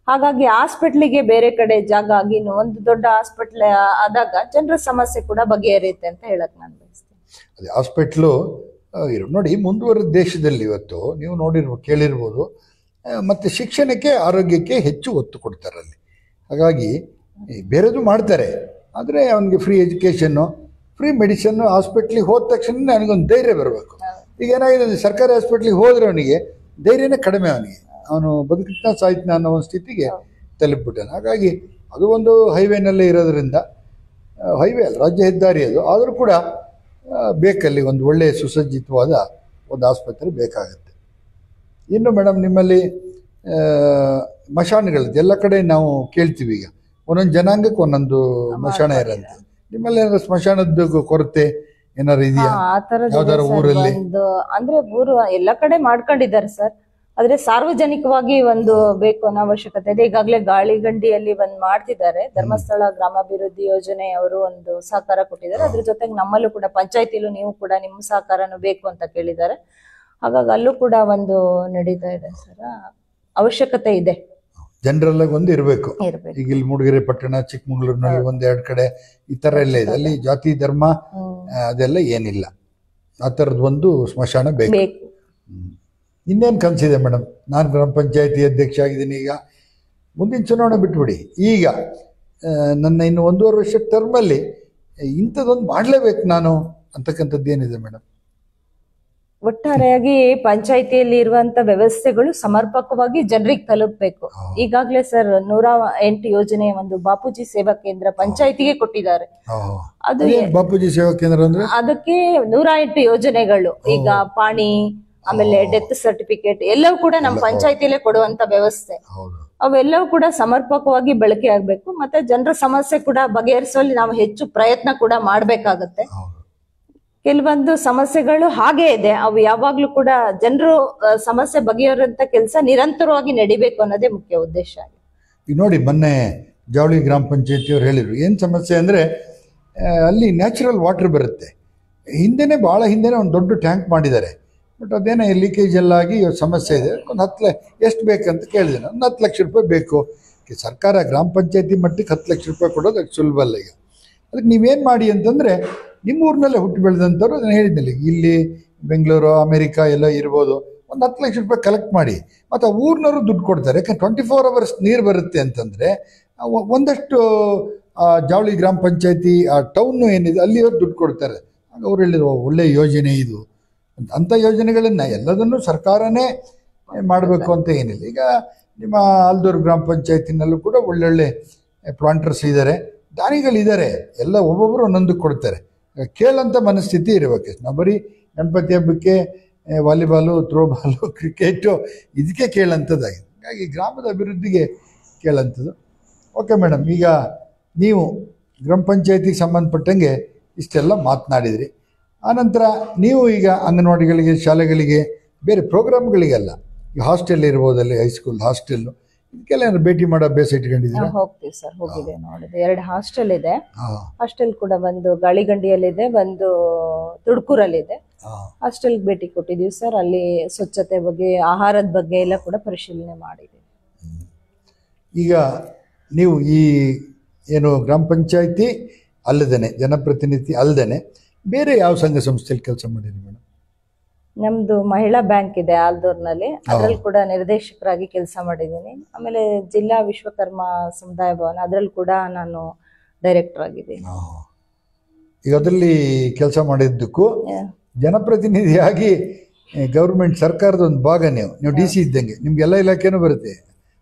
B: ಹಾಗಾಗಿ ಹಾಸ್ಪಿಟ್ಲಿಗೆ ಬೇರೆ ಕಡೆ ಜಾಗ ಆಗಿ ಒಂದು ದೊಡ್ಡ ಹಾಸ್ಪಿಟ್ಲ್ ಆದಾಗ ಜನರ ಸಮಸ್ಯೆ ಕೂಡ ಬಗೆಹರಿಯುತ್ತೆ ಅಂತ ಹೇಳಕ್ ನಾನು ಬಯಸ್ತೇನೆ.
A: ಅದೇ ಹಾಸ್ಪಿಟ್ಲು ನೋಡಿ, ಮುಂದುವರೆದ ದೇಶದಲ್ಲಿ ಇವತ್ತು ನೀವು ಕೇಳಿರ್ಬೋದು, ಮತ್ತು ಶಿಕ್ಷಣಕ್ಕೆ ಆರೋಗ್ಯಕ್ಕೆ ಹೆಚ್ಚು ಒತ್ತು ಕೊಡ್ತಾರೆ ಅಲ್ಲಿ. ಹಾಗಾಗಿ ಬೇರೆದು ಮಾಡ್ತಾರೆ, ಆದರೆ ಅವನಿಗೆ ಫ್ರೀ ಎಜುಕೇಷನ್ನು, ಫ್ರೀ ಮೆಡಿಸನ್ನು, ಹಾಸ್ಪಿಟ್ಲಿಗೆ ಹೋದ ತಕ್ಷಣ ನನಗೊಂದು ಧೈರ್ಯ ಬರಬೇಕು. ಈಗ ಏನಾಗಿದೆ, ಸರ್ಕಾರಿ ಹಾಸ್ಪಿಟ್ಲಿಗೆ ಹೋದ್ರೆ ಅವನಿಗೆ ಧೈರ್ಯನೇ ಕಡಿಮೆ, ಅವನು ಬದುಕಿನ ಸಾಯ್ತಾನೆ ಅನ್ನೋ ಒಂದು ಸ್ಥಿತಿಗೆ ತಲುಪಿಬಿಟ್ಟಾನೆ. ಹಾಗಾಗಿ ಅದು ಒಂದು ಹೈವೇನಲ್ಲೇ ಇರೋದ್ರಿಂದ, ಹೈವೇ ಅಲ್ಲ, ರಾಜ್ಯ ಹೆದ್ದಾರಿ ಅದು, ಆದರೂ ಕೂಡ ಬೇಕಲ್ಲಿ ಒಂದು ಒಳ್ಳೆಯ ಸುಸಜ್ಜಿತವಾದ ಒಂದು ಆಸ್ಪತ್ರೆ ಬೇಕಾಗುತ್ತೆ. ಇನ್ನು ಮೇಡಮ್, ನಿಮ್ಮಲ್ಲಿ ಮಶಾನಗಳದ್ದು ಎಲ್ಲ ಕಡೆ ನಾವು ಕೇಳ್ತೀವಿ, ಈಗ ಒಂದೊಂದು ಜನಾಂಗಕ್ಕೆ ಒಂದೊಂದು ಮಶಾನ ಇರೋಂಥದ್ದು. ನಿಮ್ಮಲ್ಲಿ ಏನಾದ್ರು ಸ್ಮಶಾನದ ಕೊರತೆ ಏನಾರು ಇದೆಯಾ? ಯಾವ್ದಾರ ಊರಲ್ಲಿ?
B: ಅಂದ್ರೆ ಊರು ಎಲ್ಲ ಕಡೆ ಮಾಡ್ಕೊಂಡಿದ್ದಾರೆ ಸರ್, ಆದ್ರೆ ಸಾರ್ವಜನಿಕವಾಗಿ ಒಂದು ಬೇಕು ಅನ್ನೋ ಅವಶ್ಯಕತೆ ಇದೆ. ಈಗಾಗಲೇ ಗಾಳಿಗಂಡಿಯಲ್ಲಿ ಒಂದು ಮಾಡ್ತಿದ್ದಾರೆ, ಧರ್ಮಸ್ಥಳ ಗ್ರಾಮಾಭಿವೃದ್ಧಿ ಯೋಜನೆ ಅವರು ಒಂದು ಸಹಕಾರ ಕೊಟ್ಟಿದ್ದಾರೆ. ಅದ್ರ ಜೊತೆಗೆ ನಮ್ಮಲ್ಲೂ ಕೂಡ ಪಂಚಾಯತಿಲೂ ನೀವು ಕೂಡ ನಿಮ್ಮ ಸಹಕಾರನೂ ಬೇಕು ಅಂತ ಕೇಳಿದ್ದಾರೆ. ಹಾಗಾಗಿ ಅಲ್ಲೂ ಕೂಡ ಒಂದು ನಡೀತಾ ಇದೆ ಸರ್, ಅವಶ್ಯಕತೆ ಇದೆ.
A: ಜನರಲ್ ಆಗಿ ಒಂದು ಇರಬೇಕು. ಈಗ ಇಲ್ಲಿ ಮೂಡಿಗೆರೆ ಪಟ್ಟಣ, ಚಿಕ್ಕಮಗಳೂರಿನಲ್ಲಿ 1-2 ಕಡೆ ಈ ತರ ಎಲ್ಲ ಇದೆ, ಅಲ್ಲಿ ಜಾತಿ ಧರ್ಮ ಅದೆಲ್ಲ ಏನಿಲ್ಲ, ಆ ಥರದ್ದು ಒಂದು ಸ್ಮಶಾನ ಬೇಕು. ಇನ್ನೇನು ಕನಸಿದೆ ಮೇಡಮ್? ನಾನು ಗ್ರಾಮ ಪಂಚಾಯತಿ ಅಧ್ಯಕ್ಷ ಆಗಿದ್ದೀನಿ, ಈಗ ಮುಂದಿನ ಚುನಾವಣೆ ಬಿಟ್ಬಿಡಿ, ಈಗ ನನ್ನ ಇನ್ನು 1.5 ವರ್ಷ ಟರ್ಮಲ್ಲಿ ಇಂಥದ್ದೊಂದು ಮಾಡಲೇಬೇಕು ನಾನು ಅಂತಕ್ಕಂಥದ್ದು ಏನಿದೆ ಮೇಡಮ್?
B: ಒಟ್ಟಾರೆಯಾಗಿ ಪಂಚಾಯಿತಿಯಲ್ಲಿ ಇರುವಂತ ವ್ಯವಸ್ಥೆಗಳು ಸಮರ್ಪಕವಾಗಿ ಜನರಿಗೆ ತಲುಪಬೇಕು. ಈಗಾಗಲೇ ಸರ್ 108 ಯೋಜನೆ ಒಂದು ಬಾಪೂಜಿ ಸೇವಾ ಕೇಂದ್ರ ಪಂಚಾಯಿತಿಗೆ ಕೊಟ್ಟಿದ್ದಾರೆ. ಅದು
A: ಬಾಪೂಜಿ ಸೇವಾ ಕೇಂದ್ರ ಅಂದ್ರೆ
B: ಅದಕ್ಕೆ 108 ಯೋಜನೆಗಳು, ಈಗ ಪಾಣಿ, ಆಮೇಲೆ ಡೆತ್ ಸರ್ಟಿಫಿಕೇಟ್ ಎಲ್ಲವೂ ಕೂಡ ನಮ್ಮ ಪಂಚಾಯಿತಿಯಲ್ಲೇ ಕೊಡುವಂತ ವ್ಯವಸ್ಥೆ. ಅವೆಲ್ಲವೂ ಕೂಡ ಸಮರ್ಪಕವಾಗಿ ಬಳಕೆ ಆಗ್ಬೇಕು. ಮತ್ತೆ ಜನರ ಸಮಸ್ಯೆ ಕೂಡ ಬಗೆಹರಿಸುವಲ್ಲಿ ನಾವು ಹೆಚ್ಚು ಪ್ರಯತ್ನ ಕೂಡ ಮಾಡ್ಬೇಕಾಗತ್ತೆ. ಕೆಲವೊಂದು ಸಮಸ್ಯೆಗಳು ಹಾಗೇ ಇದೆ, ಅವು ಯಾವಾಗ್ಲೂ ಕೂಡ ಜನರು ಸಮಸ್ಯೆ ಬಗೆಹರುವಂತ ಕೆಲಸ ನಿರಂತರವಾಗಿ ನಡಿಬೇಕು ಅನ್ನೋದೇ ಮುಖ್ಯ ಉದ್ದೇಶ.
A: ಈಗ ನೋಡಿ, ಮೊನ್ನೆ ಜಾವಳಿ ಗ್ರಾಮ ಪಂಚಾಯತಿಯವ್ರು ಹೇಳಿದ್ರು, ಏನು ಸಮಸ್ಯೆ ಅಂದರೆ ಅಲ್ಲಿ ನ್ಯಾಚುರಲ್ ವಾಟರ್ ಬರುತ್ತೆ, ಹಿಂದೆನೇ ಭಾಳ ಹಿಂದೆನೇ ಒಂದು ದೊಡ್ಡ ಟ್ಯಾಂಕ್ ಮಾಡಿದ್ದಾರೆ, ಬಟ್ ಅದೇನೋ ಲೀಕೇಜ್ ಎಲ್ಲ ಆಗಿ ಸಮಸ್ಯೆ ಇದೆ. ಒಂದು 10 ಎಷ್ಟು ಬೇಕಂತ ಕೇಳಿದೆ ನಾನು, 10 ಲಕ್ಷ ರೂಪಾಯಿ ಬೇಕು. ಸರ್ಕಾರ ಗ್ರಾಮ ಪಂಚಾಯತಿ ಮಟ್ಟಿಗೆ 10 ಲಕ್ಷ ರೂಪಾಯಿ ಕೊಡೋದು ಅದು ಸುಲಭ ಅಲ್ಲ. ಈಗ ಅದಕ್ಕೆ ನೀವೇನು ಮಾಡಿ ಅಂತಂದರೆ, ನಿಮ್ಮ ಊರಿನಲ್ಲೇ ಹುಟ್ಟು ಬೆಳೆದಂಥವ್ರು, ಅದನ್ನು ಹೇಳಿದ್ನಲ್ಲಿ ಇಲ್ಲಿ ಬೆಂಗಳೂರು, ಅಮೇರಿಕಾ ಎಲ್ಲ ಇರ್ಬೋದು, ಒಂದು 10 ಲಕ್ಷ ರೂಪಾಯಿ ಕಲೆಕ್ಟ್ ಮಾಡಿ, ಮತ್ತು ಆ ಊರಿನವರು ದುಡ್ಡು ಕೊಡ್ತಾರೆ. ಯಾಕಂದ್ರೆ 24 hours ನೀರು ಬರುತ್ತೆ ಅಂತಂದರೆ ಒಂದಷ್ಟು ಜಾವಳಿ ಗ್ರಾಮ ಪಂಚಾಯತಿ ಆ ಟೌನು ಏನಿದೆ ಅಲ್ಲಿಯವ್ರು ದುಡ್ಡು ಕೊಡ್ತಾರೆ. ಆಗ ಅವ್ರು ಹೇಳಿದ್ರು, ಒಳ್ಳೆಯ ಯೋಜನೆ ಇದು. ಅಂಥ ಯೋಜನೆಗಳನ್ನು ಎಲ್ಲದನ್ನು ಸರ್ಕಾರನೇ ಮಾಡಬೇಕು ಅಂತ ಏನಿಲ್ಲ. ಈಗ ನಿಮ್ಮ ಆಲ್ದೂರು ಗ್ರಾಮ ಪಂಚಾಯತಿನಲ್ಲೂ ಕೂಡ ಒಳ್ಳೊಳ್ಳೆ ಪ್ಲಾಂಟರ್ಸ್ ಇದ್ದಾರೆ, ದಾನಿಗಳಿದ್ದಾರೆ, ಎಲ್ಲ ಒಬ್ಬೊಬ್ಬರು ಒಂದೊಂದು ಕೊಡ್ತಾರೆ. ಕೇಳಂಥ ಮನಸ್ಥಿತಿ ಇರಬೇಕು. ನಾವು ಬರೀ ಗಣಪತಿ ಹಬ್ಬಕ್ಕೆ ವಾಲಿಬಾಲು, ಥ್ರೋಬಾಲು, ಕ್ರಿಕೆಟು ಇದಕ್ಕೆ ಕೇಳಂಥದ್ದಾಗಿದೆ. ಹಾಗಾಗಿ ಗ್ರಾಮದ ಅಭಿವೃದ್ಧಿಗೆ ಕೇಳಂಥದ್ದು. ಓಕೆ ಮೇಡಮ್, ಈಗ ನೀವು ಗ್ರಾಮ ಪಂಚಾಯತಿಗೆ ಸಂಬಂಧಪಟ್ಟಂಗೆ ಇಷ್ಟೆಲ್ಲ ಮಾತನಾಡಿದ್ರಿ. ಆನಂತರ ನೀವು ಈಗ ಅಂಗನವಾಡಿಗಳಿಗೆ, ಶಾಲೆಗಳಿಗೆ, ಬೇರೆ ಪ್ರೋಗ್ರಾಮ್ಗಳಿಗೆಲ್ಲ, ಈ ಹಾಸ್ಟೆಲ್ ಇರ್ಬೋದಲ್ಲಿ, ಹೈಸ್ಕೂಲ್ ಹಾಸ್ಟೆಲ್ಲು ಇದಕ್ಕೆಲ್ಲ ಏನಾದ್ರು ಭೇಟಿ ಮಾಡೋ ಅಭ್ಯಾಸ ಇಟ್ಕೊಂಡಿದ್ದೀರಾ?
B: ಹೋಗ್ತೀವಿ ಸರ್, ಹೋಗಿದೆ, ನೋಡಿದೆ. 2 ಹಾಸ್ಟೆಲ್ ಇದೆ. ಹಾಸ್ಟೆಲ್ ಕೂಡ ಒಂದು ಗಾಳಿಗಂಡಿಯಲ್ಲಿದೆ, ಒಂದು ತುಡ್ಕೂರಲ್ಲಿದೆ. ಹಾಸ್ಟೆಲ್ ಭೇಟಿ ಕೊಟ್ಟಿದ್ದೀವಿ ಸರ್. ಅಲ್ಲಿ ಸ್ವಚ್ಛತೆ ಬಗ್ಗೆ, ಆಹಾರದ ಬಗ್ಗೆ ಎಲ್ಲ ಕೂಡ ಪರಿಶೀಲನೆ ಮಾಡಿದ್ದೀವಿ.
A: ಈಗ ನೀವು ಈ ಏನು ಗ್ರಾಮ ಪಂಚಾಯತಿ ಅಲ್ಲದೇನೆ, ಜನಪ್ರತಿನಿಧಿ ಅಲ್ಲದೇನೆ ಬೇರೆ ಯಾವ ಸಂಘ ಸಂಸ್ಥೆಯಲ್ಲಿ ಕೆಲಸ ಮಾಡಿದ್ರಿ ಮೇಡಮ್?
B: ನಮ್ದು ಮಹಿಳಾ ಬ್ಯಾಂಕ್ ಇದೆ ಆಲ್ದೂರ್ನಲ್ಲಿ, ಅದ್ರಲ್ಲಿ ಕೂಡ ನಿರ್ದೇಶಕರಾಗಿ ಕೆಲಸ ಮಾಡಿದ್ದೀನಿ. ಆಮೇಲೆ ಜಿಲ್ಲಾ ವಿಶ್ವಕರ್ಮ ಸಮುದಾಯ ಭವನ, ಅದ್ರಲ್ಲಿ ಕೂಡ ನಾನು ಡೈರೆಕ್ಟರ್ ಆಗಿದ್ದೀನಿ.
A: ಈಗ ಅದರಲ್ಲಿ ಕೆಲಸ ಮಾಡಿದ್ದಕ್ಕೂ ಜನಪ್ರತಿನಿಧಿಯಾಗಿ ಗೌರ್ಮೆಂಟ್ ಸರ್ಕಾರದ ಒಂದು ಭಾಗ. ನೀವು ಡಿ ಸಿ ಇದ್ದಂಗೆ ನಿಮ್ಗೆ ಎಲ್ಲ ಇಲಾಖೆನೂ ಬರುತ್ತೆ.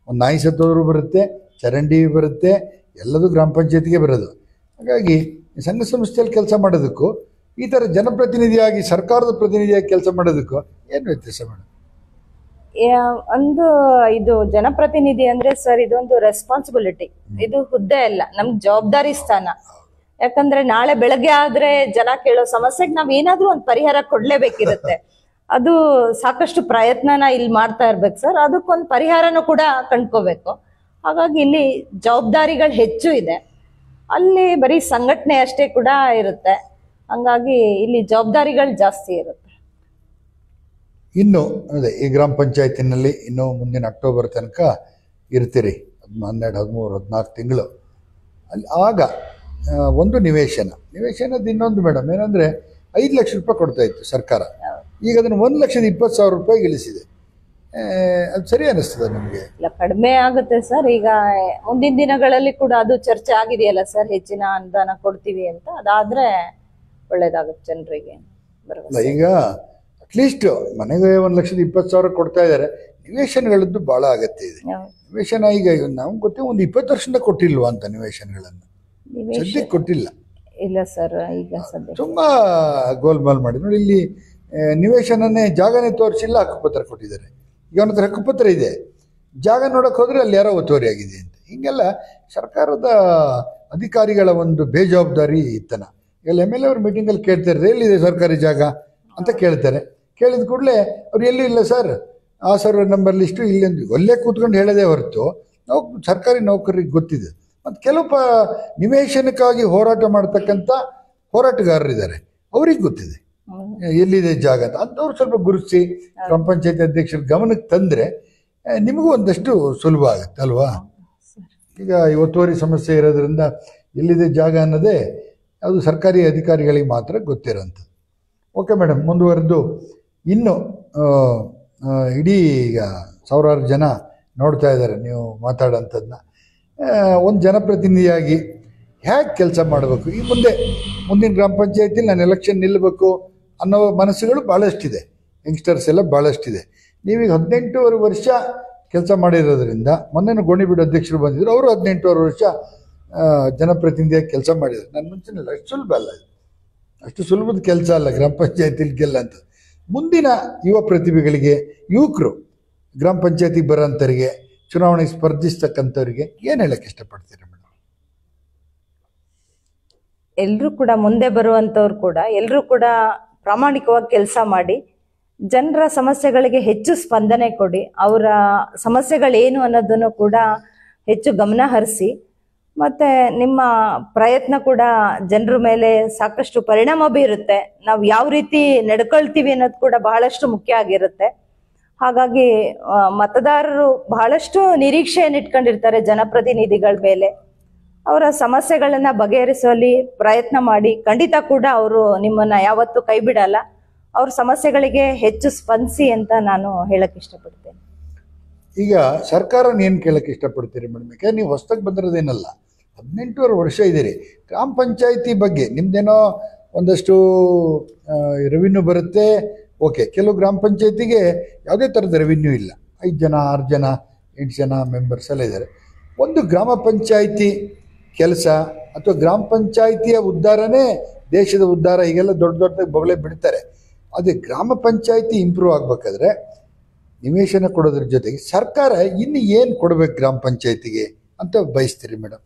A: ಒಂದು ನಾಯಿ ಸತ್ತೋದ್ರು ಬರುತ್ತೆ, ಚರಂಡಿ ಬರುತ್ತೆ, ಎಲ್ಲದೂ ಗ್ರಾಮ ಪಂಚಾಯತಿಗೆ ಬರೋದು. ಹಾಗಾಗಿ ಸಂಘ ಸಂಸ್ಥೆಯಲ್ಲಿ ಕೆಲಸ ಮಾಡೋದಕ್ಕೂ ಈ ಥರ ಜನಪ್ರತಿನಿಧಿಯಾಗಿ ಸರ್ಕಾರದ ಪ್ರತಿನಿಧಿಯಾಗಿ ಕೆಲಸ ಮಾಡೋದಕ್ಕೂ ಏನು ವ್ಯತ್ಯಾಸ ಮೇಡಮ್?
B: ಒಂದು ಇದು ಜನಪ್ರತಿನಿಧಿ ಅಂದ್ರೆ ಸರ್, ಇದೊಂದು ರೆಸ್ಪಾನ್ಸಿಬಿಲಿಟಿ, ಇದು ಹುದ್ದೆ ಅಲ್ಲ, ನಮ್ಗೆ ಜವಾಬ್ದಾರಿ ಸ್ಥಾನ. ಯಾಕಂದ್ರೆ ನಾಳೆ ಬೆಳಗ್ಗೆ ಆದ್ರೆ ಜನ ಕೇಳೋ ಸಮಸ್ಯೆಗೆ ನಾವ್ ಏನಾದ್ರೂ ಒಂದು ಪರಿಹಾರ ಕೊಡ್ಲೇಬೇಕಿರುತ್ತೆ. ಅದು ಸಾಕಷ್ಟು ಪ್ರಯತ್ನನ ಇಲ್ಲಿ ಮಾಡ್ತಾ ಇರ್ಬೇಕು ಸರ್, ಅದಕ್ಕೊಂದು ಪರಿಹಾರನೂ ಕೂಡ ಕಂಡ್ಕೋಬೇಕು. ಹಾಗಾಗಿ ಇಲ್ಲಿ ಜವಾಬ್ದಾರಿಗಳು ಹೆಚ್ಚು ಇದೆ, ಅಲ್ಲಿ ಬರೀ ಸಂಘಟನೆ ಅಷ್ಟೇ ಕೂಡ ಇರುತ್ತೆ. ಹಂಗಾಗಿ ಇಲ್ಲಿ ಜವಾಬ್ದಾರಿಗಳು ಜಾಸ್ತಿ ಇರುತ್ತೆ.
A: ಇನ್ನು ಅದೇ ಈ ಗ್ರಾಮ ಪಂಚಾಯತಿನಲ್ಲಿ ಇನ್ನು ಮುಂದಿನ ಅಕ್ಟೋಬರ್ ತನಕ ಇರ್ತೀರಿ, 12, 13, 14 ತಿಂಗಳು ಅಲ್ಲಿ. ಆಗ ಒಂದು ನಿವೇಶನದ ಇನ್ನೊಂದು ಮೇಡಮ್ ಏನಂದರೆ 5 ಲಕ್ಷ ರೂಪಾಯಿ ಕೊಡ್ತಾ ಇತ್ತು ಸರ್ಕಾರ. ಈಗ ಅದನ್ನು 1,20,000 ರೂಪಾಯಿಗೆ ಇಳಿಸಿದೆ. ಅದು ಸರಿ ಅನ್ನಿಸ್ತದೆ ನಮಗೆ? ಇಲ್ಲ,
B: ಕಡಿಮೆ ಆಗುತ್ತೆ ಸರ್. ಈಗ ಮುಂದಿನ ದಿನಗಳಲ್ಲಿ ಕೂಡ ಅದು ಚರ್ಚೆ ಆಗಿದೆಯಲ್ಲ ಸರ್, ಹೆಚ್ಚಿನ ಅನುದಾನ ಕೊಡ್ತೀವಿ ಅಂತ. ಅದಾದ್ರೆ ಒಳ್ಳೇದಾಗುತ್ತೆ ಜನರಿಗೆ.
A: ಈಗ ಅಟ್ಲೀಸ್ಟ್ ಮನೆಗೆ 1,20,000 ಕೊಡ್ತಾ ಇದ್ದಾರೆ. ನಿವೇಶನಗಳದ್ದು ಭಾಳ ಅಗತ್ಯ ಇದೆ. ನಿವೇಶನ ಈಗ ನಮ್ಗೆ ಗೊತ್ತೇ ಒಂದು 20 ವರ್ಷದಿಂದ ಕೊಟ್ಟಿಲ್ವಾ ಅಂತ ನಿವೇಶನಗಳನ್ನು? ಸದ್ಯಕ್ಕೆ ಕೊಟ್ಟಿಲ್ಲ.
B: ಇಲ್ಲ ಸರ್, ಈಗ ಸದ್ಯ
A: ತುಂಬಾ ಗೋಲ್ಮಾಲ್ ಮಾಡಿ ನೋಡಿ. ಇಲ್ಲಿ ನಿವೇಶನನೇ ಜಾಗನೇ ತೋರಿಸಿಲ್ಲ, ಹಕ್ಕುಪತ್ರ ಕೊಟ್ಟಿದ್ದಾರೆ. ಈಗ ಅವನ ಹತ್ರ ಹಕ್ಕುಪತ್ರ ಇದೆ, ಜಾಗ ನೋಡಕ್ಕೆ ಹೋದ್ರೆ ಅಲ್ಲಿ ಯಾರೋ ಒತ್ತುವರಿ ಆಗಿದೆ ಅಂತ. ಹಿಂಗೆಲ್ಲ ಸರ್ಕಾರದ ಅಧಿಕಾರಿಗಳ ಒಂದು ಬೇಜವಾಬ್ದಾರಿ ಇತ್ತನ. ಈಗ MLA ಅವ್ರ ಮೀಟಿಂಗಲ್ಲಿ ಕೇಳ್ತಾರೆ, ಎಲ್ಲಿದೆ ಸರ್ಕಾರಿ ಜಾಗ ಅಂತ ಕೇಳ್ತಾರೆ. ಕೇಳಿದ ಕೂಡಲೇ ಅವ್ರು ಎಲ್ಲೂ ಇಲ್ಲ ಸರ್, ಆ ಸರ್ವೆ ನಂಬರ್ ಲಿಸ್ಟು ಇಲ್ಲಂದು ಒಳ್ಳೆ ಕೂತ್ಕೊಂಡು ಹೇಳೋದೇ ಹೊರತು ನಾವು ಸರ್ಕಾರಿ ನೌಕರಿಗೆ ಗೊತ್ತಿದೆ. ಮತ್ತು ಕೆಲವು ನಿವೇಶನಕ್ಕಾಗಿ ಹೋರಾಟ ಮಾಡ್ತಕ್ಕಂಥ ಹೋರಾಟಗಾರರಿದ್ದಾರೆ, ಅವ್ರಿಗೆ ಗೊತ್ತಿದೆ ಎಲ್ಲಿದೆ ಜಾಗ ಅಂತ. ಅಂಥವ್ರು ಸ್ವಲ್ಪ ಗುರುತಿಸಿ ಗ್ರಾಮ ಪಂಚಾಯತಿ ಅಧ್ಯಕ್ಷರ ಗಮನಕ್ಕೆ ತಂದರೆ ನಿಮಗೂ ಒಂದಷ್ಟು ಸುಲಭ ಆಗುತ್ತೆ ಅಲ್ವಾ? ಈಗ ಒತ್ತುವರಿ ಸಮಸ್ಯೆ ಇರೋದ್ರಿಂದ ಎಲ್ಲಿದೆ ಜಾಗ ಅನ್ನೋದೇ ಅದು ಸರ್ಕಾರಿ ಅಧಿಕಾರಿಗಳಿಗೆ ಮಾತ್ರ ಗೊತ್ತಿರೋಂಥದ್ದು. ಓಕೆ ಮೇಡಮ್, ಮುಂದುವರೆದು ಇನ್ನು ಇಡೀ ಈಗ ಸಾವಿರಾರು ಜನ ನೋಡ್ತಾ ಇದ್ದಾರೆ ನೀವು ಮಾತಾಡೋಂಥದ್ದನ್ನ. ಒಂದು ಜನಪ್ರತಿನಿಧಿಯಾಗಿ ಹೇಗೆ ಕೆಲಸ ಮಾಡಬೇಕು, ಈ ಮುಂದಿನ ಗ್ರಾಮ ಪಂಚಾಯತಿಲಿ ನಾನು ಎಲೆಕ್ಷನ್ ನಿಲ್ಲಬೇಕು ಅನ್ನೋ ಮನಸ್ಸುಗಳು ಭಾಳಷ್ಟಿದೆ, ಯಂಗ್ಸ್ಟರ್ಸ್ ಎಲ್ಲ ಭಾಳಷ್ಟಿದೆ. ನೀವೀಗ 18 ವರ್ಷ ಕೆಲಸ ಮಾಡಿರೋದ್ರಿಂದ, ಮೊನ್ನೆ ಗೋಣಿಬೀಡು ಅಧ್ಯಕ್ಷರು ಬಂದಿದ್ರು, ಅವರು 18 ವರ್ಷ ಜನಪ್ರತಿನಿಧಿಯಾಗಿ ಕೆಲಸ ಮಾಡಿದ್ದಾರೆ. ನನ್ನ ಮುಂಚೆನೆಲ್ಲ ಅಷ್ಟು ಸುಲಭ ಅಲ್ಲ, ಅಷ್ಟು ಸುಲಭದ ಕೆಲಸ ಅಲ್ಲ ಗ್ರಾಮ ಪಂಚಾಯತಿಲಿ ಗೆಲ್ಲ ಅಂತ. ಮುಂದಿನ ಯುವ ಪ್ರತಿಭೆಗಳಿಗೆ, ಯುವಕರು ಗ್ರಾಮ ಪಂಚಾಯತಿಗೆ ಬರೋಂಥವ್ರಿಗೆ, ಚುನಾವಣೆಗೆ ಸ್ಪರ್ಧಿಸ್ತಕ್ಕಂಥವ್ರಿಗೆ ಏನು ಹೇಳಕ್ಕೆ ಇಷ್ಟಪಡ್ತೀರಿ ಮೇಡಮ್?
B: ಎಲ್ಲರೂ ಕೂಡ ಮುಂದೆ ಬರುವಂಥವ್ರು ಕೂಡ ಎಲ್ಲರೂ ಕೂಡ ಪ್ರಾಮಾಣಿಕವಾಗಿ ಕೆಲಸ ಮಾಡಿ ಜನರ ಸಮಸ್ಯೆಗಳಿಗೆ ಹೆಚ್ಚು ಸ್ಪಂದನೆ ಕೊಡಿ. ಅವರ ಸಮಸ್ಯೆಗಳೇನು ಅನ್ನೋದನ್ನು ಕೂಡ ಹೆಚ್ಚು ಗಮನ ಹರಿಸಿ, ಮತ್ತು ನಿಮ್ಮ ಪ್ರಯತ್ನ ಕೂಡ ಜನರ ಮೇಲೆ ಸಾಕಷ್ಟು ಪರಿಣಾಮ ಬೀರುತ್ತೆ. ನಾವು ಯಾವ ರೀತಿ ನಡ್ಕೊಳ್ತೀವಿ ಅನ್ನೋದು ಕೂಡ ಬಹಳಷ್ಟು ಮುಖ್ಯ ಆಗಿರುತ್ತೆ. ಹಾಗಾಗಿ ಮತದಾರರು ಬಹಳಷ್ಟು ನಿರೀಕ್ಷೆಯನ್ನು ಇಟ್ಕೊಂಡಿರ್ತಾರೆ ಜನಪ್ರತಿನಿಧಿಗಳ ಮೇಲೆ. ಅವರ ಸಮಸ್ಯೆಗಳನ್ನ ಬಗೆಹರಿಸುವಲ್ಲಿ ಪ್ರಯತ್ನ ಮಾಡಿ, ಖಂಡಿತ ಕೂಡ ಅವರು ನಿಮ್ಮನ್ನ ಯಾವತ್ತೂ ಕೈ ಬಿಡಲ್ಲ. ಅವ್ರ ಸಮಸ್ಯೆಗಳಿಗೆ ಹೆಚ್ಚು ಸ್ಪಂದಿಸಿ ಅಂತ ನಾನು ಹೇಳಕ್ ಇಷ್ಟಪಡ್ತೇನೆ.
A: ಈಗ ಸರ್ಕಾರನ ಏನು ಕೇಳಕ್ಕೆ ಇಷ್ಟಪಡ್ತೀರಿ ಮೇಡಮ್? ಯಾಕಂದ್ರೆ ನೀವು ಹೊಸದಾಗಿ ಬಂದಿರೋದೇನಲ್ಲ, 18 ವರ್ಷ ಇದ್ದೀರಿ. ಗ್ರಾಮ ಪಂಚಾಯತಿ ಬಗ್ಗೆ ನಿಮ್ದೇನೋ ಒಂದಷ್ಟು ರೆವಿನ್ಯೂ ಬರುತ್ತೆ, ಓಕೆ. ಕೆಲವು ಗ್ರಾಮ ಪಂಚಾಯತಿಗೆ ಯಾವುದೇ ಥರದ ರೆವಿನ್ಯೂ ಇಲ್ಲ, 5 ಜನ 6 ಜನ 8 ಜನ ಮೆಂಬರ್ಸ್ ಎಲ್ಲ ಇದ್ದಾರೆ. ಒಂದು ಗ್ರಾಮ ಪಂಚಾಯತಿ ಕೆಲಸ ಅಥವಾ ಗ್ರಾಮ ಪಂಚಾಯತಿಯ ಉದ್ಧಾರನೇ ದೇಶದ ಉದ್ಧಾರ, ಹೀಗೆಲ್ಲ ದೊಡ್ಡ ದೊಡ್ಡ ಬೊಗಳೆ ಬಿಡ್ತಾರೆ. ಅದೇ ಗ್ರಾಮ ಪಂಚಾಯತಿ ಇಂಪ್ರೂವ್ ಆಗಬೇಕಾದ್ರೆ ನಿವೇಶನ ಕೊಡೋದ್ರ ಜೊತೆಗೆ ಸರ್ಕಾರ ಇನ್ನು ಏನು ಕೊಡಬೇಕು ಗ್ರಾಮ ಪಂಚಾಯತಿಗೆ ಅಂತ ಬಯಸ್ತೀರಿ ಮೇಡಮ್?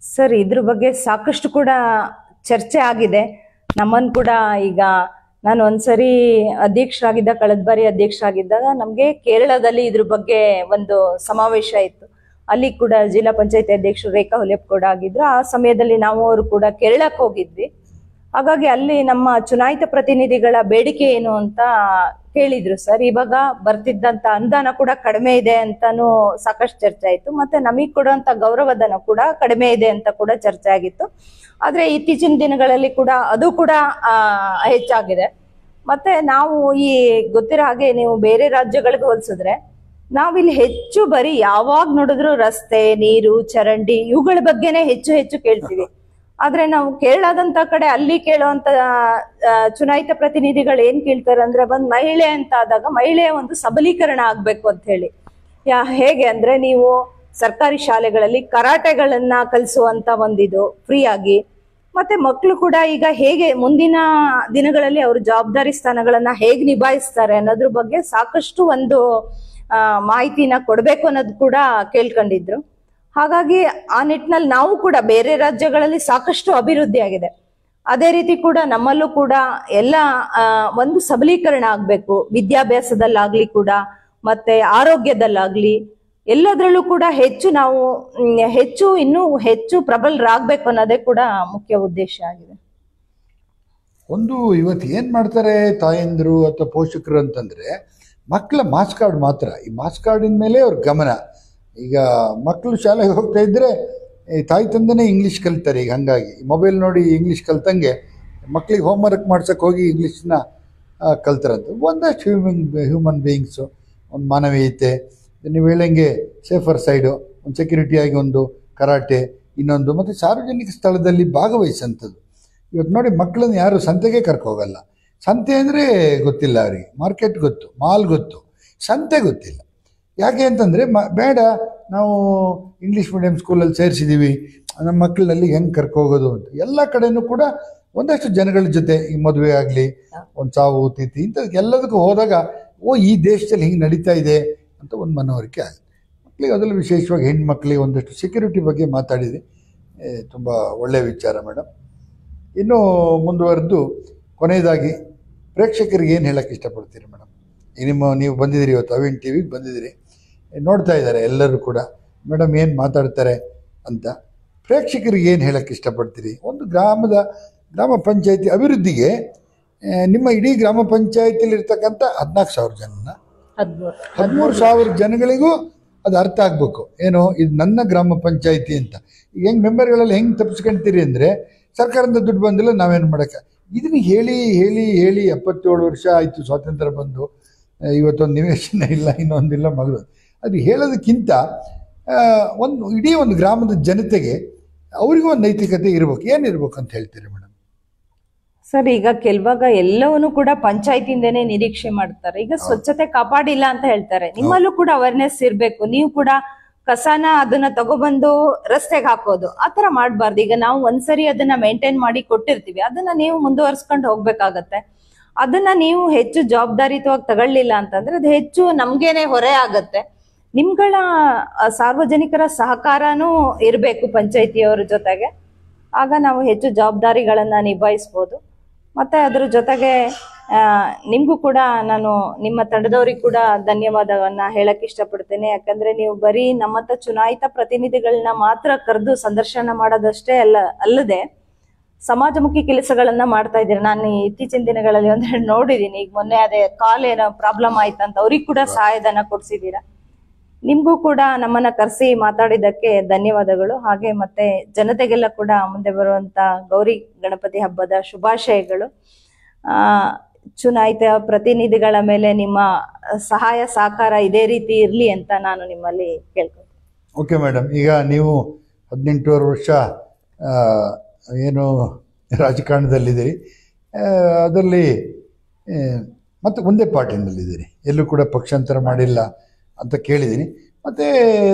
B: ಸರ್, ಇದ್ರ ಬಗ್ಗೆ ಸಾಕಷ್ಟು ಕೂಡ ಚರ್ಚೆ ಆಗಿದೆ. ನಮ್ಮನ್ನು ಕೂಡ ಈಗ ನಾನು ಒಂದ್ಸರಿ ಅಧ್ಯಕ್ಷರಾಗಿದ್ದ, ಕಳೆದ ಬಾರಿ ಅಧ್ಯಕ್ಷರಾಗಿದ್ದಾಗ ನಮ್ಗೆ ಕೇರಳದಲ್ಲಿ ಇದ್ರ ಬಗ್ಗೆ ಒಂದು ಸಮಾವೇಶ ಇತ್ತು. ಅಲ್ಲಿ ಕೂಡ ಜಿಲ್ಲಾ ಪಂಚಾಯತಿ ಅಧ್ಯಕ್ಷರು ರೇಖಾ ಹುಲಿಯಪ್ಪ ಕೂಡ ಆಗಿದ್ರು. ಆ ಸಮಯದಲ್ಲಿ ನಾವು ಅವರು ಕೂಡ ಕೇರಳಕ್ಕೆ ಹೋಗಿದ್ವಿ. ಹಾಗಾಗಿ ಅಲ್ಲಿ ನಮ್ಮ ಚುನಾಯಿತ ಪ್ರತಿನಿಧಿಗಳ ಬೇಡಿಕೆ ಏನು ಅಂತ ಕೇಳಿದ್ರು ಸರ್. ಇವಾಗ ಬರ್ತಿದ್ದಂತ ಅನುದಾನ ಕೂಡ ಕಡಿಮೆ ಇದೆ ಅಂತಾನು ಸಾಕಷ್ಟು ಚರ್ಚೆ ಆಯ್ತು. ಮತ್ತೆ ನಮಗ್ ಕೊಡುವಂತ ಗೌರವಧನ ಕೂಡ ಕಡಿಮೆ ಇದೆ ಅಂತ ಕೂಡ ಚರ್ಚೆ ಆಗಿತ್ತು. ಆದ್ರೆ ಇತ್ತೀಚಿನ ದಿನಗಳಲ್ಲಿ ಕೂಡ ಅದು ಕೂಡ ಹೆಚ್ಚಾಗಿದೆ. ಮತ್ತೆ ನಾವು ಈ ಗೊತ್ತಿರೋ ಹಾಗೆ ನೀವು ಬೇರೆ ರಾಜ್ಯಗಳಿಗೆ ಹೋಲಿಸಿದ್ರೆ ನಾವಿಲ್ಲಿ ಹೆಚ್ಚು ಬರೀ ಯಾವಾಗ ನೋಡಿದ್ರು ರಸ್ತೆ, ನೀರು, ಚರಂಡಿ ಇವುಗಳ ಬಗ್ಗೆನೆ ಹೆಚ್ಚು ಹೆಚ್ಚು ಕೇಳ್ತೀವಿ. ಆದ್ರೆ ನಾವು ಕೇರಳದಂತ ಕಡೆ ಅಲ್ಲಿ ಕೇಳುವಂತ ಚುನಾಯಿತ ಪ್ರತಿನಿಧಿಗಳು ಏನ್ ಕೇಳ್ತಾರೆ ಅಂದ್ರೆ, ಒಂದ್ ಮಹಿಳೆ ಅಂತ ಆದಾಗ ಮಹಿಳೆಯ ಒಂದು ಸಬಲೀಕರಣ ಆಗ್ಬೇಕು ಅಂತ ಹೇಳಿ. ಹೇಗೆ ಅಂದ್ರೆ, ನೀವು ಸರ್ಕಾರಿ ಶಾಲೆಗಳಲ್ಲಿ ಕರಾಟೆಗಳನ್ನ ಕಲಿಸುವಂತ ಒಂದಿದು ಫ್ರೀ ಆಗಿ, ಮತ್ತೆ ಮಕ್ಕಳು ಕೂಡ ಈಗ ಹೇಗೆ ಮುಂದಿನ ದಿನಗಳಲ್ಲಿ ಅವರು ಜವಾಬ್ದಾರಿ ಸ್ಥಾನಗಳನ್ನ ಹೇಗ್ ನಿಭಾಯಿಸ್ತಾರೆ ಅನ್ನೋದ್ರ ಬಗ್ಗೆ ಸಾಕಷ್ಟು ಒಂದು ಮಾಹಿತಿನ ಕೊಡ್ಬೇಕು ಅನ್ನೋದು ಕೂಡ ಕೇಳ್ಕೊಂಡಿದ್ರು. ಹಾಗಾಗಿ ಆ ನಿಟ್ಟಿನಲ್ಲಿ ನಾವು ಕೂಡ ಬೇರೆ ರಾಜ್ಯಗಳಲ್ಲಿ ಸಾಕಷ್ಟು ಅಭಿವೃದ್ಧಿ ಆಗಿದೆ. ಅದೇ ರೀತಿ ಕೂಡ ನಮ್ಮಲ್ಲೂ ಕೂಡ ಎಲ್ಲ ಒಂದು ಸಬಲೀಕರಣ ಆಗ್ಬೇಕು, ವಿದ್ಯಾಭ್ಯಾಸದಲ್ಲಾಗ್ಲಿ ಕೂಡ, ಮತ್ತೆ ಆರೋಗ್ಯದಲ್ಲಾಗ್ಲಿ, ಎಲ್ಲದರಲ್ಲೂ ಕೂಡ ಹೆಚ್ಚು ನಾವು ಇನ್ನೂ ಹೆಚ್ಚು ಪ್ರಬಲರಾಗಬೇಕು ಅನ್ನೋದೇ ಕೂಡ ಮುಖ್ಯ ಉದ್ದೇಶ ಆಗಿದೆ.
A: ಒಂದು ಇವತ್ತು ಏನು ಮಾಡ್ತಾರೆ ತಾಯಂದಿರು ಅಥವಾ ಪೋಷಕರು ಅಂತಂದರೆ, ಮಕ್ಕಳ ಮಾರ್ಕ್ಸ್ ಕಾರ್ಡ್ ಮಾತ್ರ, ಈ ಮಾರ್ಕ್ಸ್ ಕಾರ್ಡಿನ ಮೇಲೆ ಅವ್ರ ಗಮನ. ಈಗ ಮಕ್ಕಳು ಶಾಲೆಗೆ ಹೋಗ್ತಾ ಇದ್ದರೆ ತಾಯಿ ತಂದೆನೇ ಇಂಗ್ಲೀಷ್ ಕಲಿತಾರೆ. ಈಗ ಹಾಗಾಗಿ ಮೊಬೈಲ್ ನೋಡಿ ಇಂಗ್ಲೀಷ್ ಕಲ್ತಂಗೆ ಮಕ್ಕಳಿಗೆ ಹೋಮ್ವರ್ಕ್ ಮಾಡ್ಸೋಕ್ಕೆ ಹೋಗಿ ಇಂಗ್ಲೀಷ್ನ ಕಲ್ತಾರಂತೆ. ಒಂದಷ್ಟು ಹ್ಯೂಮನ್ ಬೀಯಿಂಗ್ಸು, ಒಂದು ಮಾನವೀಯತೆ, ನೀವು ಹೇಳಂಗೆ ಸೇಫರ್ ಸೈಡು, ಒಂದು ಸೆಕ್ಯೂರಿಟಿಯಾಗಿ ಒಂದು ಕರಾಟೆ, ಇನ್ನೊಂದು ಮತ್ತು ಸಾರ್ವಜನಿಕ ಸ್ಥಳದಲ್ಲಿ ಭಾಗವಹಿಸೋಂಥದ್ದು. ಇವತ್ತು ನೋಡಿ ಮಕ್ಕಳನ್ನ ಯಾರು ಸಂತೆಗೆ ಕರ್ಕೋಗಲ್ಲ. ಸಂತೆ ಅಂದರೆ ಗೊತ್ತಿಲ್ಲ ಅವರಿಗೆ, ಮಾರ್ಕೆಟ್ ಗೊತ್ತು, ಮಾಲ್ ಗೊತ್ತು, ಸಂತೆ ಗೊತ್ತಿಲ್ಲ. ಯಾಕೆ ಅಂತಂದರೆ ಬೇಡ ನಾವು ಇಂಗ್ಲೀಷ್ ಮೀಡಿಯಂ ಸ್ಕೂಲಲ್ಲಿ ಸೇರಿಸಿದ್ದೀವಿ, ನಮ್ಮ ಮಕ್ಕಳಲ್ಲಿ ಹೆಂಗೆ ಕರ್ಕೋಗೋದು ಅಂತ. ಎಲ್ಲ ಕಡೆಯೂ ಕೂಡ ಒಂದಷ್ಟು ಜನಗಳ ಜೊತೆ ಈ ಮದುವೆ ಆಗಲಿ, ಒಂದು ಸಾವು ತಿಥಿ ಇಂಥದ್ದು ಎಲ್ಲದಕ್ಕೂ ಹೋದಾಗ ಈ ದೇಶದಲ್ಲಿ ಹಿಂಗೆ ನಡೀತಾ ಇದೆ ಅಂತ ಒಂದು ಮನವರಿಕೆ ಆಗುತ್ತೆ ಮಕ್ಕಳಿಗೆ. ಅದರಲ್ಲೂ ವಿಶೇಷವಾಗಿ ಹೆಣ್ಮಕ್ಳಿಗೆ ಒಂದಷ್ಟು ಸೆಕ್ಯೂರಿಟಿ ಬಗ್ಗೆ ಮಾತಾಡಿದೆ, ತುಂಬ ಒಳ್ಳೆಯ ವಿಚಾರ ಮೇಡಮ್. ಇನ್ನೂ ಮುಂದುವರೆದು ಕೊನೆಯದಾಗಿ ಪ್ರೇಕ್ಷಕರಿಗೆ ಏನು ಹೇಳೋಕ್ಕೆ ಇಷ್ಟಪಡ್ತೀರಿ ಮೇಡಮ್? ನೀವು ಬಂದಿದ್ದೀರಿ ಇವತ್ತು ಅವಿನ್ ಟಿ ವಿಗೆ ಬಂದಿದ್ದೀರಿ, ನೋಡ್ತಾ ಇದ್ದಾರೆ ಎಲ್ಲರೂ ಕೂಡ ಮೇಡಮ್ ಏನು ಮಾತಾಡ್ತಾರೆ ಅಂತ. ಪ್ರೇಕ್ಷಕರಿಗೆ ಏನು ಹೇಳೋಕ್ಕೆ ಇಷ್ಟಪಡ್ತೀರಿ? ಒಂದು ಗ್ರಾಮ ಪಂಚಾಯತಿ ಅಭಿವೃದ್ಧಿಗೆ ನಿಮ್ಮ ಇಡೀ ಗ್ರಾಮ ಪಂಚಾಯತಿಲಿರ್ತಕ್ಕಂಥ 14,000 ಜನನ 13,000 ಜನಗಳಿಗೂ ಅದು ಅರ್ಥ ಆಗಬೇಕು. ಏನು ಇದು ನನ್ನ ಗ್ರಾಮ ಪಂಚಾಯತಿ ಅಂತ. ಈಗ ಹೆಂಗೆ ಮೆಂಬರ್ಗಳಲ್ಲಿ ಹೆಂಗೆ ತಪ್ಪಿಸ್ಕೊಳ್ತೀರಿ ಅಂದರೆ, ಸರ್ಕಾರದಿಂದ ದುಡ್ಡು ಬಂದಿಲ್ಲ ನಾವೇನು ಮಾಡೋಕ್ಕೆ, ಇದನ್ನು ಹೇಳಿ ಹೇಳಿ ಹೇಳಿ 77 ವರ್ಷ ಆಯಿತು ಸ್ವಾತಂತ್ರ್ಯ ಬಂದು, ಇವತ್ತೊಂದು ನಿವೇಶನ ಇಲ್ಲ, ಇನ್ನೊಂದಿಲ್ಲ, ಮಗಳು. ಅದು ಹೇಳೋದಕ್ಕಿಂತ ಇಡೀ ಒಂದು ಗ್ರಾಮದ ಜನತೆಗೆ ಅವರಿಗೂ ಒಂದು ನೈತಿಕತೆ ಇರಬೇಕು. ಏನಿರ್ಬೇಕು ಅಂತ ಹೇಳ್ತೀರಿ ಮೇಡಮ್?
B: ಸರ್, ಈಗ ಕೆಲವಾಗ ಎಲ್ಲವನ್ನೂ ಕೂಡ ಪಂಚಾಯತಿಯಿಂದನೇ ನಿರೀಕ್ಷೆ ಮಾಡ್ತಾರೆ. ಈಗ ಸ್ವಚ್ಛತೆ ಕಾಪಾಡಿಲ್ಲ ಅಂತ ಹೇಳ್ತಾರೆ, ನಿಮ್ಮಲ್ಲೂ ಕೂಡ ಅವೇರ್ನೆಸ್ ಇರ್ಬೇಕು. ನೀವು ಕೂಡ ಕಸನ ಅದನ್ನ ತಗೊಬಂದು ರಸ್ತೆಗೆ ಹಾಕೋದು ಆ ತರ ಮಾಡ್ಬಾರ್ದು. ಈಗ ನಾವು ಒಂದ್ಸರಿ ಅದನ್ನ ಮೇಂಟೈನ್ ಮಾಡಿ ಕೊಟ್ಟಿರ್ತೀವಿ, ಅದನ್ನ ನೀವು ಮುಂದುವರ್ಸ್ಕೊಂಡು ಹೋಗ್ಬೇಕಾಗತ್ತೆ. ಅದನ್ನ ನೀವು ಹೆಚ್ಚು ಜವಾಬ್ದಾರಿಯುತವಾಗಿ ತಗೊಳ್ಳಿಲ್ಲ ಅಂತಂದ್ರೆ ಅದು ಹೆಚ್ಚು ನಮ್ಗೇನೆ ಹೊರೆ ಆಗತ್ತೆ. ನಿಮ್ಗಳ ಸಾರ್ವಜನಿಕರ ಸಹಕಾರನೂ ಇರಬೇಕು ಪಂಚಾಯತಿಯವರ ಜೊತೆಗೆ, ಆಗ ನಾವು ಹೆಚ್ಚು ಜವಾಬ್ದಾರಿಗಳನ್ನ ನಿಭಾಯಿಸ್ಬೋದು. ಮತ್ತೆ ಅದ್ರ ಜೊತೆಗೆ ನಿಮ್ಗೂ ಕೂಡ ನಾನು ನಿಮ್ಮ ತಂಡದವ್ರಿಗೆ ಕೂಡ ಧನ್ಯವಾದವನ್ನ ಹೇಳಕ್ ಇಷ್ಟಪಡ್ತೇನೆ. ಯಾಕಂದ್ರೆ ನೀವು ಬರೀ ನಮ್ಮತ್ತ ಚುನಾಯಿತ ಪ್ರತಿನಿಧಿಗಳನ್ನ ಮಾತ್ರ ಕರೆದು ಸಂದರ್ಶನ ಮಾಡೋದಷ್ಟೇ ಅಲ್ಲದೆ ಸಮಾಜಮುಖಿ ಕೆಲಸಗಳನ್ನ ಮಾಡ್ತಾ ಇದ್ದೀರಿ. ನಾನು ಇತ್ತೀಚಿನ ದಿನಗಳಲ್ಲಿ ಒಂದೆರಡು ನೋಡಿದೀನಿ. ಈಗ ಮೊನ್ನೆ ಅದೇ ಕಾಲ್ ಏನೋ ಪ್ರಾಬ್ಲಮ್ ಆಯ್ತಂತ ಅವ್ರಿಗೆ ಕೂಡ ಸಹಾಯಧನ ಕೊಡ್ಸಿದ್ದೀರಾ. ನಿಮ್ಗೂ ಕೂಡ ನಮ್ಮನ್ನ ಕರೆಸಿ ಮಾತಾಡಿದ್ದಕ್ಕೆ ಧನ್ಯವಾದಗಳು. ಹಾಗೆ ಮತ್ತೆ ಜನತೆಗೆಲ್ಲ ಕೂಡ ಮುಂದೆ ಬರುವಂತ ಗೌರಿ ಗಣಪತಿ ಹಬ್ಬದ ಶುಭಾಶಯಗಳು. ಚುನಾಯಿತ ಪ್ರತಿನಿಧಿಗಳ ಮೇಲೆ ನಿಮ್ಮ ಸಹಾಯ ಸಹಕಾರ ಇದೇ ರೀತಿ ಇರಲಿ ಅಂತ ನಾನು ನಿಮ್ಮಲ್ಲಿ ಕೇಳ್ಕೊತೀನಿ.
A: ಓಕೆ ಮೇಡಮ್, ಈಗ ನೀವು 18 ವರ್ಷ ಏನು ರಾಜಕಾರಣದಲ್ಲಿದ್ದೀರಿ, ಅದರಲ್ಲಿ ಮತ್ತು ಒಂದೇ ಪಾರ್ಟಿನಲ್ಲಿದ್ದೀರಿ, ಎಲ್ಲೂ ಕೂಡ ಪಕ್ಷಾಂತರ ಮಾಡಿಲ್ಲ ಅಂತ ಕೇಳಿದ್ದೀನಿ. ಮತ್ತು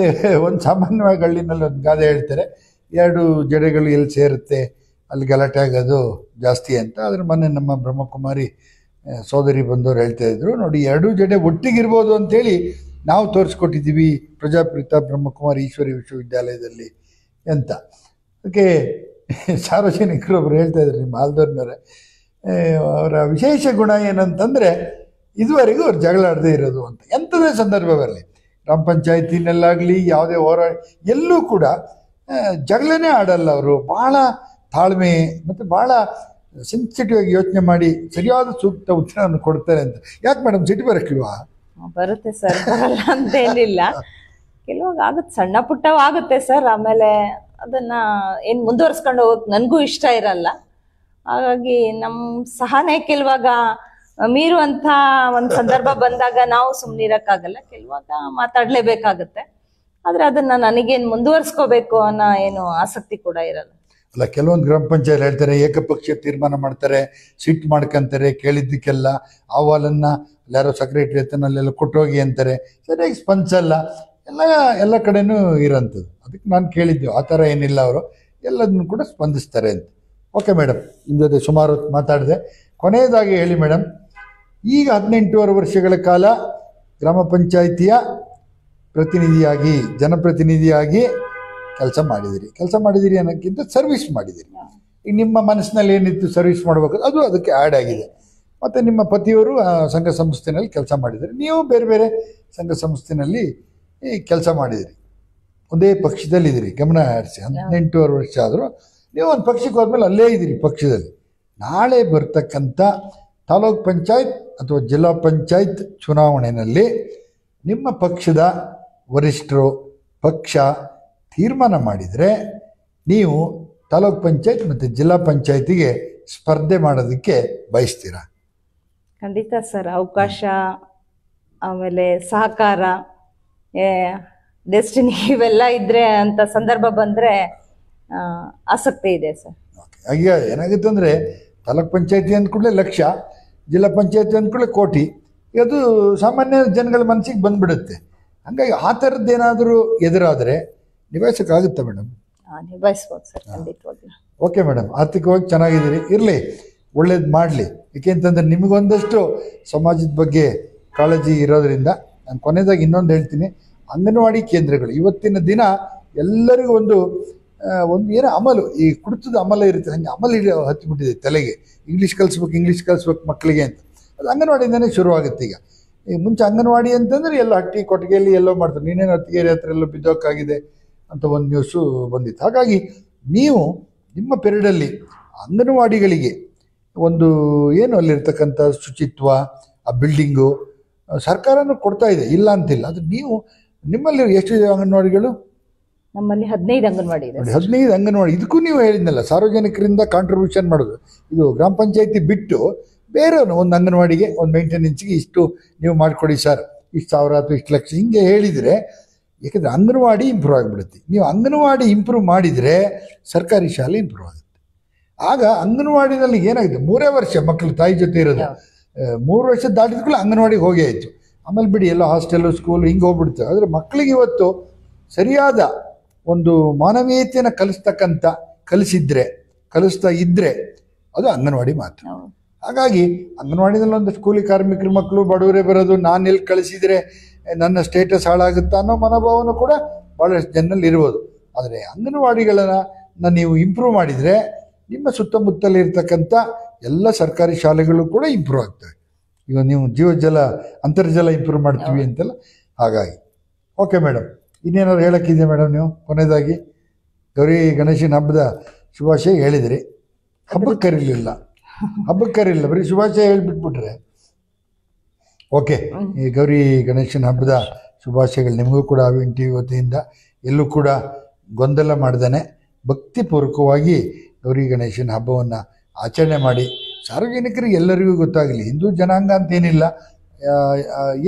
A: ಒಂದು ಸಾಮಾನ್ಯವಾಗಿ ಹಳ್ಳಿನಲ್ಲಿ ಒಂದು ಗಾದೆ ಹೇಳ್ತಾರೆ, 2 ಜಡೆಗಳು ಎಲ್ಲಿ ಸೇರುತ್ತೆ ಅಲ್ಲಿ ಗಲಾಟೆ ಆಗೋದು ಜಾಸ್ತಿ ಅಂತ. ಆದರೆ ಮೊನ್ನೆ ನಮ್ಮ ಬ್ರಹ್ಮಕುಮಾರಿ ಸೋದರಿ ಬಂದವರು ಹೇಳ್ತಾ ಇದ್ರು, ನೋಡಿ 2 ಜಡೆ ಒಟ್ಟಿಗಿರ್ಬೋದು ಅಂಥೇಳಿ ನಾವು ತೋರಿಸ್ಕೊಟ್ಟಿದ್ದೀವಿ ಪ್ರಜಾಪ್ರತ ಬ್ರಹ್ಮಕುಮಾರಿ ಈಶ್ವರಿ ವಿಶ್ವವಿದ್ಯಾಲಯದಲ್ಲಿ ಅಂತ. ಅದಕ್ಕೆ ಸಾರ್ವಜನಿಕರು ಒಬ್ರು ಹೇಳ್ತಾ ಇದ್ರು, ನಿಮ್ಮ ಹಾಲ್ದವ್ರನ್ನವರೇ, ಅವರ ವಿಶೇಷ ಗುಣ ಏನಂತಂದರೆ ಇದುವರೆಗೂ ಅವ್ರು ಜಗಳ ಆಡದೇ ಇರೋದು ಅಂತ. ಎಂಥದೇ ಸಂದರ್ಭ ಬರಲಿ, ಗ್ರಾಮ ಪಂಚಾಯತಿನಲ್ಲಾಗಲಿ ಯಾವುದೇ ಹೋರಾಟ ಎಲ್ಲೂ ಕೂಡ ಜಗಳನೇ ಆಡಲ್ಲ ಅವರು. ಭಾಳ ತಾಳ್ಮೆ ಮತ್ತು ಭಾಳ ಸೆನ್ಸಿಟಿವ್ ಆಗಿ ಯೋಚನೆ ಮಾಡಿ ಸರಿಯಾದ ಸೂಕ್ತ ಉತ್ತರವನ್ನು ಕೊಡ್ತಾರೆ ಅಂತ. ಯಾಕೆ ಮೇಡಮ್ ಸಿಟ್ಟು ಬರೋಕ್ಕಿಲ್ವಾ?
B: ಬರುತ್ತೆ ಸರ್, ಬರಲ್ಲ ಅಂತೇನಿಲ್ಲ. ಕೆಲವಾಗ ಆಗುತ್ತೆ, ಸಣ್ಣ ಪುಟ್ಟವು ಆಗುತ್ತೆ ಸರ್. ಆಮೇಲೆ ಅದನ್ನ ಏನ್ ಮುಂದುವರ್ಸ್ಕೊಂಡು ಹೋಗಕ್ ನನಗೂ ಇಷ್ಟ ಇರಲ್ಲ. ಹಾಗಾಗಿ ನಮ್ಮ ಸಹನೆ ಕೆಲವಾಗ ಮೀರುವಂತ ಒಂದು ಸಂದರ್ಭ ಬಂದಾಗ ನಾವು ಸುಮ್ಮನಿರಕ್ಕಾಗಲ್ಲ, ಕೆಲವಾಗ ಮಾತಾಡ್ಲೇಬೇಕಾಗತ್ತೆ. ಆದ್ರೆ ಅದನ್ನ ನನಗೇನು ಮುಂದುವರ್ಸ್ಕೋಬೇಕು ಅನ್ನೋ ಏನು ಆಸಕ್ತಿ ಕೂಡ ಇರಲ್ಲ.
A: ಅಲ್ಲ, ಕೆಲವೊಂದು ಗ್ರಾಮ ಪಂಚಾಯತ್ ಹೇಳ್ತಾರೆ ಏಕಪಕ್ಷೀಯ ತೀರ್ಮಾನ ಮಾಡ್ತಾರೆ, ಸಿಟ್ಟು ಮಾಡ್ಕೊಂತಾರೆ, ಕೇಳಿದ್ದಕ್ಕೆಲ್ಲ ಅಹವಾಲನ್ನು ಯಾರೋ ಸೆಕ್ರೆಟರಿ ಹತ್ತನಲ್ಲೆಲ್ಲ ಕೊಟ್ಟೋಗಿ ಅಂತಾರೆ, ಸರಿಯಾಗಿ ಸ್ಪಂದಿಸಲ್ಲ. ಎಲ್ಲ ಕಡೆನೂ ಇರೋಂಥದ್ದು. ಅದಕ್ಕೆ ನಾನು ಕೇಳಿದ್ದೆ, ಆ ಥರ ಏನಿಲ್ಲ, ಅವರು ಎಲ್ಲದನ್ನು ಕೂಡ ಸ್ಪಂದಿಸ್ತಾರೆ ಅಂತ. ಓಕೆ ಮೇಡಮ್, ನಿಮ್ಮ ಜೊತೆ ಸುಮಾರು ಹೊತ್ತು ಮಾತಾಡಿದೆ. ಕೊನೆಯದಾಗಿ ಹೇಳಿ ಮೇಡಮ್, ಈಗ 18 ವರ್ಷಗಳ ಕಾಲ ಗ್ರಾಮ ಪಂಚಾಯಿತಿಯ ಪ್ರತಿನಿಧಿಯಾಗಿ, ಜನಪ್ರತಿನಿಧಿಯಾಗಿ ಕೆಲಸ ಮಾಡಿದಿರಿ ಅನ್ನೋಕ್ಕಿಂತ ಸರ್ವಿಸ್ ಮಾಡಿದಿರಿ. ಈಗ ನಿಮ್ಮ ಮನಸ್ಸಿನಲ್ಲಿ ಏನಿತ್ತು ಸರ್ವಿಸ್ ಮಾಡಬೇಕು ಅದು ಅದಕ್ಕೆ ಆ್ಯಡ್ ಆಗಿದೆ. ಮತ್ತು ನಿಮ್ಮ ಪತಿಯವರು ಸಂಘ ಸಂಸ್ಥೆನಲ್ಲಿ ಕೆಲಸ ಮಾಡಿದ್ದಾರೆ, ನೀವು ಬೇರೆ ಬೇರೆ ಸಂಘ ಸಂಸ್ಥೆನಲ್ಲಿ ಕೆಲಸ ಮಾಡಿದಿರಿ, ಒಂದೇ ಪಕ್ಷದಲ್ಲಿದ್ದೀರಿ. ಗಮನ ಹರಿಸಿ, 18 ವರ್ಷ ಆದರೂ ನೀವು ಒಂದು ಪಕ್ಷಕ್ಕೆ ಹೋದ್ಮೇಲೆ ಅಲ್ಲೇ ಇದ್ದೀರಿ ಪಕ್ಷದಲ್ಲಿ. ನಾಳೆ ಬರ್ತಕ್ಕಂಥ ತಾಲೂಕ್ ಪಂಚಾಯತ್ ಅಥವಾ ಜಿಲ್ಲಾ ಪಂಚಾಯತ್ ಚುನಾವಣೆಯಲ್ಲಿ ನಿಮ್ಮ ಪಕ್ಷದ ವರಿಷ್ಠರು ಪಕ್ಷ ತೀರ್ಮಾನ ಮಾಡಿದರೆ ನೀವು ತಾಲೂಕ್ ಪಂಚಾಯತ್ ಮತ್ತು ಜಿಲ್ಲಾ ಪಂಚಾಯತಿಗೆ ಸ್ಪರ್ಧೆ ಮಾಡೋದಕ್ಕೆ ಬಯಸ್ತೀರಾ?
B: ಖಂಡಿತ ಸರ್. ಅವಕಾಶ, ಆಮೇಲೆ ಸಹಕಾರ, ಡೆಸ್ಟಿನಿ ಇವೆಲ್ಲ ಇದ್ರೆ ಅಂತ ಸಂದರ್ಭ ಬಂದರೆ ಆಸಕ್ತಿ ಇದೆ ಸರ್.
A: ಈಗ ಏನಾಗುತ್ತೆ ಅಂದರೆ ತಾಲೂಕ್ ಪಂಚಾಯತಿ ಅಂದ್ಕೂಡಲೇ ಲಕ್ಷ, ಜಿಲ್ಲಾ ಪಂಚಾಯತಿ ಅಂದ್ಕೂಡಲೇ ಕೋಟಿ, ಅದು ಸಾಮಾನ್ಯ ಜನಗಳ ಮನಸ್ಸಿಗೆ ಬಂದ್ಬಿಡುತ್ತೆ. ಹಾಗಾಗಿ ಆ ಥರದ್ದೇನಾದರೂ ಎದುರಾದರೆ ನಿಭಾಯಿಸೋಕ್ಕಾಗುತ್ತಾ ಮೇಡಮ್?
B: ನಿಭಾಯಿಸ್ಬೋದು ಸರ್, ಖಂಡಿತವಾಗಿ.
A: ಓಕೆ ಮೇಡಮ್, ಆರ್ಥಿಕವಾಗಿ ಚೆನ್ನಾಗಿದ್ದೀರಿ, ಇರಲಿ, ಒಳ್ಳೇದು ಮಾಡಲಿ. ಏಕೆಂತಂದರೆ ನಿಮಗೊಂದಷ್ಟು ಸಮಾಜದ ಬಗ್ಗೆ ಕಾಳಜಿ ಇರೋದರಿಂದ. ನಾನು ಕೊನೆಯದಾಗಿ ಇನ್ನೊಂದು ಹೇಳ್ತೀನಿ, ಅಂಗನವಾಡಿ ಕೇಂದ್ರಗಳು ಇವತ್ತಿನ ದಿನ ಎಲ್ಲರಿಗೂ ಒಂದು ಏನೋ ಅಮಲು, ಈ ಕುಡಿತದ ಅಮಲ ಇರುತ್ತೆ, ಹಂಗೆ ಅಮಲು ಹತ್ತಿಬಿಟ್ಟಿದೆ ತಲೆಗೆ. ಇಂಗ್ಲೀಷ್ ಕಲಿಸ್ಬೇಕು ಮಕ್ಕಳಿಗೆ ಅಂತ. ಅದು ಅಂಗನವಾಡಿಯಿಂದನೇ ಶುರುವಾಗುತ್ತೆ. ಈಗ ಮುಂಚೆ ಅಂಗನವಾಡಿ ಅಂತಂದರೆ ಎಲ್ಲ ಹಟ್ಟಿ ಕೊಟ್ಟಿಗೆಯಲ್ಲಿ ಎಲ್ಲೋ ಮಾಡ್ತಾರೆ, ನೀನೇನು ಹತ್ತಿಗೆರೆ ಹತ್ರ ಎಲ್ಲೋ ಬಿದ್ದೋಕ್ಕಾಗಿದೆ ಅಂತ ಒಂದು ನ್ಯೂಸು ಬಂದಿತ್ತು. ಹಾಗಾಗಿ ನೀವು ನಿಮ್ಮ ಪೀರಿಯಡಲ್ಲಿ ಅಂಗನವಾಡಿಗಳಿಗೆ ಒಂದು ಏನು ಅಲ್ಲಿರ್ತಕ್ಕಂಥ ಶುಚಿತ್ವ, ಆ ಬಿಲ್ಡಿಂಗು ಸರ್ಕಾರನೂ ಕೊಡ್ತಾ ಇದೆ, ಇಲ್ಲ ಅಂತಿಲ್ಲ. ಅದು ನೀವು ನಿಮ್ಮಲ್ಲಿ ಎಷ್ಟು ಅಂಗನವಾಡಿಗಳು?
B: ನಮ್ಮಲ್ಲಿ 15 ಅಂಗನವಾಡಿ ಇದೆ.
A: 15 ಅಂಗನವಾಡಿ. ಇದಕ್ಕೂ ನೀವು ಹೇಳಿದ್ನಲ್ಲ, ಸಾರ್ವಜನಿಕರಿಂದ ಕಾಂಟ್ರಿಬ್ಯೂಷನ್ ಮಾಡೋದು. ಇದು ಗ್ರಾಮ ಪಂಚಾಯತಿ ಬಿಟ್ಟು ಬೇರೆ ಒಂದು ಅಂಗನವಾಡಿಗೆ ಒಂದು ಮೇಂಟೆನೆನ್ಸ್ಗೆ ಇಷ್ಟು ನೀವು ಮಾಡಿಕೊಡಿ ಸರ್, ಇಷ್ಟು ಸಾವಿರ ಅಥವಾ ಇಷ್ಟು ಲಕ್ಷ ಹಿಂಗೆ ಹೇಳಿದರೆ, ಯಾಕಂದರೆ ಅಂಗನವಾಡಿ ಇಂಪ್ರೂವ್ ಆಗಿಬಿಡುತ್ತೆ. ನೀವು ಅಂಗನವಾಡಿ ಇಂಪ್ರೂವ್ ಮಾಡಿದರೆ ಸರ್ಕಾರಿ ಶಾಲೆ ಇಂಪ್ರೂವ್ ಆಗುತ್ತೆ. ಆಗ ಅಂಗನವಾಡಿನಲ್ಲಿ ಏನಾಗಿದೆ, 3 ವರ್ಷ ಮಕ್ಕಳು ತಾಯಿ ಜೊತೆ ಇರೋದು, 3 ವರ್ಷ ದಾಟಿದ್ಕೊಳ್ಳೆ ಅಂಗನವಾಡಿಗೆ ಹೋಗೇ ಆಯಿತು. ಆಮೇಲೆ ಬಿಡಿ ಎಲ್ಲ ಹಾಸ್ಟೆಲ್ಲು ಸ್ಕೂಲು ಹಿಂಗೆ ಹೋಗ್ಬಿಡ್ತೇವೆ. ಆದರೆ ಮಕ್ಕಳಿಗೆ ಇವತ್ತು ಸರಿಯಾದ ಒಂದು ಮಾನವೀಯತೆಯನ್ನು ಕಲಿಸ್ತಾ ಇದ್ದರೆ ಅದು ಅಂಗನವಾಡಿ ಮಾತ್ರ. ಹಾಗಾಗಿ ಅಂಗನವಾಡಿನಲ್ಲಿ ಒಂದು ಕೂಲಿ ಕಾರ್ಮಿಕರ ಮಕ್ಕಳು ಬಡವರೇ ಬರೋದು, ನಾನು ಎಲ್ಲಿ ಕಳಿಸಿದರೆ ನನ್ನ ಸ್ಟೇಟಸ್ ಹಾಳಾಗುತ್ತಾ ಅನ್ನೋ ಮನೋಭಾವನೂ ಕೂಡ ಭಾಳಷ್ಟು ಜನರಲ್ಲಿ ಇರ್ಬೋದು. ಆದರೆ ಅಂಗನವಾಡಿಗಳನ್ನು ನೀವು ಇಂಪ್ರೂವ್ ಮಾಡಿದರೆ ನಿಮ್ಮ ಸುತ್ತಮುತ್ತಲಿರ್ತಕ್ಕಂಥ ಎಲ್ಲ ಸರ್ಕಾರಿ ಶಾಲೆಗಳು ಕೂಡ ಇಂಪ್ರೂವ್ ಆಗ್ತವೆ. ಈಗ ನೀವು ಜೀವಜಲ ಅಂತರ್ಜಲ ಇಂಪ್ರೂವ್ ಮಾಡ್ತೀವಿ ಅಂತೆಲ್ಲ. ಹಾಗಾಗಿ ಓಕೆ ಮೇಡಮ್, ಇನ್ನೇನಾದ್ರು ಹೇಳೋಕ್ಕಿದೆ ಮೇಡಮ್? ನೀವು ಕೊನೆಯದಾಗಿ ಗೌರಿ ಗಣೇಶನ ಹಬ್ಬದ ಶುಭಾಶಯ ಹೇಳಿದಿರಿ, ಹಬ್ಬಕ್ಕೆ ಕರೀಲಿಲ್ಲ, ಬರೀ ಶುಭಾಶಯ ಹೇಳಿಬಿಟ್ಬಿಟ್ರೆ. ಓಕೆ, ಈ ಗೌರಿ ಗಣೇಶನ ಹಬ್ಬದ ಶುಭಾಶಯಗಳು ನಿಮಗೂ ಕೂಡ ಅವಿನ್ ಟಿವಿ ವತಿಯಿಂದ. ಎಲ್ಲೂ ಕೂಡ ಗೊಂದಲ ಮಾಡ್ದೇ ಭಕ್ತಿಪೂರ್ವಕವಾಗಿ ಗೌರಿ ಗಣೇಶನ ಹಬ್ಬವನ್ನು ಆಚರಣೆ ಮಾಡಿ ಸಾರ್ವಜನಿಕರಿಗೆ ಎಲ್ಲರಿಗೂ ಗೊತ್ತಾಗಲಿ. ಹಿಂದೂ ಜನಾಂಗ ಅಂತೇನಿಲ್ಲ,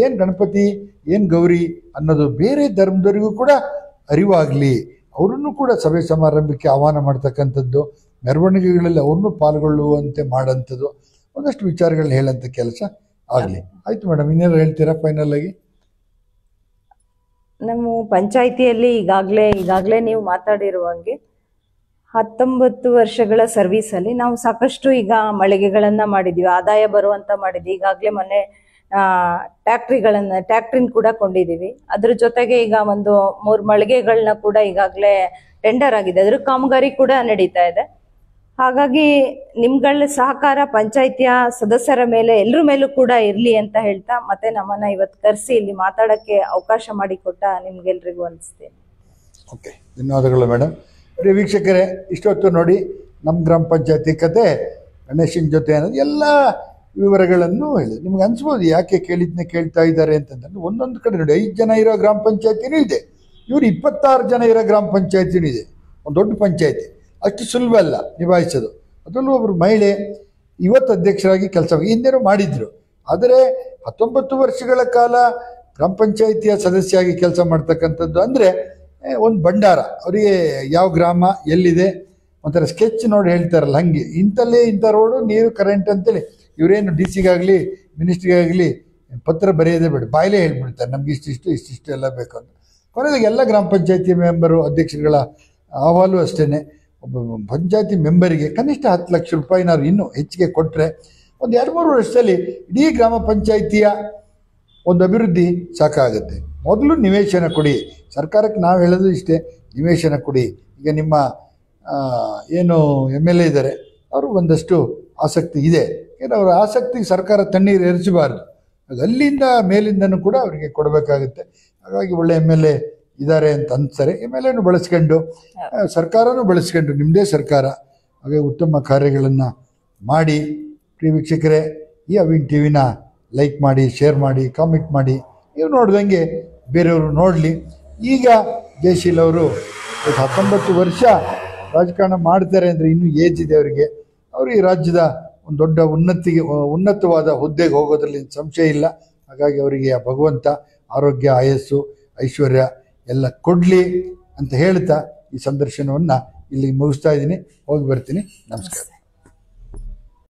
A: ಏನು ಗಣಪತಿ ಏನು ಗೌರಿ ಅನ್ನೋದು ಬೇರೆ ಧರ್ಮದವರಿಗೂ ಕೂಡ ಅರಿವಾಗಲಿ. ಅವರನ್ನು ಕೂಡ ಸಭೆ ಸಮಾರಂಭಕ್ಕೆ ಆಹ್ವಾನ ಮಾಡ್ತಕ್ಕಂಥದ್ದು, ಮೆರವಣಿಗೆಗಳಲ್ಲಿ ಅವ್ರನ್ನೂ ಪಾಲ್ಗೊಳ್ಳುವಂತೆ ಮಾಡೋಂಥದ್ದು, ಒಂದಷ್ಟು ವಿಚಾರಗಳನ್ನ ಹೇಳೋಂಥ ಕೆಲಸ ಆಗಲಿ. ಆಯಿತು ಮೇಡಮ್, ಇನ್ನೇನು ಹೇಳ್ತೀರಾ ಫೈನಲ್ ಆಗಿ?
B: ನಮ್ಮ ಪಂಚಾಯಿತಿಯಲ್ಲಿ ಈಗಾಗಲೇ ನೀವು ಮಾತಾಡಿರುವಂಗೆ 19 ವರ್ಷಗಳ ಸರ್ವಿಸಲ್ಲಿ ನಾವು ಸಾಕಷ್ಟು ಈಗ ಮಳಿಗೆಗಳನ್ನ ಮಾಡಿದ್ವಿ, ಆದಾಯ ಬರುವಂತ ಮಾಡಿದ್ವಿ. ಈಗಾಗಲೇ ಮೊನ್ನೆ ಟ್ಯಾಕ್ಟ್ರಿನ್ ಕೂಡ ಕೊಂಡಿದೀವಿ. ಅದ್ರ ಜೊತೆಗೆ ಈಗ ಒಂದು 3 ಮಳಿಗೆಗಳನ್ನ ಕೂಡ ಈಗಾಗಲೇ ಟೆಂಡರ್ ಆಗಿದೆ, ಅದ್ರ ಕಾಮಗಾರಿ ಕೂಡ ನಡೀತಾ ಇದೆ. ಹಾಗಾಗಿ ನಿಮ್ಗಳ ಸಹಕಾರ ಪಂಚಾಯಿತಿಯ ಸದಸ್ಯರ ಮೇಲೆ ಎಲ್ಲರ ಮೇಲೂ ಕೂಡ ಇರ್ಲಿ ಅಂತ ಹೇಳ್ತಾ ಮತ್ತೆ ನಮ್ಮನ್ನ ಇವತ್ತು ಕರೆಸಿ ಇಲ್ಲಿ ಮಾತಾಡಕ್ಕೆ ಅವಕಾಶ ಮಾಡಿಕೊಟ್ಟ ನಿಮ್ಗೆಲ್ರಿಗೂ ಅನಿಸ್ತೇನೆ.
A: ಓಕೆ, ಧನ್ಯವಾದಗಳು ಮೇಡಮ್. ಪ್ರಿಯ ವೀಕ್ಷಕರೇ, ಇಷ್ಟೊತ್ತು ನೋಡಿ ನಮ್ಮ ಗ್ರಾಮ ಪಂಚಾಯತಿ ಕತೆ ಗಣೇಶನ ಜೊತೆ ಅನ್ನೋದು ಎಲ್ಲ ವಿವರಗಳನ್ನು ಹೇಳಿದೆ. ನಿಮ್ಗೆ ಅನ್ಸ್ಬೋದು ಯಾಕೆ ಕೇಳಿದ್ನೇ ಕೇಳ್ತಾ ಇದ್ದಾರೆ ಅಂತಂದ್ರೆ, ಒಂದೊಂದು ಕಡೆ ನೋಡಿ 5 ಜನ ಇರೋ ಗ್ರಾಮ ಪಂಚಾಯತಿನೂ ಇದೆ, ಇವರು 26 ಜನ ಇರೋ ಗ್ರಾಮ ಪಂಚಾಯತಿನೂ ಇದೆ. ಒಂದು ದೊಡ್ಡ ಪಂಚಾಯತಿ ಅಷ್ಟು ಸುಲಭ ಅಲ್ಲ ನಿಭಾಯಿಸೋದು. ಅದರಲ್ಲೂ ಒಬ್ಬರು ಮಹಿಳೆ ಇವತ್ತು ಅಧ್ಯಕ್ಷರಾಗಿ ಕೆಲಸ ಹಿಂದೆನೂ ಮಾಡಿದ್ರು. ಆದರೆ 19 ವರ್ಷಗಳ ಕಾಲ ಗ್ರಾಮ ಪಂಚಾಯಿತಿಯ ಸದಸ್ಯರಾಗಿ ಕೆಲಸ ಮಾಡ್ತಕ್ಕಂಥದ್ದು ಅಂದರೆ ಒಂದು ಭಂಡಾರ. ಅವರಿಗೆ ಯಾವ ಗ್ರಾಮ ಎಲ್ಲಿದೆ ಒಂಥರ ಸ್ಕೆಚ್ ನೋಡಿ ಹೇಳ್ತಾರಲ್ಲ, ಹಂಗೆ ಇಂಥಲ್ಲೇ ಇಂಥ ರೋಡು ನೀರು ಕರೆಂಟ್ ಅಂತೇಳಿ ಇವರೇನು ಡಿ ಸಿಗಾಗಲಿ ಮಿನಿಸ್ಟ್ರಿಗಾಗಲಿ ಪತ್ರ ಬರೆಯೋದೇ ಬೇಡ, ಬಾಯಲ್ಲೇ ಹೇಳ್ಬಿಡ್ತಾರೆ ನಮ್ಗೆ ಇಷ್ಟಿಷ್ಟು ಎಲ್ಲ ಬೇಕು ಅಂತ. ಕೊನೆಗೆ ಎಲ್ಲ ಗ್ರಾಮ ಪಂಚಾಯತಿ ಮೆಂಬರು ಅಧ್ಯಕ್ಷರುಗಳ ಅಹವಾಲು ಅಷ್ಟೇ. ಒಬ್ಬ ಪಂಚಾಯತಿ ಮೆಂಬರಿಗೆ ಕನಿಷ್ಠ 10 ಲಕ್ಷ ರೂಪಾಯಿನಾದ್ರು ಇನ್ನೂ ಹೆಚ್ಚಿಗೆ ಕೊಟ್ಟರೆ ಒಂದು 2-3 ವರ್ಷದಲ್ಲಿ ಇಡೀ ಗ್ರಾಮ ಪಂಚಾಯಿತಿಯ ಒಂದು ಅಭಿವೃದ್ಧಿ ಸಾಕಾಗುತ್ತೆ. ಮೊದಲು ನಿವೇಶನ ಕೊಡಿ. ಸರ್ಕಾರಕ್ಕೆ ನಾವು ಹೇಳೋದು ಇಷ್ಟೇ, ನಿವೇಶನ ಕೊಡಿ. ಈಗ ನಿಮ್ಮ ಏನು MLA ಇದ್ದಾರೆ, ಅವರು ಒಂದಷ್ಟು ಆಸಕ್ತಿ ಇದೆ. ಯಾಕಂದರೆ ಅವರ ಆಸಕ್ತಿಗೆ ಸರ್ಕಾರ ತಣ್ಣೀರು ಎರಚಬಾರ್ದು, ಅಲ್ಲಿಂದ ಮೇಲಿಂದನೂ ಕೂಡ ಅವರಿಗೆ ಕೊಡಬೇಕಾಗುತ್ತೆ. ಹಾಗಾಗಿ ಒಳ್ಳೆ MLA ಇದ್ದಾರೆ ಅಂತ ಅನ್ಸ್ತಾರೆ. MLAನು ಬಳಸ್ಕೊಂಡು ಸರ್ಕಾರನೂ ಬಳಸ್ಕೊಂಡು ನಿಮ್ಮದೇ ಸರ್ಕಾರ ಹಾಗೆ ಉತ್ತಮ ಕಾರ್ಯಗಳನ್ನು ಮಾಡಿ. ಪ್ರಿಯ ವೀಕ್ಷಕರೇ, ಈ ಅವಿನ್ ಟಿವಿನ ಲೈಕ್ ಮಾಡಿ, ಶೇರ್ ಮಾಡಿ, ಕಾಮೆಂಟ್ ಮಾಡಿ. ನೀವು ನೋಡ್ದಂಗೆ ಬೇರೆಯವರು ನೋಡಲಿ. ಈಗ ಜಯಶೀಲ್ ಅವರು 19 ವರ್ಷ ರಾಜಕಾರಣ ಮಾಡ್ತಾರೆ ಅಂದರೆ ಇನ್ನೂ ಏಜ್ ಇದೆ ಅವರಿಗೆ. ಅವರು ಈ ರಾಜ್ಯದ ಒಂದು ದೊಡ್ಡ ಉನ್ನತವಾದ ಹುದ್ದೆಗೆ ಹೋಗೋದ್ರಲ್ಲಿ ಸಂಶಯ ಇಲ್ಲ. ಹಾಗಾಗಿ ಅವರಿಗೆ ಆ ಭಗವಂತ ಆರೋಗ್ಯ, ಆಯಸ್ಸು, ಐಶ್ವರ್ಯ ಎಲ್ಲ ಕೊಡಲಿ ಅಂತ ಹೇಳ್ತಾ ಈ ಸಂದರ್ಶನವನ್ನು ಇಲ್ಲಿ ಮುಗಿಸ್ತಾ ಇದ್ದೀನಿ. ಹೋಗಿ ಬರ್ತೀನಿ. ನಮಸ್ಕಾರ.